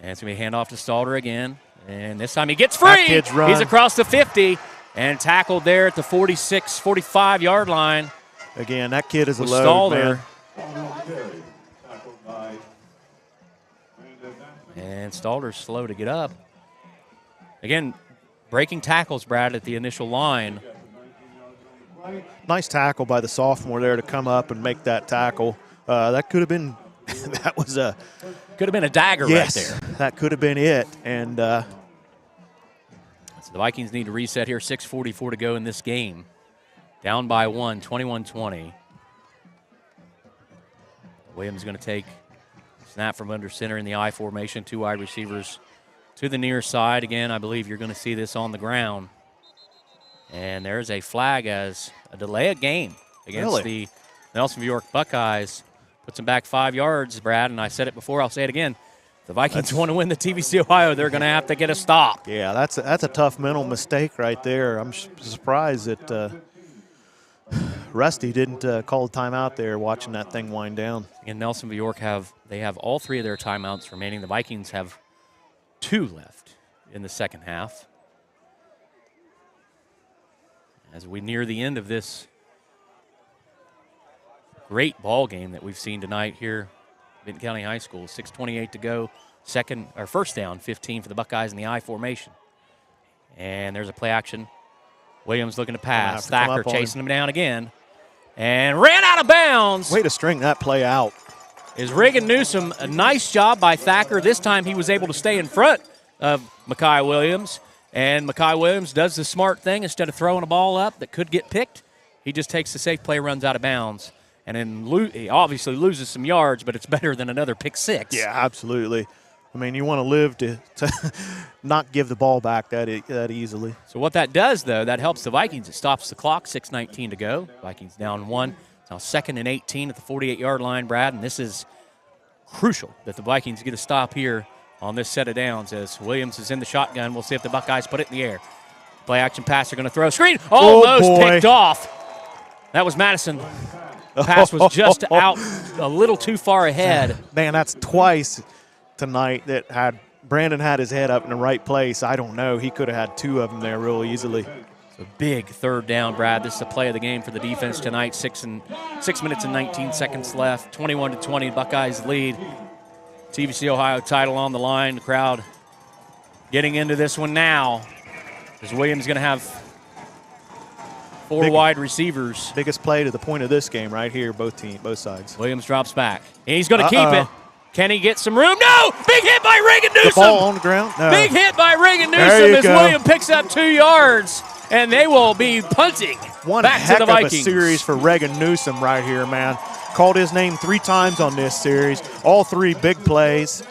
And it's going to be handoff to Stalder again. And this time he gets free. That kid's run. He's across the 50 and tackled there at the 46, 45-yard line. Again, that kid is a with load, Stalder. man. And Stalder's slow to get up. Again, breaking tackles, Brad, at the initial line. Nice tackle by the sophomore there to come up and make that tackle. That could have been that was a could have been a dagger right there. That could have been it. And so the Vikings need to reset here. 6:44 to go in this game. Down by 1, 21-20. Williams going to take snap from under center in the I formation. 2 wide receivers to the near side. Again, I believe you're going to see this on the ground. And there's a flag as a delay of game against the Nelsonville York Buckeyes. Puts them back 5 yards, Brad, and I said it before, I'll say it again. If the Vikings want to win the TVC Ohio, they're going to have to get a stop. Yeah, that's a tough mental mistake right there. I'm surprised that Rusty didn't call a timeout there watching that thing wind down. And Nelsonville York have all 3 of their timeouts remaining. The Vikings have 2 left in the second half. As we near the end of this great ball game that we've seen tonight here at Vinton County High School. 6:28 to go. First down, 15 for the Buckeyes in the I formation. And there's a play action. Williams looking to pass. Thacker chasing him down again. And ran out of bounds. Way to string that play out. Is Reagan Newsom. A nice job by Thacker. This time he was able to stay in front of Mekhi Williams. And Mekhi Williams does the smart thing. Instead of throwing a ball up that could get picked, he just takes the safe play, runs out of bounds. And then he obviously loses some yards, but it's better than another pick six. Yeah, absolutely. I mean, you want to live to not give the ball back that easily. So what that does, though, that helps the Vikings. It stops the clock, 6:19 to go. Vikings down 1. It's now 2nd and 18 at the 48-yard line, Brad, and this is crucial that the Vikings get a stop here on this set of downs as Williams is in the shotgun. We'll see if the Buckeyes put it in the air. Play action pass, they're going to throw a screen. Almost picked off. That was Madison. Pass was just out, a little too far ahead. Man, that's twice tonight that Brandon had his head up in the right place. I don't know. He could have had 2 of them there real easily. So big 3rd down, Brad. This is the play of the game for the defense tonight. 6 minutes and 19 seconds left. 21-20, Buckeyes lead. TVC Ohio title on the line. The crowd getting into this one now. As Williams going to have 4 wide receivers. Biggest play to the point of this game right here, both sides. Williams drops back. And he's going to keep it. Can he get some room? No! Big hit by Reagan Newsom! The ball on the ground? No. Big hit by Reagan Newsom as Williams picks up 2 yards. And they will be punting back to the Vikings. One heck of a series for Reagan Newsom right here, man. Called his name 3 times on this series. All 3 big plays.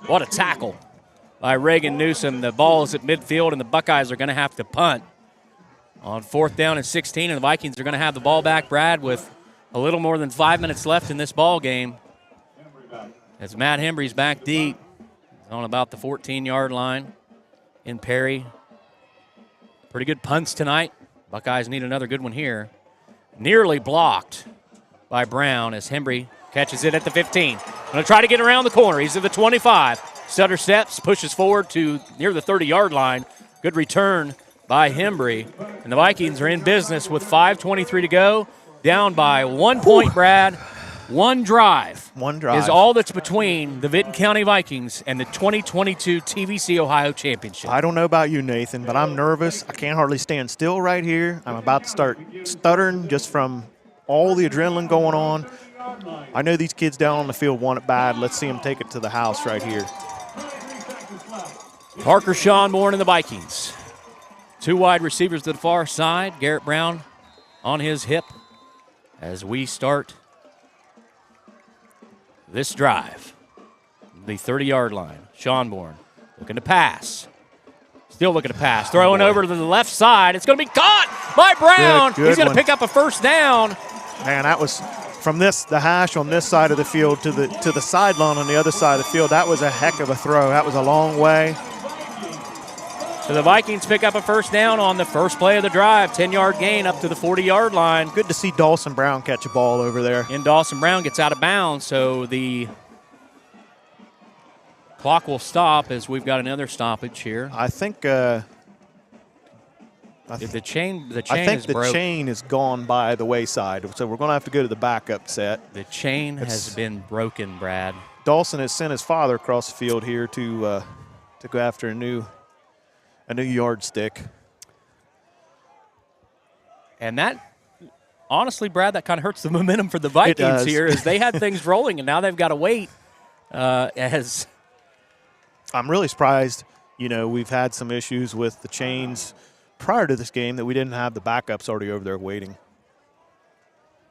What a tackle by Reagan Newsom. The ball is at midfield, and the Buckeyes are going to have to punt on 4th down and 16, and the Vikings are going to have the ball back, Brad, with a little more than 5 minutes left in this ball game. As Matt Hembry's back deep, he's on about the 14-yard line in Perry. Pretty good punts tonight. Buckeyes need another good one here. Nearly blocked by Brown as Hembry catches it at the 15. Going to try to get around the corner. He's at the 25. Stutter steps, pushes forward to near the 30-yard line. Good return by Hembry. And the Vikings are in business with 5:23 to go. Down by 1 point, Brad. One drive is all that's between the Vinton County Vikings and the 2022 TVC Ohio Championship. I don't know about you, Nathan, but I'm nervous. I can't hardly stand still right here. I'm about to start stuttering just from all the adrenaline going on. I know these kids down on the field want it bad. Let's see them take it to the house right here. Parker Schonborn and the Vikings. 2 wide receivers to the far side. Garrett Brown on his hip as we start this drive. The 30-yard line. Schonborn looking to pass. Still looking to pass. Throwing over to the left side. It's going to be caught by Brown. Good He's going to pick up a 1st down. Man, that was from the hash on this side of the field to the sideline on the other side of the field. That was a heck of a throw. That was a long way. So the Vikings pick up a 1st down on the first play of the drive. 10-yard gain up to the 40-yard line. Good to see Dawson Brown catch a ball over there. And Dawson Brown gets out of bounds, so the clock will stop as we've got another stoppage here. I think the chain is broke. The chain is gone by the wayside, so we're going to have to go to the backup set. The chain has been broken, Brad. Dawson has sent his father across the field here to go after a new yardstick. And that, honestly, Brad, that kind of hurts the momentum for the Vikings here as they had things rolling, and now they've got to wait as I'm really surprised. You know, we've had some issues with the chains prior to this game that we didn't have the backups already over there waiting.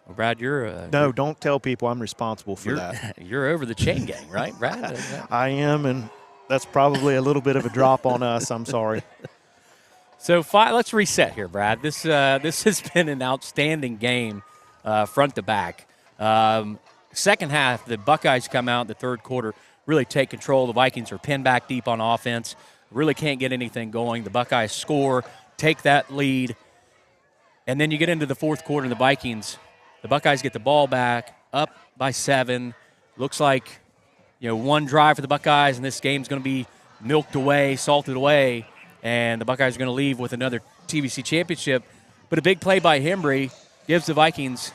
Well, Brad, no, don't tell people I'm responsible for that. You're over the chain gang, right, Brad? I am, and that's probably a little bit of a drop on us. I'm sorry. So let's reset here, Brad. This has been an outstanding game front to back. Second half, the Buckeyes come out in the third quarter, really take control. The Vikings are pinned back deep on offense, really can't get anything going. The Buckeyes score, take that lead, and then you get into the fourth quarter, and the Buckeyes get the ball back, up by 7. Looks like, one drive for the Buckeyes, and this game's going to be milked away, salted away, and the Buckeyes are going to leave with another TVC championship. But a big play by Hembry gives the Vikings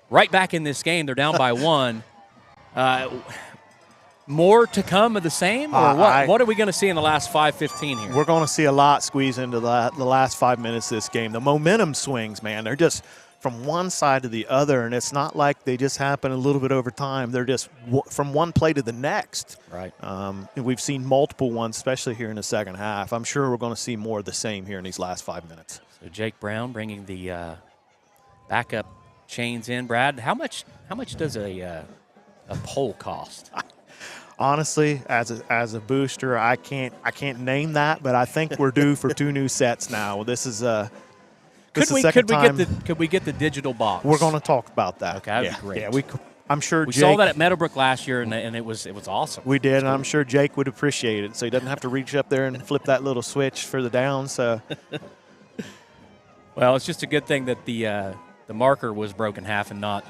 right back in this game. They're down by 1. More to come of the same, or what are we going to see in the last 5:15 here? We're going to see a lot squeeze into the last 5 minutes of this game. The momentum swings, man. They're just from one side to the other, and it's not like they just happen a little bit over time. They're just from one play to the next. Right. We've seen multiple ones, especially here in the second half. I'm sure we're going to see more of the same here in these last 5 minutes. So Jake Brown bringing the backup chains in. Brad, how much does a pole cost? Honestly, as a booster, I can't name that, but I think we're due for 2 new sets now. This is Could we get the digital box? We're going to talk about that. Okay, that'd be great. Yeah, I'm sure we Jake, saw that at Meadowbrook last year, and it was awesome. We did, and I'm sure Jake would appreciate it, so he doesn't have to reach up there and flip that little switch for the down. So, well, it's just a good thing that the marker was broken half and not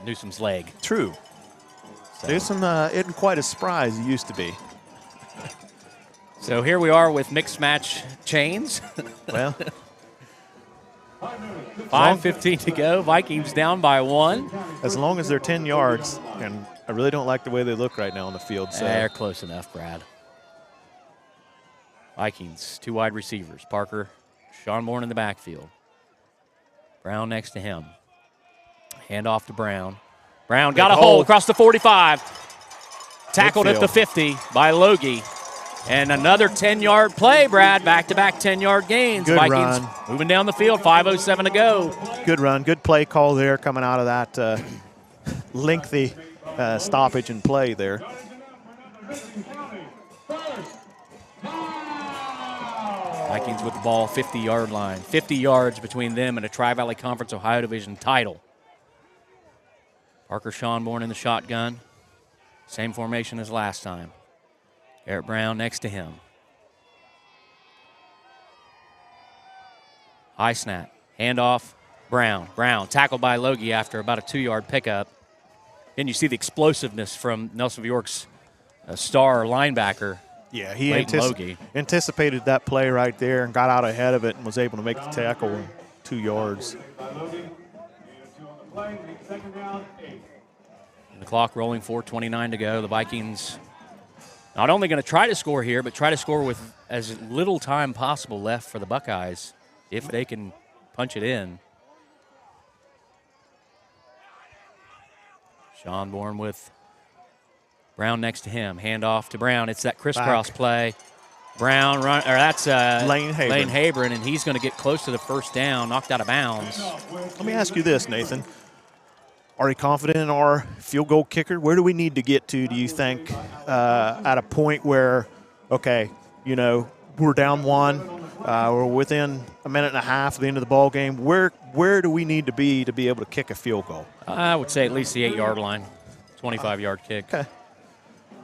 Newsom's leg. True. So. Newsom isn't quite as spry as he used to be. So here we are with mixed match chains. Well, 5:15 to go. Vikings down by 1. As long as they're 10 yards, and I really don't like the way they look right now on the field. So they're close enough, Brad. Vikings, 2 wide receivers. Parker, Sean Bourne in the backfield. Brown next to him. Hand off to Brown. Brown got a hole across the 45. Tackled at the 50 by Logie. And another 10-yard play, Brad. Back-to-back 10-yard gains. Good Vikings run. Moving down the field, 5:07 to go. Good run. Good play call there coming out of that lengthy stoppage and play there. Vikings with the ball, 50-yard line. 50 yards between them and a Tri-Valley Conference Ohio Division title. Parker Schonborn in the shotgun. Same formation as last time. Garrett Brown next to him. High snap. Handoff. Brown. Brown tackled by Logie after about a 2-yard pickup. And you see the explosiveness from Nelsonville York's star linebacker. Yeah, he Logie. anticipated that play right there and got out ahead of it and was able to make the tackle in 2 yards. And the clock rolling, 4:29 to go. The Vikings not only going to try to score here, but try to score with as little time possible left for the Buckeyes if they can punch it in. Sean Bourne with Brown next to him. Hand off to Brown. It's that crisscross play. Brown run, or that's Lane Habron, and he's going to get close to the first down, knocked out of bounds. Let me ask you this, Nathan. Are you confident in our field goal kicker? Where do we need to get to, do you think, at a point where, okay, we're down 1, we're within a minute and a half of the end of the ball game. Where do we need to be able to kick a field goal? I would say at least the 8-yard line, 25-yard kick. Okay.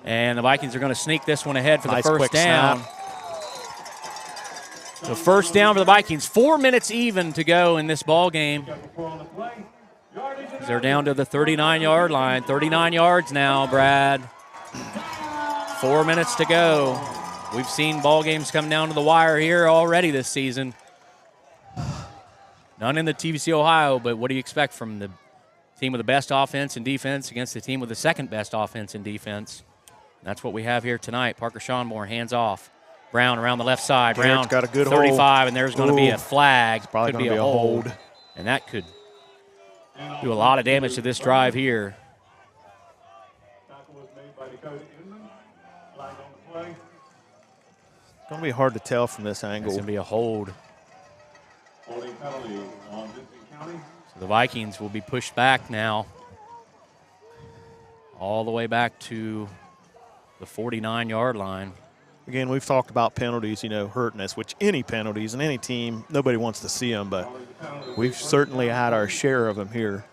And the Vikings are going to sneak this one ahead for the Nice first quick down. snap. The first down for the Vikings. 4 minutes even to go in this ball game. They're down to the 39-yard line. 39 yards now, Brad. 4 minutes to go. We've seen ball games come down to the wire here already this season. None in the TVC Ohio, but what do you expect from the team with the best offense and defense against the team with the second best offense and defense? That's what we have here tonight. Parker Schonborn, hands off. Brown around the left side. Brown got a good 35, hold. and there's going to be a flag. Probably could going be to be a hold. And that could do a lot of damage to this drive here. It's going to be hard to tell from this angle. It's going to be a hold. So the Vikings will be pushed back now all the way back to the 49-yard line. Again, we've talked about penalties, hurting us, which any penalties in any team, nobody wants to see them, but we've certainly had our share of them here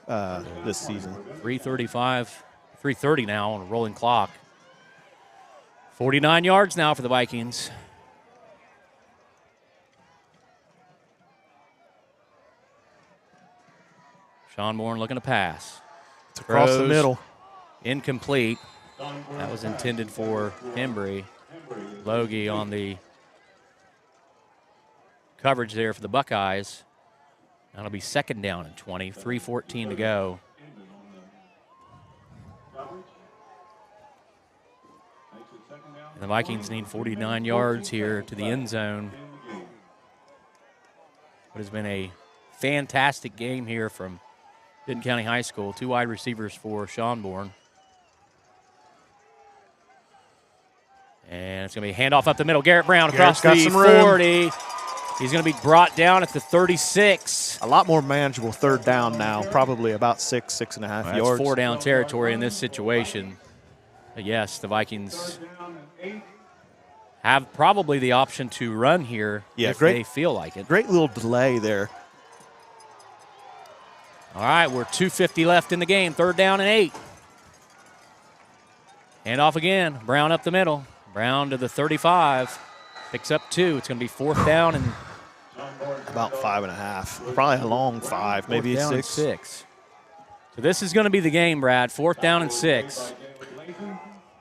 this season. 3:30 now on a rolling clock. 49 yards now for the Vikings. Sean Bourne looking to pass. It's across the middle. Incomplete. That was intended for Embry. Logie on the coverage there for the Buckeyes. That'll be second down and 20, 3:14 to go. And the Vikings need 49 yards here to the end zone. What has been a fantastic game here from Vinton County High School. 2 wide receivers for Sean Bourne. And it's going to be a handoff up the middle. Garrett Brown across the 40. He's going to be brought down at the 36. A lot more manageable third down now, probably about 6.5 yards. That's 4 down territory in this situation. But yes, the Vikings have probably the option to run here if they feel like it. Great little delay there. All right, we're 2:50 left in the game. 3rd down and 8. Handoff again. Brown up the middle. Brown to the 35. Picks up 2. It's going to be 4th down and about 5.5. Probably a long 5, maybe 6. So this is going to be the game, Brad. 4th down and 6.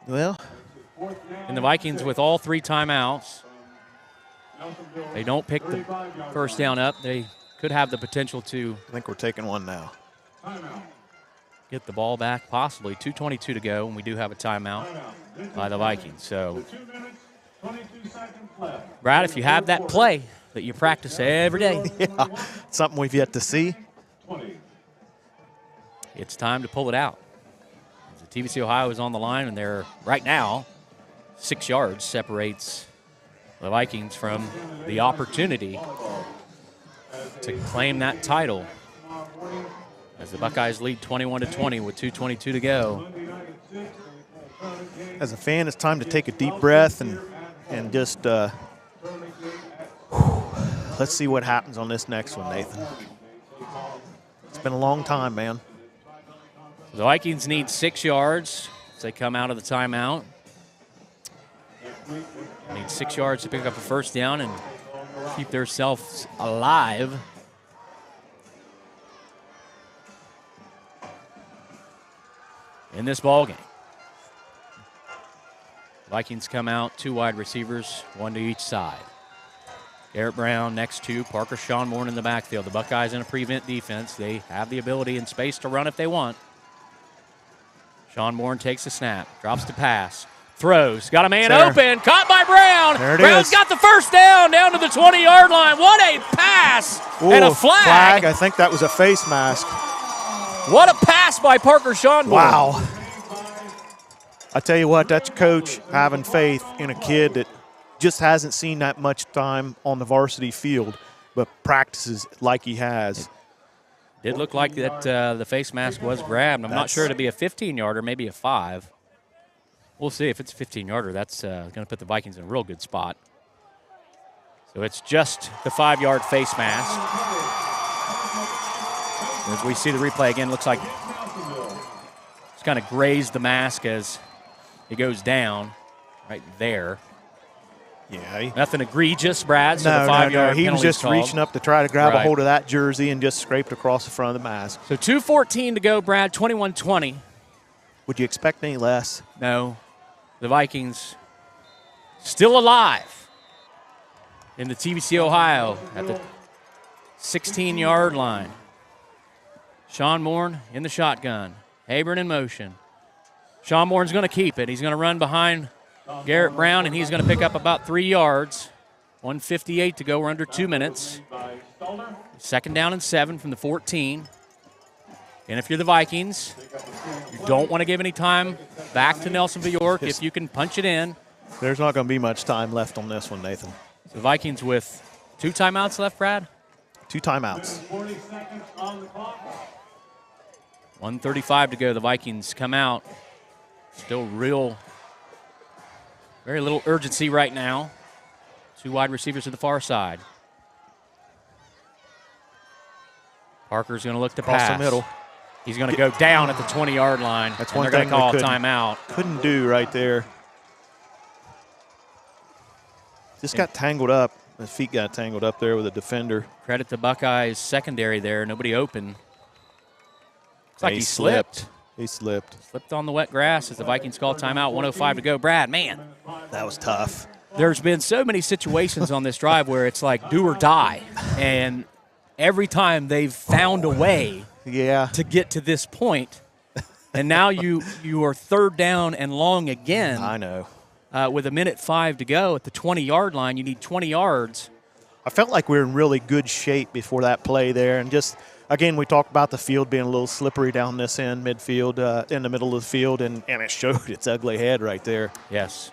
Well, and the Vikings with all 3 timeouts. They don't pick the first down up. They could have the potential to. I think we're taking one now. Get the ball back, possibly. 2:22 to go, and we do have a timeout by the Vikings. So, Brad, if you have that play that you practice every day. Yeah, something we've yet to see. It's time to pull it out. The TVC Ohio is on the line, and they're right now 6 yards separates the Vikings from the opportunity to claim that title. As the Buckeyes lead 21-20 with 2:22 to go. As a fan, it's time to take a deep breath and just let's see what happens on this next one, Nathan. It's been a long time, man. The Vikings need 6 yards as they come out of the timeout. They need 6 yards to pick up a first down and keep themselves alive. In this ball game. Vikings come out, 2 wide receivers, 1 to each side. Garrett Brown next to Parker Sean Bourne in the backfield. The Buckeyes in a prevent defense. They have the ability and space to run if they want. Sean Bourne takes a snap, drops to pass, throws, got a man open, caught by Brown. Brown's got the first down to the 20-yard line. What a pass. Ooh, and a flag. I think that was a face mask. What a pass by Parker Sean Bourne. Wow. I tell you what, that's coach having faith in a kid that just hasn't seen that much time on the varsity field, but practices like he has. Did look like that the face mask was grabbed. I'm not sure it'd be a 15-yarder, maybe a 5. We'll see. If it's a 15-yarder, that's going to put the Vikings in a real good spot. So it's just the 5-yard face mask. As we see the replay again, looks like it's kind of grazed the mask as it goes down right there. Yeah. Nothing egregious, Brad. So no, the 5-yard He was just reaching up to try to grab a hold of that jersey and just scraped across the front of the mask. So 2:14 to go, Brad, 21-20. Would you expect any less? No. The Vikings still alive in the TVC Ohio at the 16-yard line. Sean Bourne in the shotgun. Habern in motion. Sean Bourne's going to keep it. He's going to run behind Garrett Brown, and he's going to pick up about 3 yards. 1:58 to go. We're under 2 minutes. 2nd down and 7 from the 14. And if you're the Vikings, you don't want to give any time back to Nelsonville York if you can punch it in. There's not going to be much time left on this one, Nathan. So the Vikings with 2 timeouts left, Brad? 2 timeouts. 1:35 to go. The Vikings come out. Still real Very little urgency right now. 2 wide receivers to the far side. Parker's going to look to Across pass. the middle. He's going to go down at the 20-yard line. That's and one they're going thing to call a they timeout. couldn't do right there. Just got tangled up. His feet got tangled up there with a defender. Credit to Buckeyes secondary there. Nobody open. Looks like he he slipped. He slipped. Slipped on the wet grass as the Vikings call timeout. 1:05 to go. Brad, man. That was tough. There's been so many situations on this drive where it's like do or die. And every time they've found a way to get to this point. And now you are 3rd down and long again. I know. With 1:05 to go at the 20-yard line. You need 20 yards. I felt like we were in really good shape before that play there. And just, again, we talked about the field being a little slippery down this end, midfield, in the middle of the field, and it showed its ugly head right there. Yes.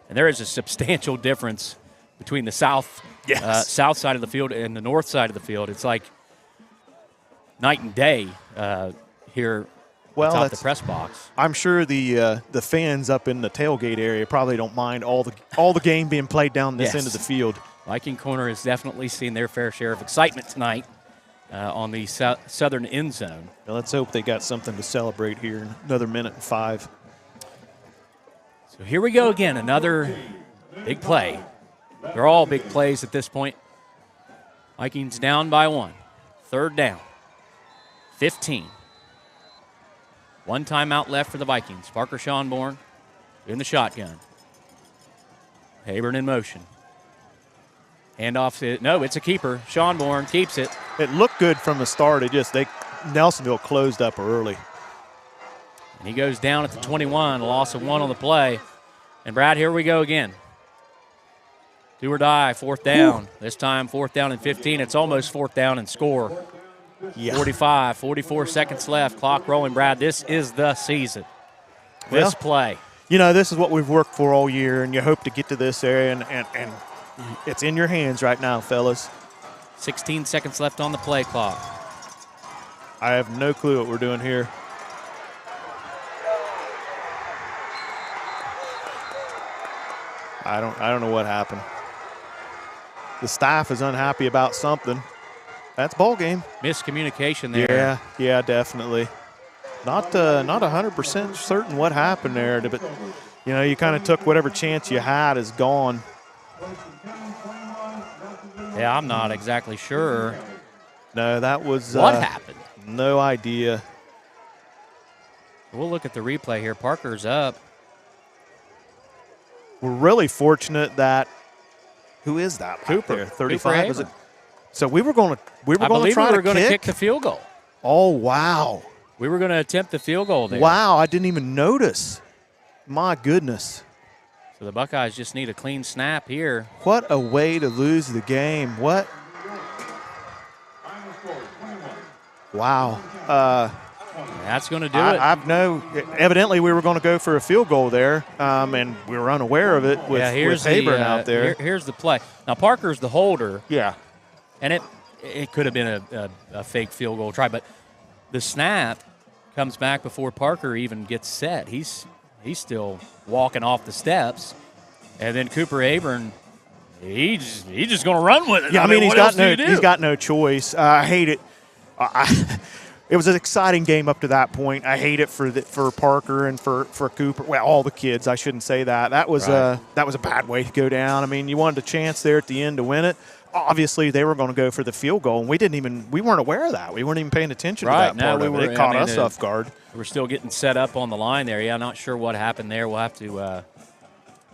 And there is a substantial difference between the south side of the field and the north side of the field. It's like night and day here atop the press box. I'm sure the fans up in the tailgate area probably don't mind all the game being played down this end of the field. Viking Corner has definitely seen their fair share of excitement tonight on the southern end zone. Now let's hope they got something to celebrate here in another 1:05. So here we go again, another big play. They're all big plays at this point. Vikings down by 1. 3rd down. 15. 1 timeout left for the Vikings. Parker Schonborn in the shotgun. Haburn in motion. Handoff. No, it's a keeper. Schonborn keeps it. It looked good from the start. Nelsonville closed up early. And he goes down at the 21, a loss of 1 on the play. And, Brad, here we go again. Do or die, 4th down. This time 4th down and 15. It's almost 4th down and score. 45, 44 seconds left. Clock rolling, Brad. This is the season. This play. You know, this is what we've worked for all year, and you hope to get to this area, and it's in your hands right now, fellas. 16 seconds left on the play clock. I have no clue what we're doing here. I don't know what happened. The staff is unhappy about something. That's ball game. Miscommunication there. Yeah, definitely. Not 100% certain what happened there, but you know, you kind of took whatever chance you had is gone. Yeah, I'm not exactly sure. No, that was what happened. No idea. We'll look at the replay here. Parker's up. We're really fortunate that who is that? Cooper. There? 35. Is it? So we were going to try to kick the field goal. Oh wow. We were going to attempt the field goal there. Wow, I didn't even notice. My goodness. So the Buckeyes just need a clean snap here. What a way to lose the game. What? Wow. That's going to do it. Evidently we were going to go for a field goal there, and we were unaware of it with Haburn out there. Here's the play. Now, Parker's the holder. Yeah. And it could have been a fake field goal try, but the snap comes back before Parker even gets set. He's still walking off the steps, and then Cooper Haburn, he's just going to run with it. Yeah, I mean he's got no choice. I hate it. It was an exciting game up to that point. I hate it for Parker and for Cooper. Well, all the kids. I shouldn't say that. That was a bad way to go down. I mean, you wanted a chance there at the end to win it. Obviously, they were going to go for the field goal, and we weren't aware of that. We weren't even paying attention to that part of it. It caught us off guard. We're still getting set up on the line there. Yeah, I'm not sure what happened there. We'll have to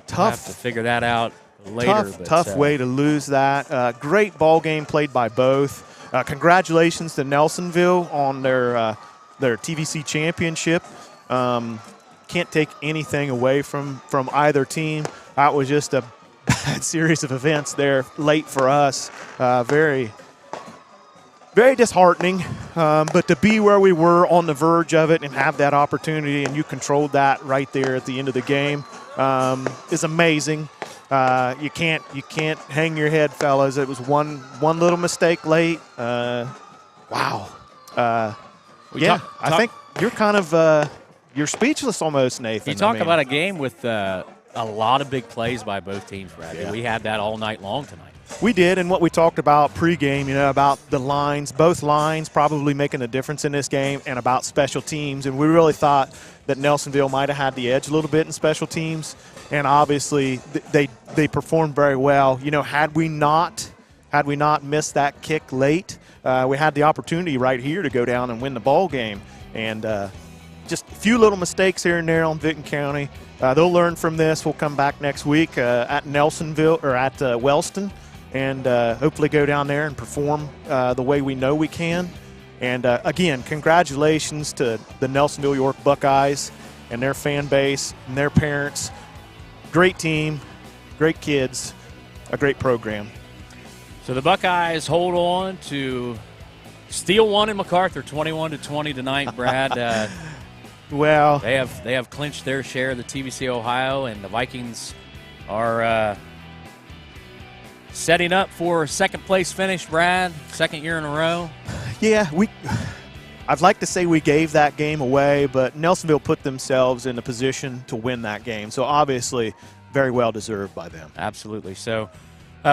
figure that out later. Tough way to lose that. Great ball game played by both. Congratulations to Nelsonville on their TVC championship. Can't take anything away from either team. That was just a bad series of events there late for us. Very, very disheartening. But to be where we were on the verge of it and have that opportunity, and you controlled that right there at the end of the game, is amazing. You can't hang your head, fellas. It was one little mistake late. Wow. I think you're kind of you're speechless almost, Nathan. You talk about a game with a a lot of big plays by both teams, Brad. Yeah. We had that all night long tonight. We did, and what we talked about pregame, about the lines, both lines probably making a difference in this game, and about special teams. And we really thought that Nelsonville might have had the edge a little bit in special teams, and obviously they performed very well. Had we not missed that kick late, we had the opportunity right here to go down and win the ball game. And just a few little mistakes here and there on Vinton County. They'll learn from this. We'll come back next week at Nelsonville or at Wellston, and hopefully go down there and perform the way we know we can. And again, congratulations to the Nelsonville York Buckeyes and their fan base and their parents. Great team, great kids, a great program. So the Buckeyes hold on to steal one in MacArthur, 21-20 tonight, Brad. Well, they have clinched their share of the TVC Ohio, and the Vikings are setting up for a second-place finish, Brad, second year in a row. Yeah, I'd like to say we gave that game away, but Nelsonville put themselves in a position to win that game. So obviously, very well deserved by them. Absolutely. So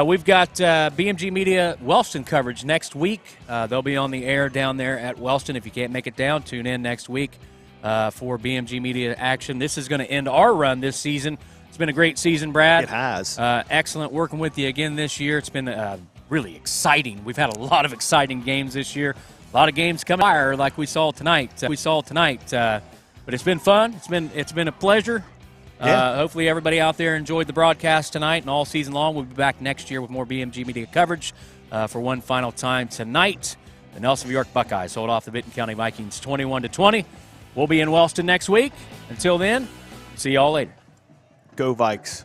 we've got BMG Media Wellston coverage next week. They'll be on the air down there at Wellston. If you can't make it down, tune in next week for BMG Media action. This is going to end our run this season. It's been a great season, Brad. It has. Excellent working with you again this year. It's been really exciting. We've had a lot of exciting games this year. A lot of games coming fire like we saw tonight. But it's been fun. It's been a pleasure. Yeah. Hopefully everybody out there enjoyed the broadcast tonight and all season long. We'll be back next year with more BMG Media coverage for one final time tonight. The Nelsonville York Buckeyes hold off the Vinton County Vikings 21-20. We'll be in Wellston next week. Until then, see y'all later. Go Vikes.